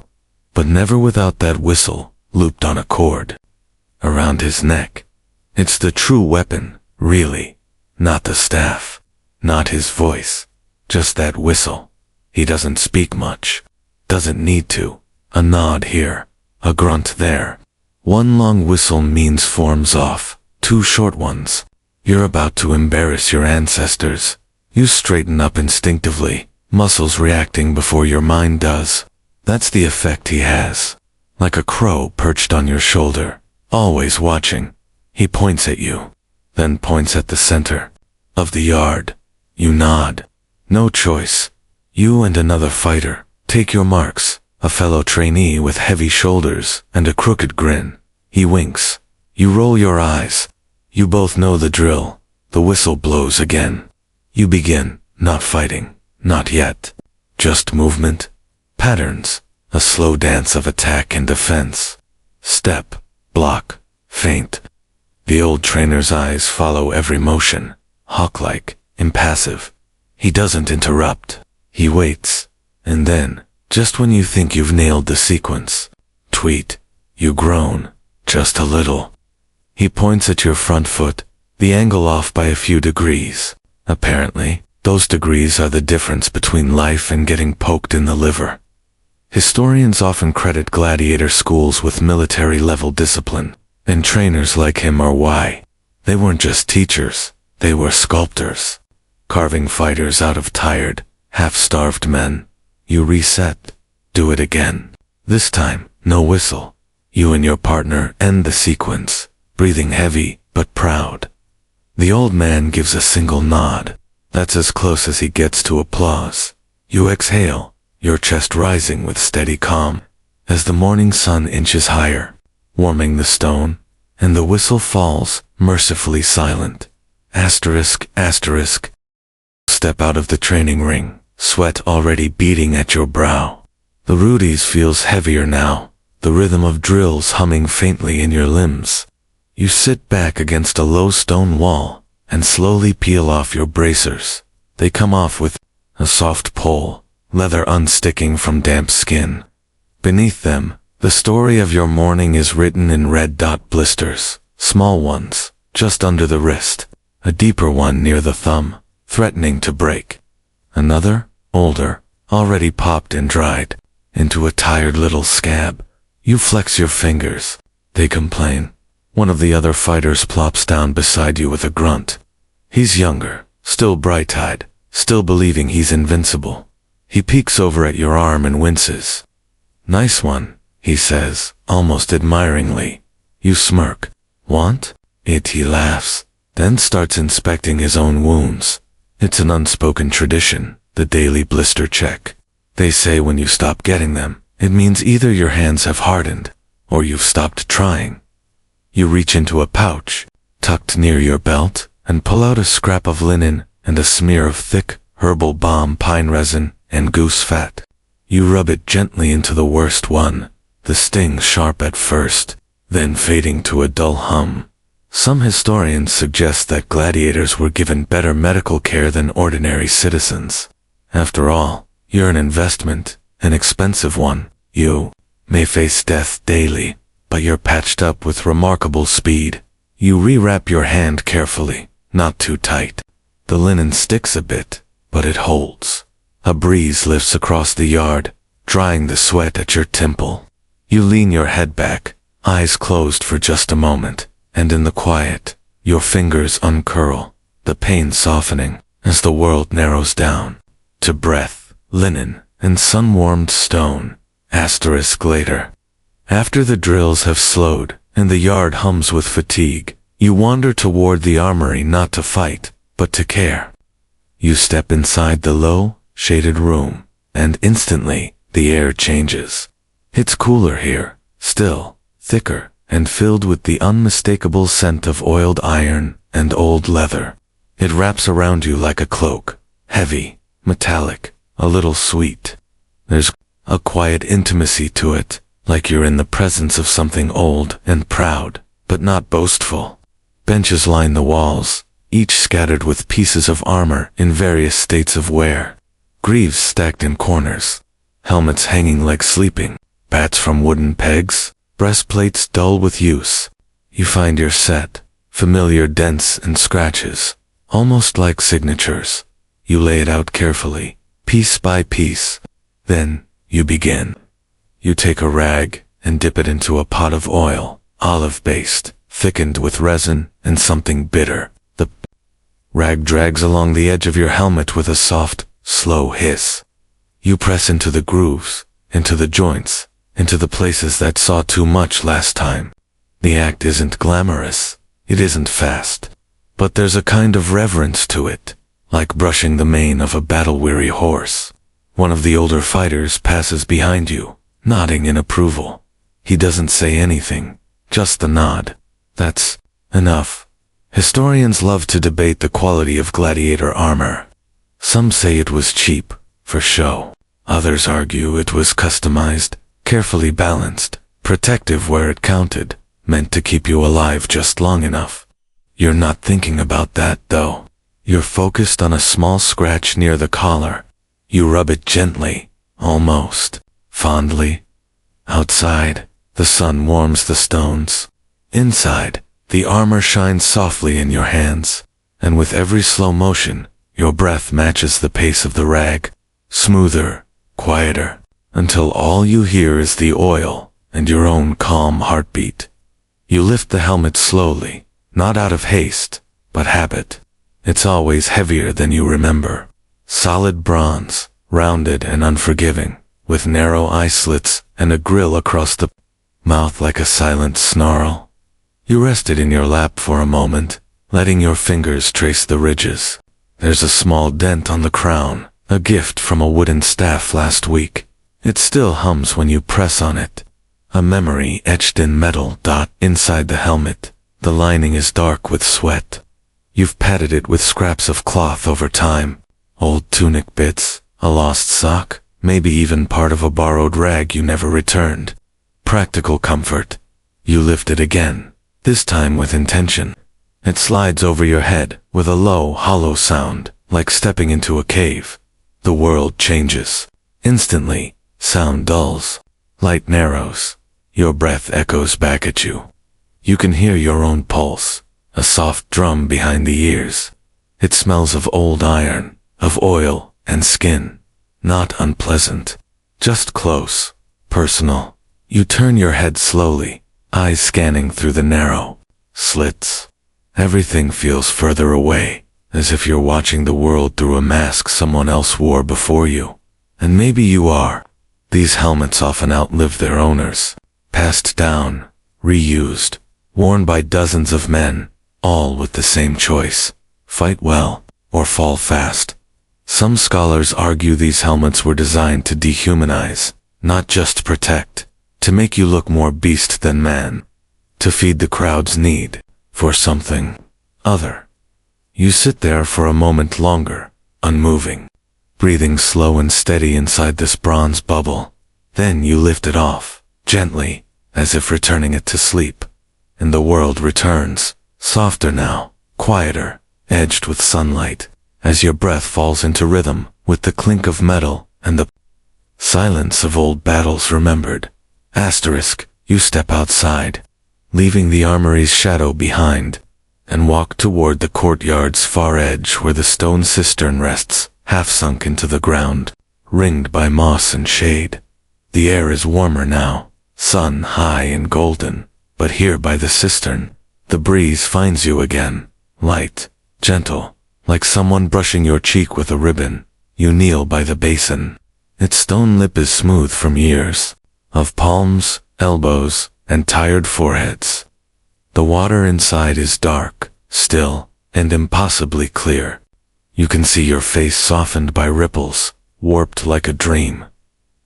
but never without that whistle, looped on a cord around his neck. It's the true weapon, really. Not the staff, not his voice, just that whistle. He doesn't speak much, doesn't need to. A nod here, a grunt there. One long whistle means form's off, two short ones. You're about to embarrass your ancestors. You straighten up instinctively, muscles reacting before your mind does. That's the effect he has. Like a crow perched on your shoulder, always watching, He points at you, then points at the center of the yard. You nod. No choice. You and another fighter take your marks, a fellow trainee with heavy shoulders and a crooked grin. He winks. You roll your eyes. You both know the drill. The whistle blows again. You begin, not fighting, not yet. Just movement, patterns, a slow dance of attack and defense. Step, block, feint. The old trainer's eyes follow every motion, hawk-like, impassive. He doesn't interrupt. He waits. And then, just when you think you've nailed the sequence, tweet, you groan, just a little. He points at your front foot, the angle off by a few degrees. Apparently, those degrees are the difference between life and getting poked in the liver. Historians often credit gladiator schools with military-level discipline, and trainers like him are why. They weren't just teachers, they were sculptors, carving fighters out of tired, half-starved men. You reset. Do it again. This time, no whistle. You and your partner end the sequence, breathing heavy but proud. The old man gives a single nod. That's as close as he gets to applause. You exhale, your chest rising with steady calm, as the morning sun inches higher, warming the stone, and the whistle falls, mercifully silent. Asterisk, asterisk. Step out of the training ring, sweat already beating at your brow. The Rudy's feels heavier now, the rhythm of drills humming faintly in your limbs. You sit back against a low stone wall and slowly peel off your bracers. They come off with a soft pull, leather unsticking from damp skin. Beneath them, the story of your morning is written in red dot blisters, small ones, just under the wrist, a deeper one near the thumb, threatening to break. Another, older, already popped and dried, into a tired little scab. You flex your fingers. They complain. One of the other fighters plops down beside you with a grunt. He's younger, still bright-eyed, still believing he's invincible. He peeks over at your arm and winces. Nice one, he says, almost admiringly. You smirk. Want it? He laughs, then starts inspecting his own wounds. It's an unspoken tradition, the daily blister check. They say when you stop getting them, it means either your hands have hardened, or you've stopped trying. You reach into a pouch, tucked near your belt, and pull out a scrap of linen and a smear of thick, herbal balm pine resin and goose fat. You rub it gently into the worst one, the sting sharp at first, then fading to a dull hum. Some historians suggest that gladiators were given better medical care than ordinary citizens. After all, you're an investment, an expensive one. You may face death daily, but you're patched up with remarkable speed. You rewrap your hand carefully, not too tight. The linen sticks a bit, but it holds. A breeze lifts across the yard, drying the sweat at your temple. You lean your head back, eyes closed for just a moment, and in the quiet, your fingers uncurl, the pain softening as the world narrows down to breath, linen, and sun-warmed stone. Asterisk later. After the drills have slowed, and the yard hums with fatigue, you wander toward the armory not to fight, but to care. You step inside the low, shaded room, and instantly, the air changes. It's cooler here, still, thicker, and filled with the unmistakable scent of oiled iron and old leather. It wraps around you like a cloak, heavy, metallic, a little sweet. There's a quiet intimacy to it, like you're in the presence of something old and proud, but not boastful. Benches line the walls, each scattered with pieces of armor in various states of wear. Greaves stacked in corners, helmets hanging like sleeping, bats from wooden pegs, breastplates dull with use. You find your set, familiar dents and scratches, almost like signatures. You lay it out carefully, piece by piece. Then, you begin. You take a rag and dip it into a pot of oil, olive-based, thickened with resin and something bitter. The rag drags along the edge of your helmet with a soft, slow hiss. You press into the grooves, into the joints, into the places that saw too much last time. The act isn't glamorous. It isn't fast, but there's a kind of reverence to it, like brushing the mane of a battle-weary horse. One of the older fighters passes behind you, nodding in approval. He doesn't say anything, just a nod. That's enough. Historians love to debate the quality of gladiator armor. Some say it was cheap, for show. Others argue it was customized, carefully balanced, protective where it counted, meant to keep you alive just long enough. You're not thinking about that, though. You're focused on a small scratch near the collar. You rub it gently, almost fondly. Outside, the sun warms the stones. Inside, the armor shines softly in your hands, and with every slow motion, your breath matches the pace of the rag, smoother, quieter, until all you hear is the oil and your own calm heartbeat. You lift the helmet slowly, not out of haste, but habit. It's always heavier than you remember. Solid bronze, rounded and unforgiving, with narrow eye slits and a grill across the mouth like a silent snarl. You rest it in your lap for a moment, letting your fingers trace the ridges. There's a small dent on the crown, a gift from a wooden staff last week. It still hums when you press on it. A memory etched in metal. Inside the helmet, the lining is dark with sweat. You've padded it with scraps of cloth over time, old tunic bits, a lost sock, maybe even part of a borrowed rag you never returned. Practical comfort. You lift it again, this time with intention. It slides over your head with a low, hollow sound, like stepping into a cave. The world changes. Instantly, sound dulls. Light narrows. Your breath echoes back at you. You can hear your own pulse, a soft drum behind the ears. It smells of old iron, of oil and skin. Not unpleasant, just close, personal. You turn your head slowly, eyes scanning through the narrow slits. Everything feels further away, as if you're watching the world through a mask someone else wore before you. And maybe you are. These helmets often outlive their owners, passed down, reused, worn by dozens of men, all with the same choice: fight well or fall fast. Some scholars argue these helmets were designed to dehumanize, not just protect, to make you look more beast than man, to feed the crowd's need for something other. You sit there for a moment longer, unmoving, breathing slow and steady inside this bronze bubble. Then you lift it off, gently, as if returning it to sleep. And the world returns, softer now, quieter, edged with sunlight, as your breath falls into rhythm with the clink of metal and the silence of old battles remembered. Asterisk, you step outside, leaving the armory's shadow behind, and walk toward the courtyard's far edge where the stone cistern rests, half sunk into the ground, ringed by moss and shade. The air is warmer now, sun high and golden, but here by the cistern, the breeze finds you again, light, gentle, like someone brushing your cheek with a ribbon. You kneel by the basin. Its stone lip is smooth from years of palms, elbows, and tired foreheads. The water inside is dark, still, and impossibly clear. You can see your face softened by ripples, warped like a dream.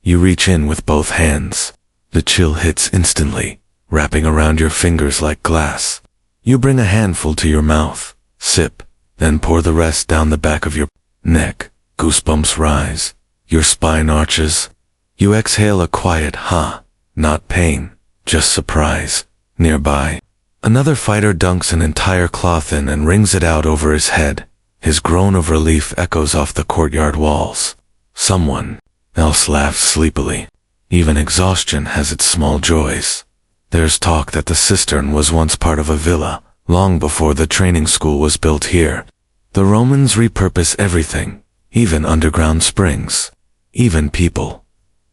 You reach in with both hands. The chill hits instantly, wrapping around your fingers like glass. You bring a handful to your mouth, sip, then pour the rest down the back of your neck. Goosebumps rise. Your spine arches. You exhale a quiet "ha," not pain, just surprise. Nearby, another fighter dunks an entire cloth in and wrings it out over his head. His groan of relief echoes off the courtyard walls. Someone else laughs sleepily. Even exhaustion has its small joys. There's talk that the cistern was once part of a villa, long before the training school was built here. The Romans repurpose everything, even underground springs, even people.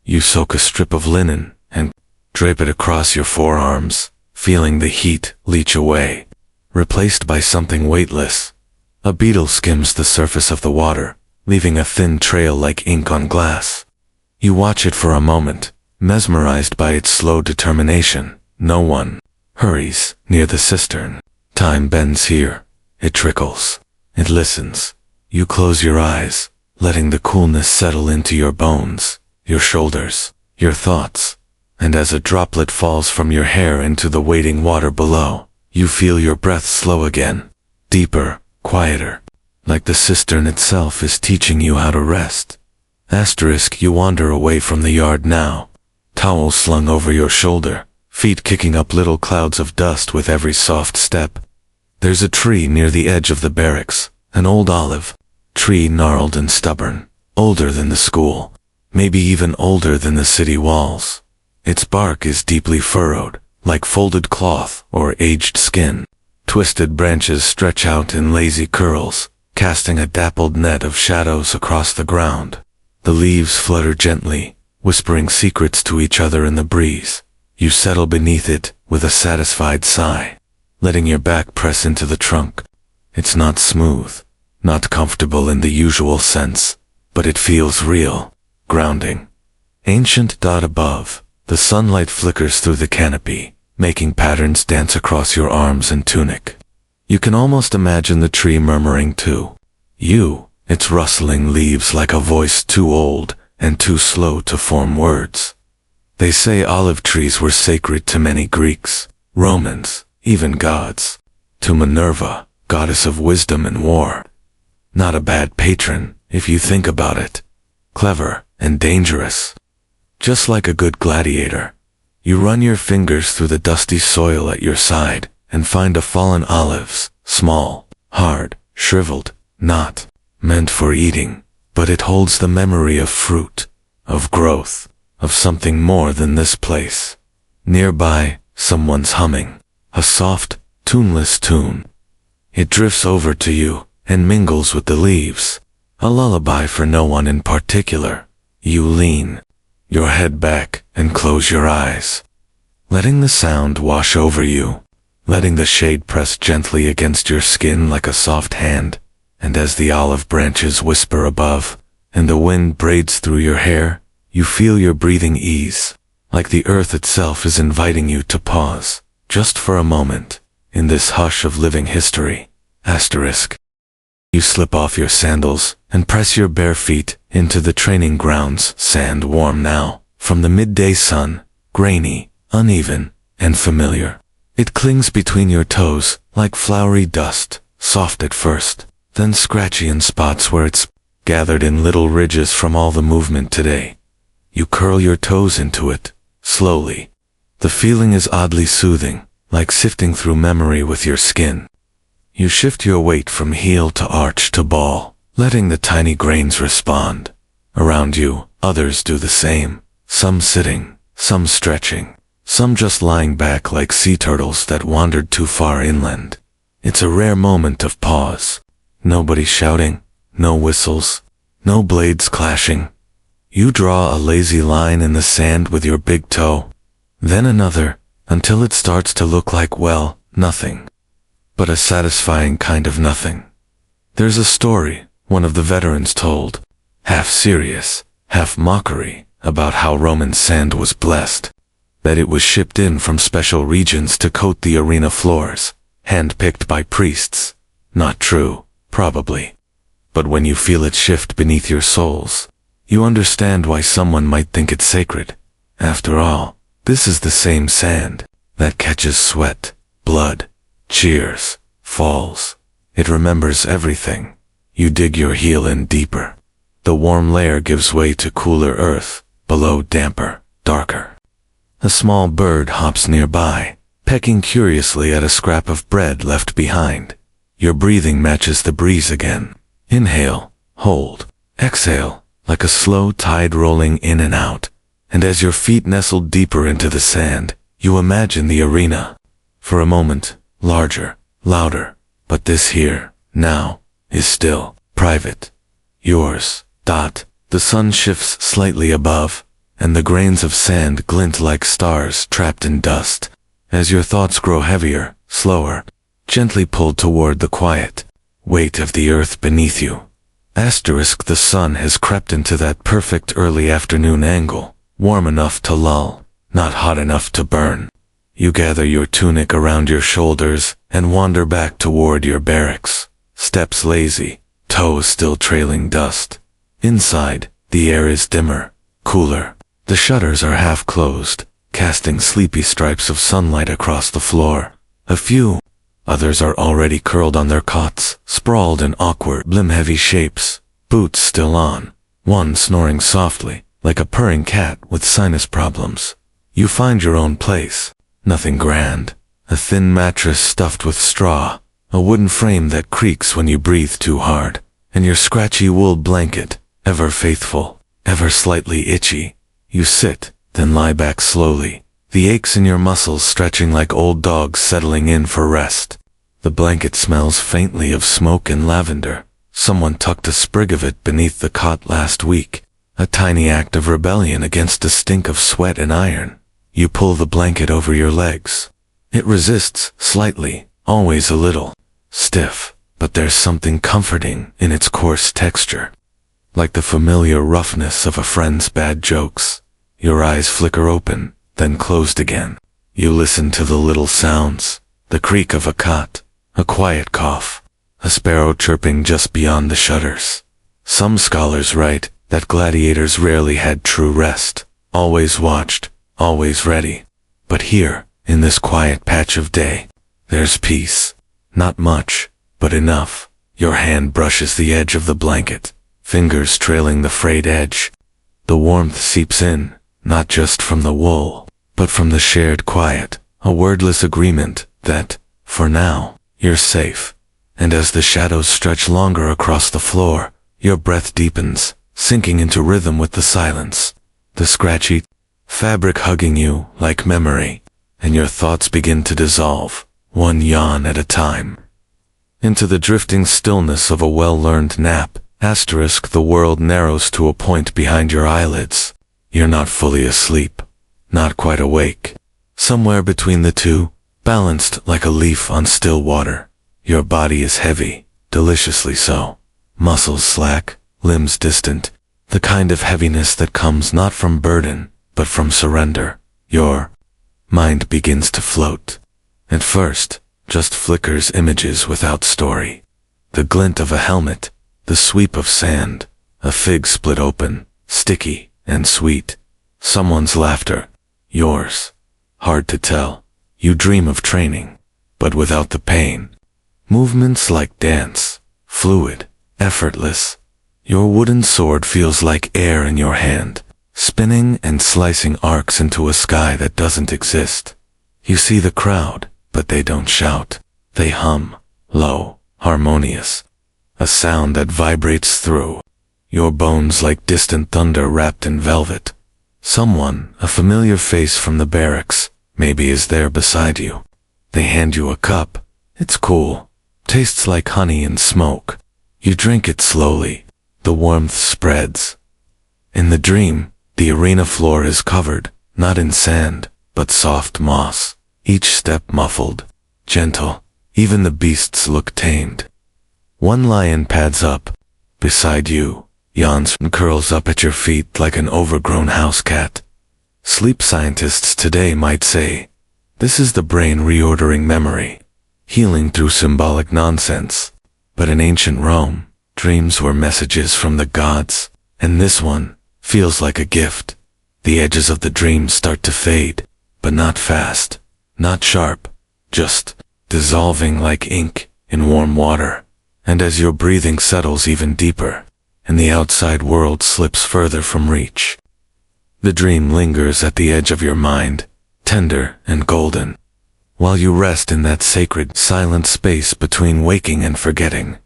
You soak a strip of linen and drape it across your forearms, feeling the heat leach away, replaced by something weightless. A beetle skims the surface of the water, leaving a thin trail like ink on glass. You watch it for a moment, mesmerized by its slow determination. No one hurries near the cistern. Time bends here. It trickles. It listens. You close your eyes, letting the coolness settle into your bones, your shoulders, your thoughts. And as a droplet falls from your hair into the waiting water below, you feel your breath slow again, deeper, quieter, like the cistern itself is teaching you how to rest. Asterisk, you wander away from the yard now, towel slung over your shoulder, feet kicking up little clouds of dust with every soft step. There's a tree near the edge of the barracks, an old olive, tree gnarled and stubborn, older than the school, maybe even older than the city walls. Its bark is deeply furrowed, like folded cloth or aged skin. Twisted branches stretch out in lazy curls, casting a dappled net of shadows across the ground. The leaves flutter gently, whispering secrets to each other in the breeze. You settle beneath it with a satisfied sigh, letting your back press into the trunk. It's not smooth, not comfortable in the usual sense, but it feels real, grounding. Ancient dot above, the sunlight flickers through the canopy, making patterns dance across your arms and tunic. You can almost imagine the tree murmuring too. You, its rustling leaves like a voice too old and too slow to form words. They say olive trees were sacred to many Greeks, Romans, even gods. To Minerva, goddess of wisdom and war. Not a bad patron, if you think about it. Clever and dangerous. Just like a good gladiator. You run your fingers through the dusty soil at your side and find a fallen olive, small, hard, shriveled, not meant for eating, but it holds the memory of fruit, of growth, of something more than this place. Nearby, someone's humming, a soft, tuneless tune. It drifts over to you and mingles with the leaves, a lullaby for no one in particular. You lean your head back and close your eyes, letting the sound wash over you, letting the shade press gently against your skin like a soft hand. And as the olive branches whisper above, and the wind braids through your hair, you feel your breathing ease, like the earth itself is inviting you to pause, just for a moment, in this hush of living history. Asterisk. You slip off your sandals and press your bare feet into the training grounds, sand warm now, from the midday sun, grainy, uneven, and familiar. It clings between your toes like flowery dust, soft at first, then scratchy in spots where it's gathered in little ridges from all the movement today. You curl your toes into it, slowly. The feeling is oddly soothing, like sifting through memory with your skin. You shift your weight from heel to arch to ball, letting the tiny grains respond. Around you, others do the same, some sitting, some stretching, some just lying back like sea turtles that wandered too far inland. It's a rare moment of pause. Nobody shouting, no whistles, no blades clashing. You draw a lazy line in the sand with your big toe, then another, until it starts to look like, well, nothing. But a satisfying kind of nothing. There's a story one of the veterans told, half serious, half mockery, about how Roman sand was blessed, that it was shipped in from special regions to coat the arena floors, hand-picked by priests. Not true, probably. But when you feel it shift beneath your soles, you understand why someone might think it sacred. After all, this is the same sand that catches sweat, blood, cheers, falls. It remembers everything. You dig your heel in deeper. The warm layer gives way to cooler earth, below damper, darker. A small bird hops nearby, pecking curiously at a scrap of bread left behind. Your breathing matches the breeze again. Inhale, hold, exhale, like a slow tide rolling in and out. And as your feet nestle deeper into the sand, you imagine the arena. For a moment, larger, louder, but this here, now, is still, private. Yours. The sun shifts slightly above, and the grains of sand glint like stars trapped in dust. As your thoughts grow heavier, slower, gently pulled toward the quiet weight of the earth beneath you. Asterisk, the sun has crept into that perfect early afternoon angle, warm enough to lull, not hot enough to burn. You gather your tunic around your shoulders and wander back toward your barracks, steps lazy, toes still trailing dust. Inside, the air is dimmer, cooler. The shutters are half closed, casting sleepy stripes of sunlight across the floor. A few, others are already curled on their cots, sprawled in awkward, limb-heavy shapes, boots still on, one snoring softly, like a purring cat with sinus problems. You find your own place. Nothing grand. A thin mattress stuffed with straw, a wooden frame that creaks when you breathe too hard, and your scratchy wool blanket, ever faithful, ever slightly itchy. You sit, then lie back slowly, the aches in your muscles stretching like old dogs settling in for rest. The blanket smells faintly of smoke and lavender. Someone tucked a sprig of it beneath the cot last week, a tiny act of rebellion against a stink of sweat and iron. You pull the blanket over your legs. It resists, slightly, always a little. Stiff, but there's something comforting in its coarse texture. Like the familiar roughness of a friend's bad jokes. Your eyes flicker open, then closed again. You listen to the little sounds, the creak of a cot, a quiet cough, a sparrow chirping just beyond the shutters. Some scholars write that gladiators rarely had true rest, always watched, always ready. But here, in this quiet patch of day, there's peace. Not much, but enough. Your hand brushes the edge of the blanket, fingers trailing the frayed edge. The warmth seeps in, not just from the wool, but from the shared quiet, a wordless agreement that, for now, you're safe. And as the shadows stretch longer across the floor, your breath deepens, sinking into rhythm with the silence. The scratchy fabric hugging you like memory, and your thoughts begin to dissolve, one yawn at a time, into the drifting stillness of a well-learned nap. The world narrows to a point behind your eyelids. You're not fully asleep, not quite awake. Somewhere between the two, balanced like a leaf on still water. Your body is heavy, deliciously so. Muscles slack, limbs distant, the kind of heaviness that comes not from burden, but from surrender. Your mind begins to float. At first, just flickers images without story. The glint of a helmet, the sweep of sand, a fig split open, sticky and sweet. Someone's laughter, yours. Hard to tell. You dream of training, but without the pain. Movements like dance, fluid, effortless. Your wooden sword feels like air in your hand, spinning and slicing arcs into a sky that doesn't exist. You see the crowd, but they don't shout. They hum, low, harmonious. A sound that vibrates through your bones like distant thunder wrapped in velvet. Someone, a familiar face from the barracks, maybe is there beside you. They hand you a cup. It's cool. Tastes like honey and smoke. You drink it slowly. The warmth spreads. In the dream, the arena floor is covered, not in sand, but soft moss. Each step muffled, gentle. Even the beasts look tamed. One lion pads up, beside you, yawns and curls up at your feet like an overgrown house cat. Sleep scientists today might say, this is the brain reordering memory, healing through symbolic nonsense. But in ancient Rome, dreams were messages from the gods, and this one feels like a gift. The edges of the dream start to fade, but not fast, not sharp, just dissolving like ink in warm water. And as your breathing settles even deeper, and the outside world slips further from reach, the dream lingers at the edge of your mind, tender and golden. While you rest in that sacred, silent space between waking and forgetting,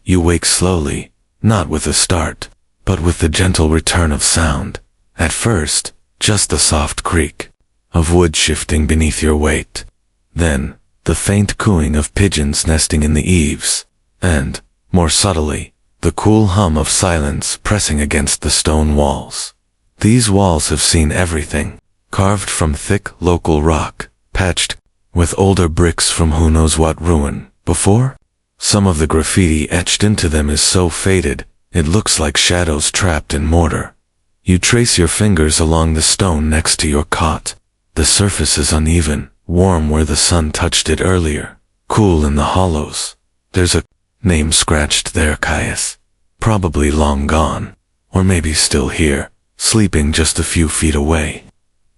you wake slowly, not with a start, but with the gentle return of sound. At first, just the soft creak of wood shifting beneath your weight. Then, the faint cooing of pigeons nesting in the eaves, and, more subtly, the cool hum of silence pressing against the stone walls. These walls have seen everything, carved from thick local rock, patched with older bricks from who knows what ruin before. Some of the graffiti etched into them is so faded, it looks like shadows trapped in mortar. You trace your fingers along the stone next to your cot. The surface is uneven, warm where the sun touched it earlier, cool in the hollows. There's a name scratched there, Caius. Probably long gone, or maybe still here, sleeping just a few feet away.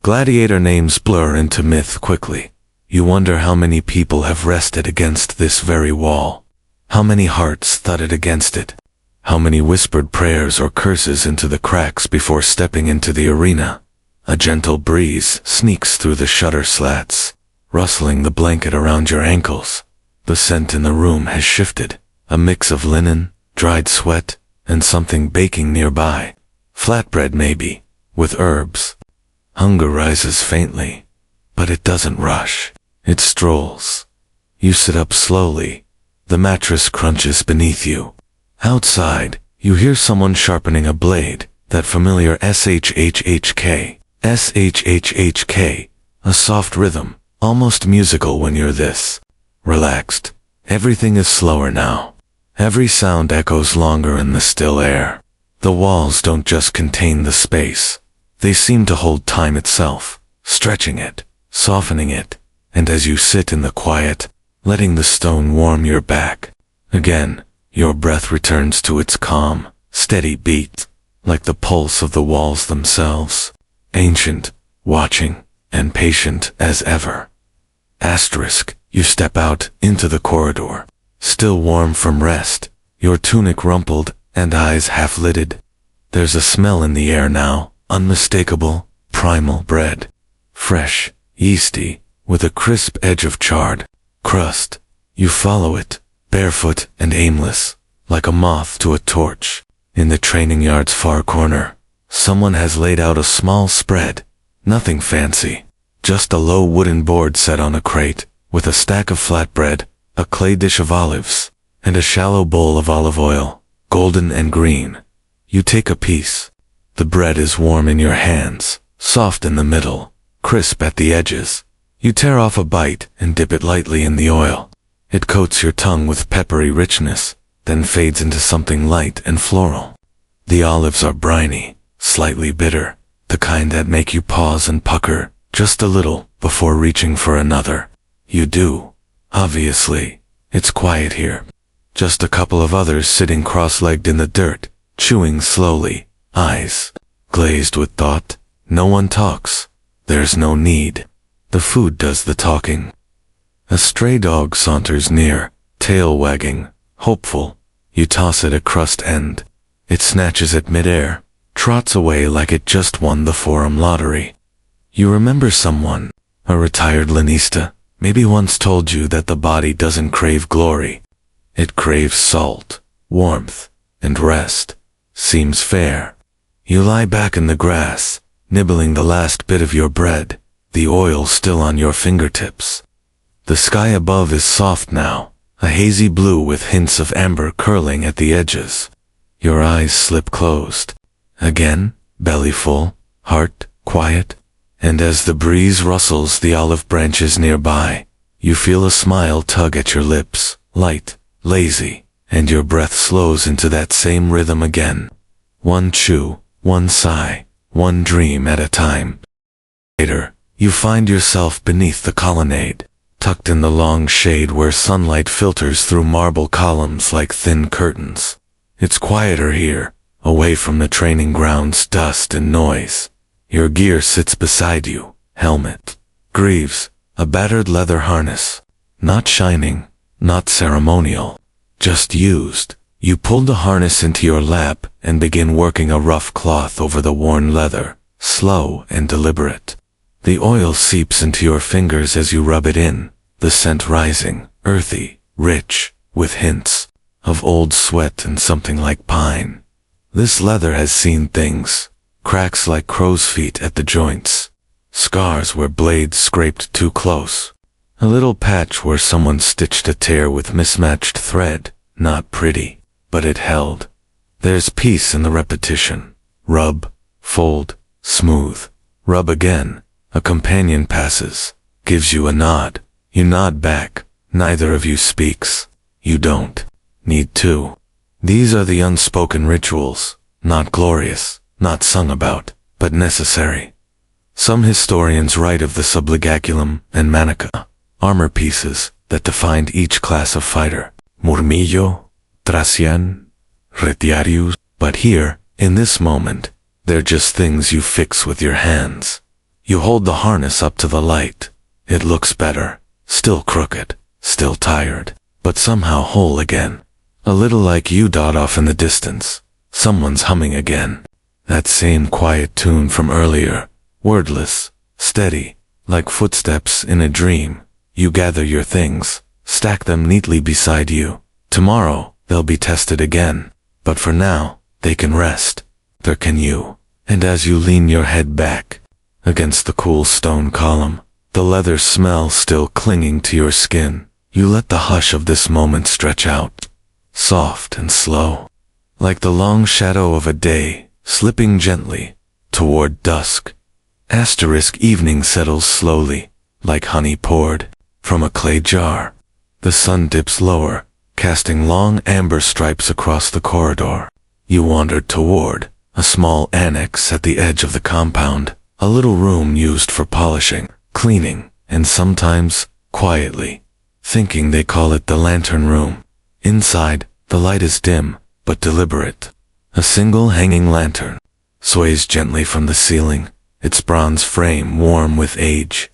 Gladiator names blur into myth quickly. You wonder how many people have rested against this very wall. How many hearts thudded against it. How many whispered prayers or curses into the cracks before stepping into the arena. A gentle breeze sneaks through the shutter slats, rustling the blanket around your ankles. The scent in the room has shifted. A mix of linen, dried sweat, and something baking nearby. Flatbread maybe, with herbs. Hunger rises faintly, but it doesn't rush. It strolls. You sit up slowly. The mattress crunches beneath you. Outside, you hear someone sharpening a blade, that familiar shhhk. Shhhk, a soft rhythm, almost musical when you're this relaxed. Everything is slower now. Every sound echoes longer in the still air. The walls don't just contain the space. They seem to hold time itself, stretching it, softening it, and as you sit in the quiet, letting the stone warm your back, again, your breath returns to its calm, steady beat, like the pulse of the walls themselves, ancient, watching, and patient as ever. Asterisk, you step out into the corridor, still warm from rest, your tunic rumpled and eyes half-lidded. There's a smell in the air now, unmistakable, primal bread. Fresh, yeasty, with a crisp edge of charred crust. You follow it, barefoot and aimless, like a moth to a torch. In the training yard's far corner, someone has laid out a small spread. Nothing fancy, just a low wooden board set on a crate, with a stack of flatbread, a clay dish of olives, and a shallow bowl of olive oil, golden and green. You take a piece. The bread is warm in your hands, soft in the middle, crisp at the edges. You tear off a bite and dip it lightly in the oil. It coats your tongue with peppery richness, then fades into something light and floral. The olives are briny, slightly bitter, the kind that make you pause and pucker just a little before reaching for another. You do. Obviously, it's quiet here. Just a couple of others sitting cross-legged in the dirt, chewing slowly, eyes glazed with thought. No one talks. There's no need. The food does the talking. A stray dog saunters near, tail wagging, hopeful. You toss it a crust end. It snatches at midair, trots away like it just won the forum lottery. You remember someone, a retired lanista, maybe once told you that the body doesn't crave glory. It craves salt, warmth, and rest. Seems fair. You lie back in the grass, nibbling the last bit of your bread, the oil still on your fingertips. The sky above is soft now, a hazy blue with hints of amber curling at the edges. Your eyes slip closed. Again, belly full, heart quiet, and as the breeze rustles the olive branches nearby, you feel a smile tug at your lips, light, lazy, and your breath slows into that same rhythm again. One chew, one sigh, one dream at a time. Later, you find yourself beneath the colonnade, tucked in the long shade where sunlight filters through marble columns like thin curtains. It's quieter here, away from the training ground's dust and noise. Your gear sits beside you, helmet, greaves, a battered leather harness. Not shining, not ceremonial, just used. You pull the harness into your lap and begin working a rough cloth over the worn leather, slow and deliberate. The oil seeps into your fingers as you rub it in, the scent rising, earthy, rich, with hints of old sweat and something like pine. This leather has seen things, cracks like crow's feet at the joints, scars where blades scraped too close, a little patch where someone stitched a tear with mismatched thread. Not pretty, but it held. There's peace in the repetition. Rub, fold, smooth, rub again. A companion passes, gives you a nod. You nod back. Neither of you speaks. You don't need to. These are the unspoken rituals, not glorious, not sung about, but necessary. Some historians write of the subligulum and manica, armor pieces that defined each class of fighter. Murmillo, Thracian, Retiarius. But here, in this moment, they're just things you fix with your hands. You hold the harness up to the light. It looks better, still crooked, still tired, but somehow whole again. A little like you dot off in the distance. Someone's humming again. That same quiet tune from earlier, wordless, steady, like footsteps in a dream. You gather your things, stack them neatly beside you. Tomorrow, they'll be tested again. But for now, they can rest. There can you. And as you lean your head back against the cool stone column, the leather smell still clinging to your skin, you let the hush of this moment stretch out, soft and slow, like the long shadow of a day, slipping gently toward dusk. Evening settles slowly, like honey poured from a clay jar. The sun dips lower, casting long amber stripes across the corridor. You wandered toward a small annex at the edge of the compound, a little room used for polishing, cleaning, and sometimes, quietly, thinking they call it the lantern room. Inside, the light is dim, but deliberate. A single hanging lantern sways gently from the ceiling, its bronze frame warm with age.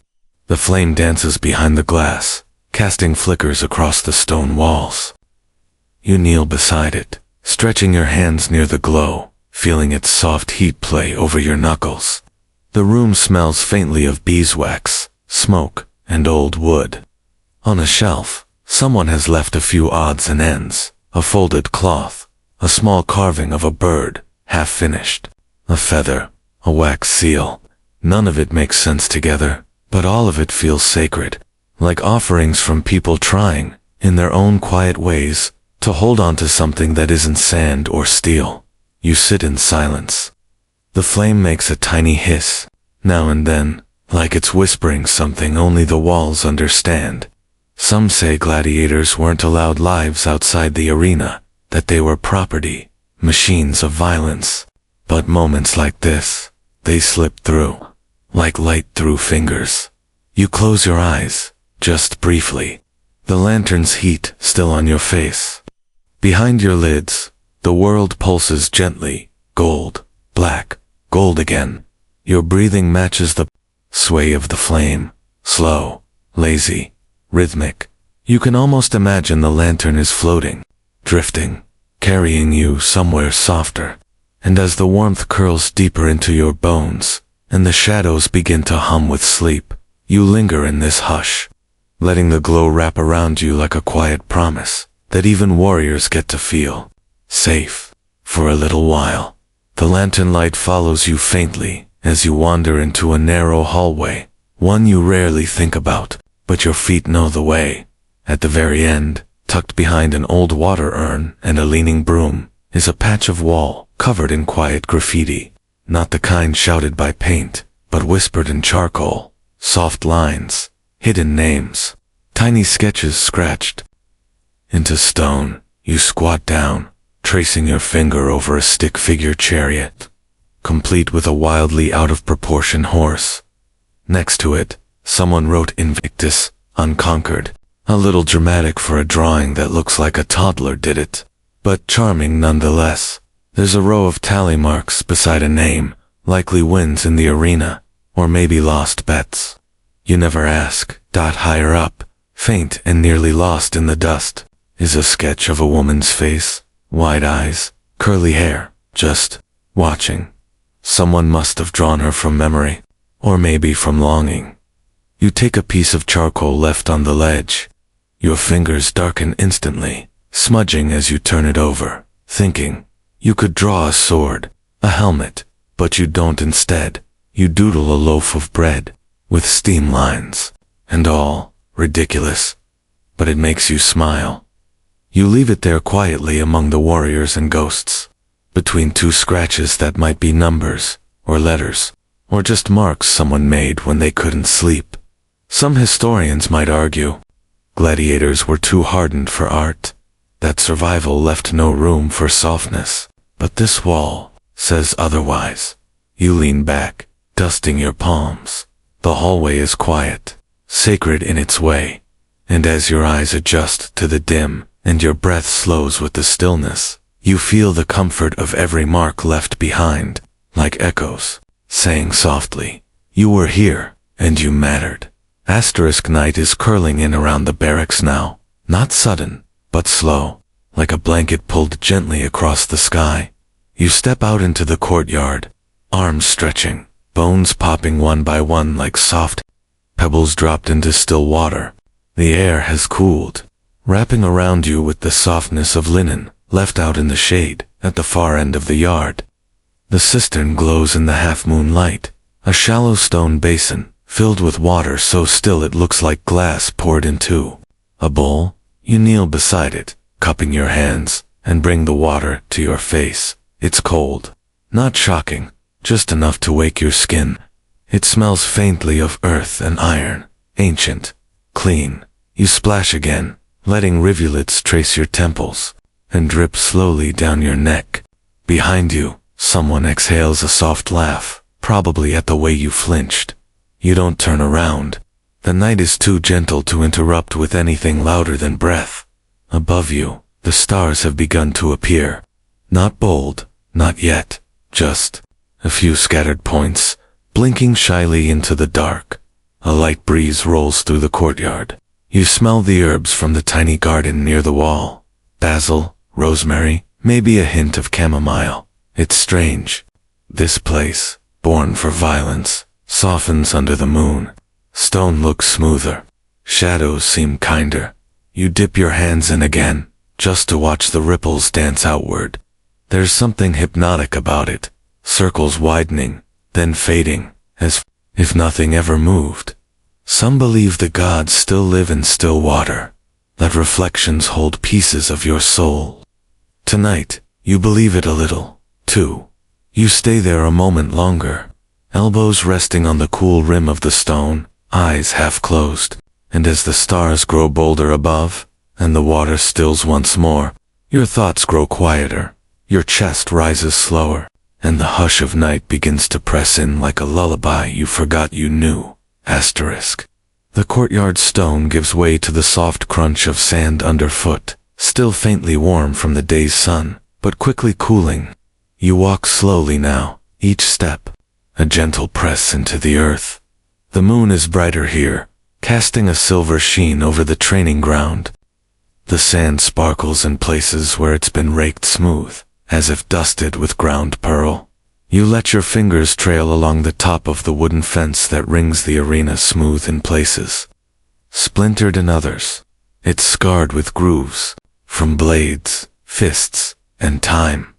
The flame dances behind the glass, casting flickers across the stone walls. You kneel beside it, stretching your hands near the glow, feeling its soft heat play over your knuckles. The room smells faintly of beeswax, smoke, and old wood. On a shelf, someone has left a few odds and ends, a folded cloth, a small carving of a bird, half finished, a feather, a wax seal. None of it makes sense together, but all of it feels sacred, like offerings from people trying, in their own quiet ways, to hold on to something that isn't sand or steel. You sit in silence. The flame makes a tiny hiss, now and then, like it's whispering something only the walls understand. Some say gladiators weren't allowed lives outside the arena, that they were property, machines of violence. But moments like this, they slip through, like light through fingers. You close your eyes, just briefly, the lantern's heat still on your face. Behind your lids, the world pulses gently, gold, black, gold again. Your breathing matches the sway of the flame, slow, lazy, rhythmic. You can almost imagine the lantern is floating, drifting, carrying you somewhere softer. And as the warmth curls deeper into your bones, and the shadows begin to hum with sleep, you linger in this hush, letting the glow wrap around you like a quiet promise that even warriors get to feel safe for a little while. The lantern light follows you faintly as you wander into a narrow hallway, one you rarely think about, but your feet know the way. At the very end, tucked behind an old water urn and a leaning broom, is a patch of wall covered in quiet graffiti, not the kind shouted by paint, but whispered in charcoal, soft lines, hidden names, tiny sketches scratched into stone. You squat down, tracing your finger over a stick-figure chariot, complete with a wildly out-of-proportion horse. Next to it, someone wrote Invictus, unconquered, a little dramatic for a drawing that looks like a toddler did it, but charming nonetheless. There's a row of tally marks beside a name, likely wins in the arena, or maybe lost bets. You never ask. Higher up, faint and nearly lost in the dust, is a sketch of a woman's face, wide eyes, curly hair, just watching. Someone must have drawn her from memory, or maybe from longing. You take a piece of charcoal left on the ledge. Your fingers darken instantly, smudging as you turn it over, thinking, you could draw a sword, a helmet, but you don't. Instead, you doodle a loaf of bread, with steam lines, and all, ridiculous. But it makes you smile. You leave it there quietly among the warriors and ghosts, between two scratches that might be numbers, or letters, or just marks someone made when they couldn't sleep. Some historians might argue, gladiators were too hardened for art, that survival left no room for softness. But this wall says otherwise. You lean back, dusting your palms. The hallway is quiet, sacred in its way, and as your eyes adjust to the dim and your breath slows with the stillness, you feel the comfort of every mark left behind, like echoes, saying softly, "You were here, and you mattered." Night is curling in around the barracks now, not sudden, but slow, like a blanket pulled gently across the sky. You step out into the courtyard, arms stretching, bones popping one by one like soft pebbles dropped into still water. The air has cooled, wrapping around you with the softness of linen left out in the shade at the far end of the yard. The cistern glows in the half-moon light, a shallow stone basin filled with water so still it looks like glass poured into a bowl. You kneel beside it, cupping your hands, and bring the water to your face. It's cold, not shocking, just enough to wake your skin. It smells faintly of earth and iron, ancient, clean. You splash again, letting rivulets trace your temples, and drip slowly down your neck. Behind you, someone exhales a soft laugh, probably at the way you flinched. You don't turn around. The night is too gentle to interrupt with anything louder than breath. Above you, the stars have begun to appear. Not bold, not yet, just a few scattered points, blinking shyly into the dark. A light breeze rolls through the courtyard. You smell the herbs from the tiny garden near the wall. Basil, rosemary, maybe a hint of chamomile. It's strange. This place, born for violence, softens under the moon. Stone looks smoother. Shadows seem kinder. You dip your hands in again, just to watch the ripples dance outward. There's something hypnotic about it. Circles widening, then fading, as if nothing ever moved. Some believe the gods still live in still water, that reflections hold pieces of your soul. Tonight, you believe it a little, too. You stay there a moment longer, elbows resting on the cool rim of the stone, eyes half closed, and as the stars grow bolder above, and the water stills once more, your thoughts grow quieter, your chest rises slower, and the hush of night begins to press in like a lullaby you forgot you knew. The courtyard stone gives way to the soft crunch of sand underfoot, still faintly warm from the day's sun, but quickly cooling. You walk slowly now, each step a gentle press into the earth. The moon is brighter here, casting a silver sheen over the training ground. The sand sparkles in places where it's been raked smooth, as if dusted with ground pearl. You let your fingers trail along the top of the wooden fence that rings the arena smooth in places, splintered in others. It's scarred with grooves, from blades, fists, and time.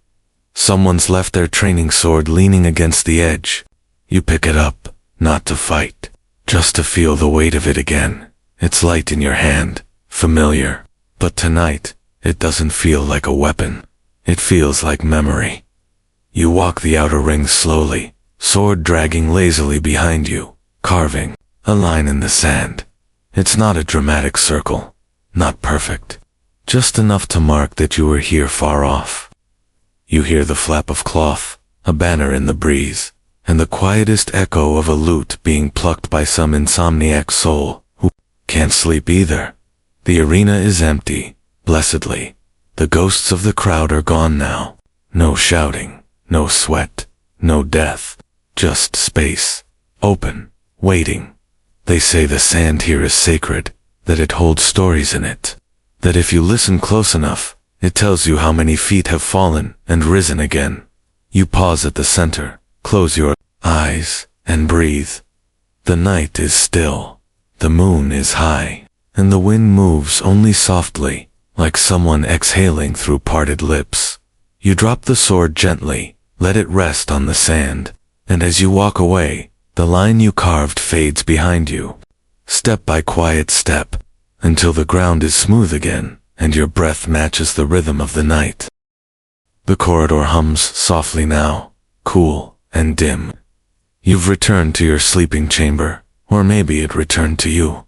Someone's left their training sword leaning against the edge. You pick it up, not to fight, just to feel the weight of it again. It's light in your hand, familiar, but tonight, it doesn't feel like a weapon. It feels like memory. You walk the outer ring slowly, sword dragging lazily behind you, carving a line in the sand. It's not a dramatic circle, not perfect, just enough to mark that you were here far off. You hear the flap of cloth, a banner in the breeze, and the quietest echo of a lute being plucked by some insomniac soul who can't sleep either. The arena is empty, blessedly. The ghosts of the crowd are gone now. No shouting. No sweat, no death, just space, open, waiting. They say the sand here is sacred, that it holds stories in it, that if you listen close enough, it tells you how many feet have fallen and risen again. You pause at the center, close your eyes, and breathe. The night is still, the moon is high, and the wind moves only softly, like someone exhaling through parted lips. You drop the sword gently, let it rest on the sand, and as you walk away, the line you carved fades behind you, step by quiet step, until the ground is smooth again, and your breath matches the rhythm of the night. The corridor hums softly now, cool and dim. You've returned to your sleeping chamber, or maybe it returned to you.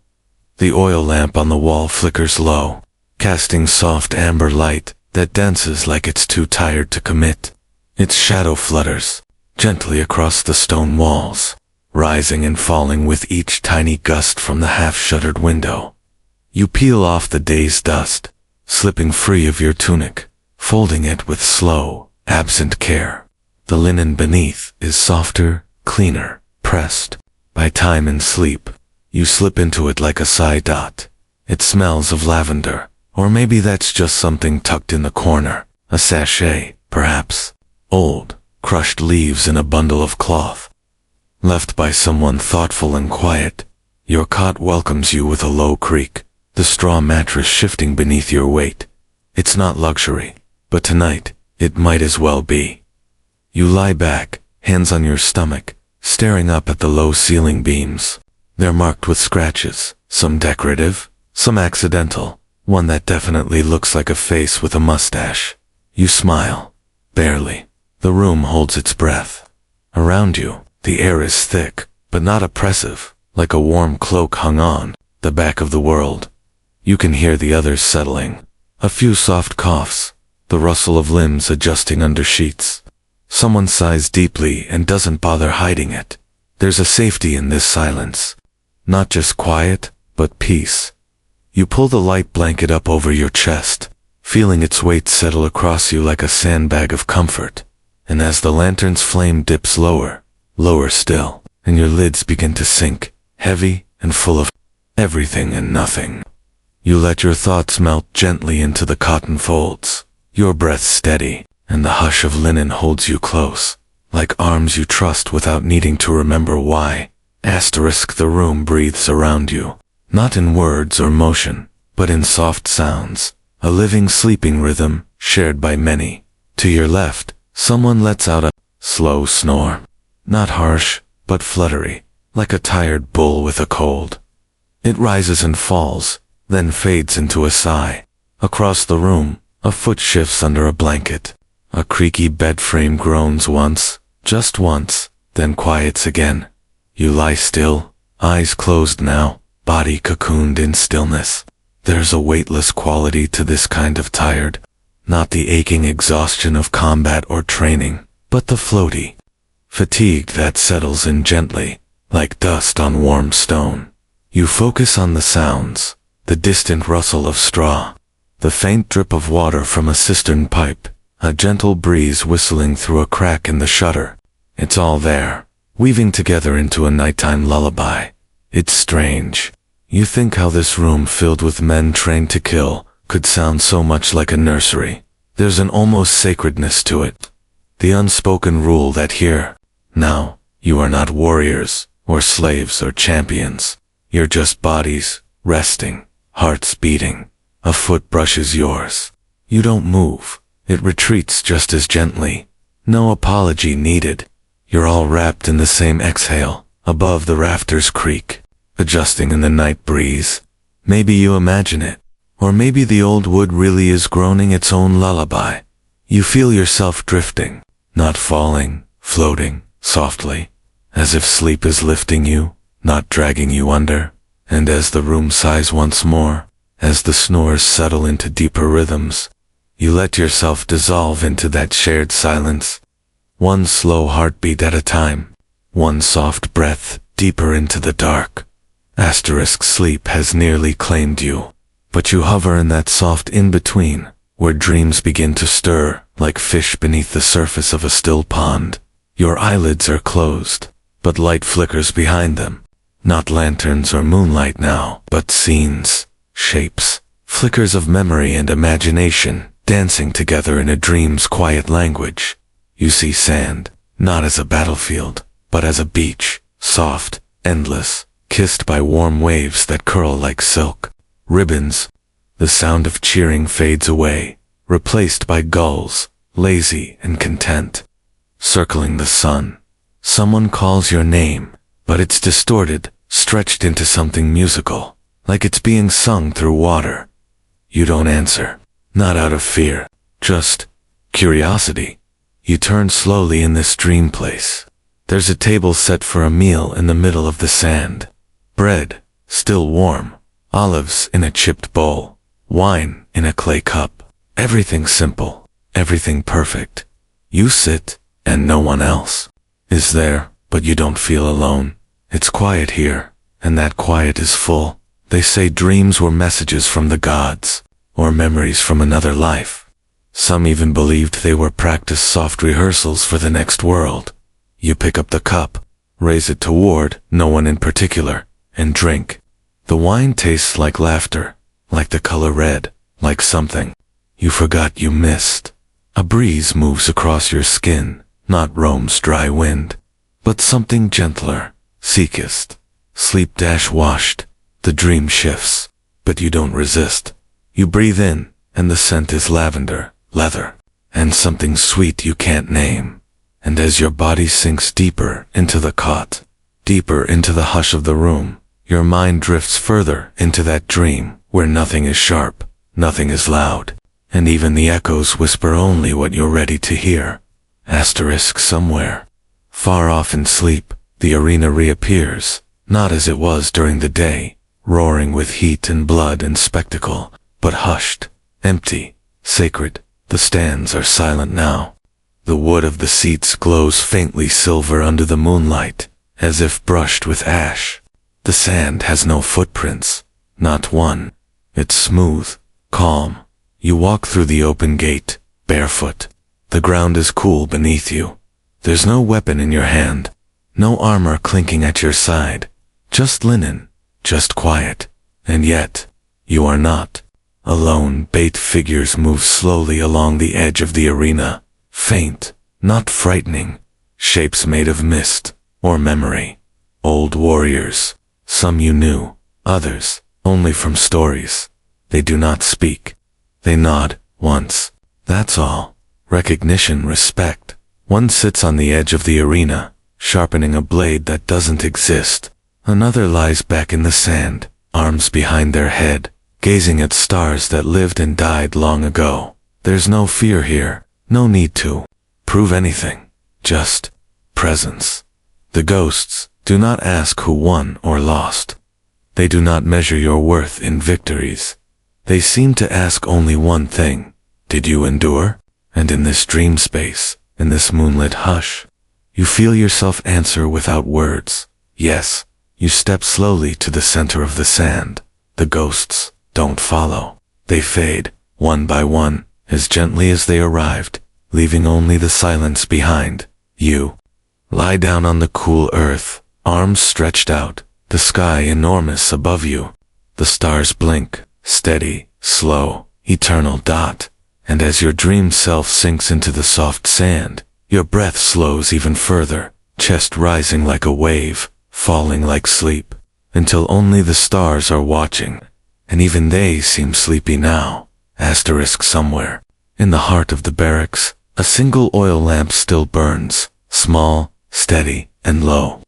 The oil lamp on the wall flickers low, casting soft amber light that dances like it's too tired to commit. Its shadow flutters, gently across the stone walls, rising and falling with each tiny gust from the half-shuttered window. You peel off the day's dust, slipping free of your tunic, folding it with slow, absent care. The linen beneath is softer, cleaner, pressed by time and sleep. You slip into it like a sigh dot. It smells of lavender, or maybe that's just something tucked in the corner, a sachet, perhaps. Old, crushed leaves in a bundle of cloth. Left by someone thoughtful and quiet, your cot welcomes you with a low creak, the straw mattress shifting beneath your weight. It's not luxury, but tonight, it might as well be. You lie back, hands on your stomach, staring up at the low ceiling beams. They're marked with scratches, some decorative, some accidental, one that definitely looks like a face with a mustache. You smile. Barely. The room holds its breath. Around you, the air is thick, but not oppressive, like a warm cloak hung on the back of the world. You can hear the others settling. A few soft coughs, the rustle of limbs adjusting under sheets. Someone sighs deeply and doesn't bother hiding it. There's a safety in this silence. Not just quiet, but peace. You pull the light blanket up over your chest, feeling its weight settle across you like a sandbag of comfort. And as the lantern's flame dips lower, lower still, and your lids begin to sink, heavy and full of everything and nothing, you let your thoughts melt gently into the cotton folds, your breath steady, and the hush of linen holds you close, like arms you trust without needing to remember why. The room breathes around you, not in words or motion, but in soft sounds, a living sleeping rhythm, shared by many. To your left, someone lets out a slow snore, not harsh, but fluttery, like a tired bull with a cold. It rises and falls, then fades into a sigh. Across the room, a foot shifts under a blanket. A creaky bed frame groans once, just once, then quiets again. You lie still, eyes closed now, body cocooned in stillness. There's a weightless quality to this kind of tired, not the aching exhaustion of combat or training, but the floaty fatigue that settles in gently, like dust on warm stone. You focus on the sounds, the distant rustle of straw, the faint drip of water from a cistern pipe, a gentle breeze whistling through a crack in the shutter. It's all there, weaving together into a nighttime lullaby. It's strange. You think how this room filled with men trained to kill could sound so much like a nursery. There's an almost sacredness to it. The unspoken rule that here, now, you are not warriors, or slaves or champions. You're just bodies, resting, hearts beating. A foot brushes yours. You don't move. It retreats just as gently. No apology needed. You're all wrapped in the same exhale, above the rafters creak, adjusting in the night breeze. Maybe you imagine it, or maybe the old wood really is groaning its own lullaby. You feel yourself drifting, not falling, floating, softly, as if sleep is lifting you, not dragging you under. And as the room sighs once more, as the snores settle into deeper rhythms, you let yourself dissolve into that shared silence. One slow heartbeat at a time, one soft breath deeper into the dark. Sleep has nearly claimed you, but you hover in that soft in-between, where dreams begin to stir, like fish beneath the surface of a still pond. Your eyelids are closed, but light flickers behind them. Not lanterns or moonlight now, but scenes, shapes, flickers of memory and imagination, dancing together in a dream's quiet language. You see sand, not as a battlefield, but as a beach, soft, endless, kissed by warm waves that curl like silk. Ribbons. The sound of cheering fades away, replaced by gulls, lazy and content. Circling the sun. Someone calls your name, but it's distorted, stretched into something musical, like it's being sung through water. You don't answer, not out of fear, just curiosity. You turn slowly in this dream place. There's a table set for a meal in the middle of the sand. Bread, still warm, olives in a chipped bowl, wine in a clay cup. Everything simple, everything perfect. You sit, and no one else. is there, but you don't feel alone. It's quiet here, and that quiet is full. They say dreams were messages from the gods, or memories from another life. Some even believed they were practiced soft rehearsals for the next world. You pick up the cup, raise it toward no one in particular, and drink. The wine tastes like laughter, like the color red, like something you forgot you missed. A breeze moves across your skin, not Rome's dry wind, but something gentler, seekest. Sleep-washed, the dream shifts, but you don't resist. You breathe in, and the scent is lavender, leather, and something sweet you can't name. And as your body sinks deeper into the cot, deeper into the hush of the room, your mind drifts further into that dream where nothing is sharp, nothing is loud, and even the echoes whisper only what you're ready to hear. Asterisk somewhere. Far off in sleep, the arena reappears, not as it was during the day, roaring with heat and blood and spectacle, but hushed, empty, sacred. The stands are silent now. The wood of the seats glows faintly silver under the moonlight, as if brushed with ash. The sand has no footprints, not one. It's smooth, calm. You walk through the open gate, barefoot. The ground is cool beneath you. There's no weapon in your hand, no armor clinking at your side. Just linen, just quiet. And yet, you are not. Alone, bait figures move slowly along the edge of the arena. Faint, not frightening. Shapes made of mist, or memory. Old warriors. Some you knew, others, only from stories. They do not speak. They nod, once. That's all. Recognition, respect. One sits on the edge of the arena, sharpening a blade that doesn't exist. Another lies back in the sand, arms behind their head, gazing at stars that lived and died long ago. There's no fear here, no need to prove anything. Just presence. The ghosts do not ask who won or lost. They do not measure your worth in victories. They seem to ask only one thing. Did you endure? And in this dream space, in this moonlit hush, you feel yourself answer without words. Yes. You step slowly to the center of the sand. The ghosts don't follow. They fade, one by one, as gently as they arrived, leaving only the silence behind. You lie down on the cool earth, arms stretched out, the sky enormous above you. The stars blink, steady, slow, eternal dot. And as your dream self sinks into the soft sand, your breath slows even further, chest rising like a wave, falling like sleep, until only the stars are watching, and even they seem sleepy now. Asterisk somewhere. In the heart of the barracks, a single oil lamp still burns, small, steady, and low.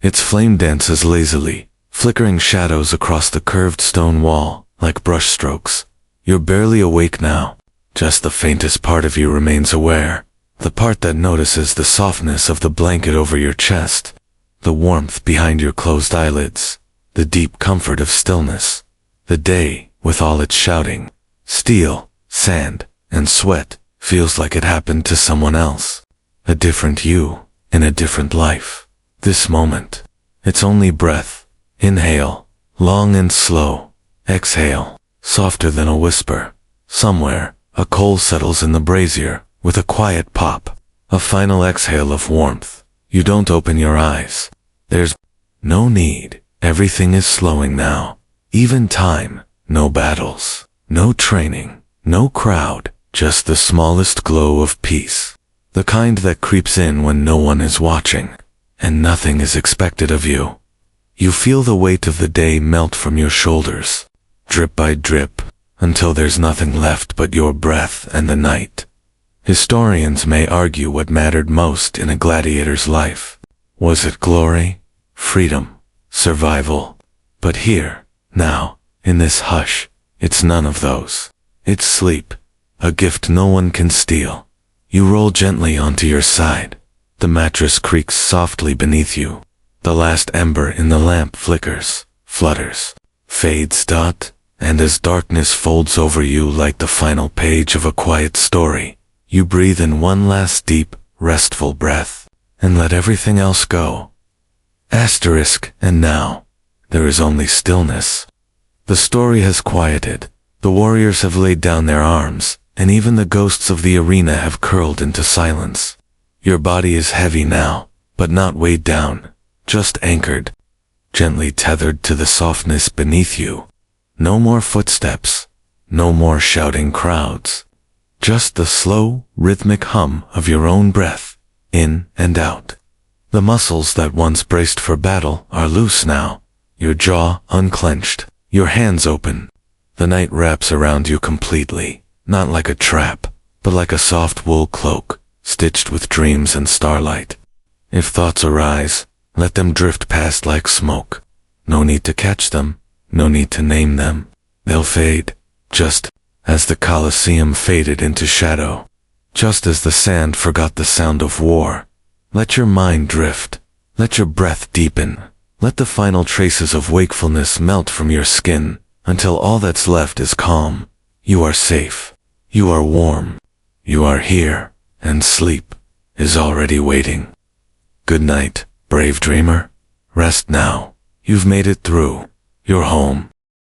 Its flame dances lazily, flickering shadows across the curved stone wall, like brushstrokes. You're barely awake now. Just the faintest part of you remains aware, the part that notices the softness of the blanket over your chest, the warmth behind your closed eyelids, the deep comfort of stillness. The day, with all its shouting, steel, sand, and sweat, feels like it happened to someone else. A different you, in a different life. This moment, it's only breath. Inhale, long and slow. Exhale, softer than a whisper. Somewhere, a coal settles in the brazier, with a quiet pop. A final exhale of warmth. You don't open your eyes. There's no need. Everything is slowing now. Even time. No battles. No training. No crowd. Just the smallest glow of peace. The kind that creeps in when no one is watching, and nothing is expected of you. You feel the weight of the day melt from your shoulders, drip by drip, until there's nothing left but your breath and the night. Historians may argue what mattered most in a gladiator's life. Was it glory, freedom, survival? But here, now, in this hush, it's none of those. It's sleep, a gift no one can steal. You roll gently onto your side. The mattress creaks softly beneath you. The last ember in the lamp flickers, flutters, fades dot, and as darkness folds over you like the final page of a quiet story, you breathe in one last deep, restful breath. and let everything else go. Asterisk, and now, there is only stillness. The story has quieted, the warriors have laid down their arms, and even the ghosts of the arena have curled into silence. Your body is heavy now, but not weighed down, just anchored, gently tethered to the softness beneath you. No more footsteps, no more shouting crowds. Just the slow, rhythmic hum of your own breath, in and out. The muscles that once braced for battle are loose now, your jaw unclenched, your hands open. The night wraps around you completely, not like a trap, but like a soft wool cloak, stitched with dreams and starlight. If thoughts arise, let them drift past like smoke. No need to catch them, no need to name them. They'll fade, just as the Colosseum faded into shadow, just as the sand forgot the sound of war. Let your mind drift, let your breath deepen, let the final traces of wakefulness melt from your skin, until all that's left is calm. You are safe, you are warm, you are here, and sleep is already waiting. Good night, brave dreamer. Rest now. You've made it through. You're home.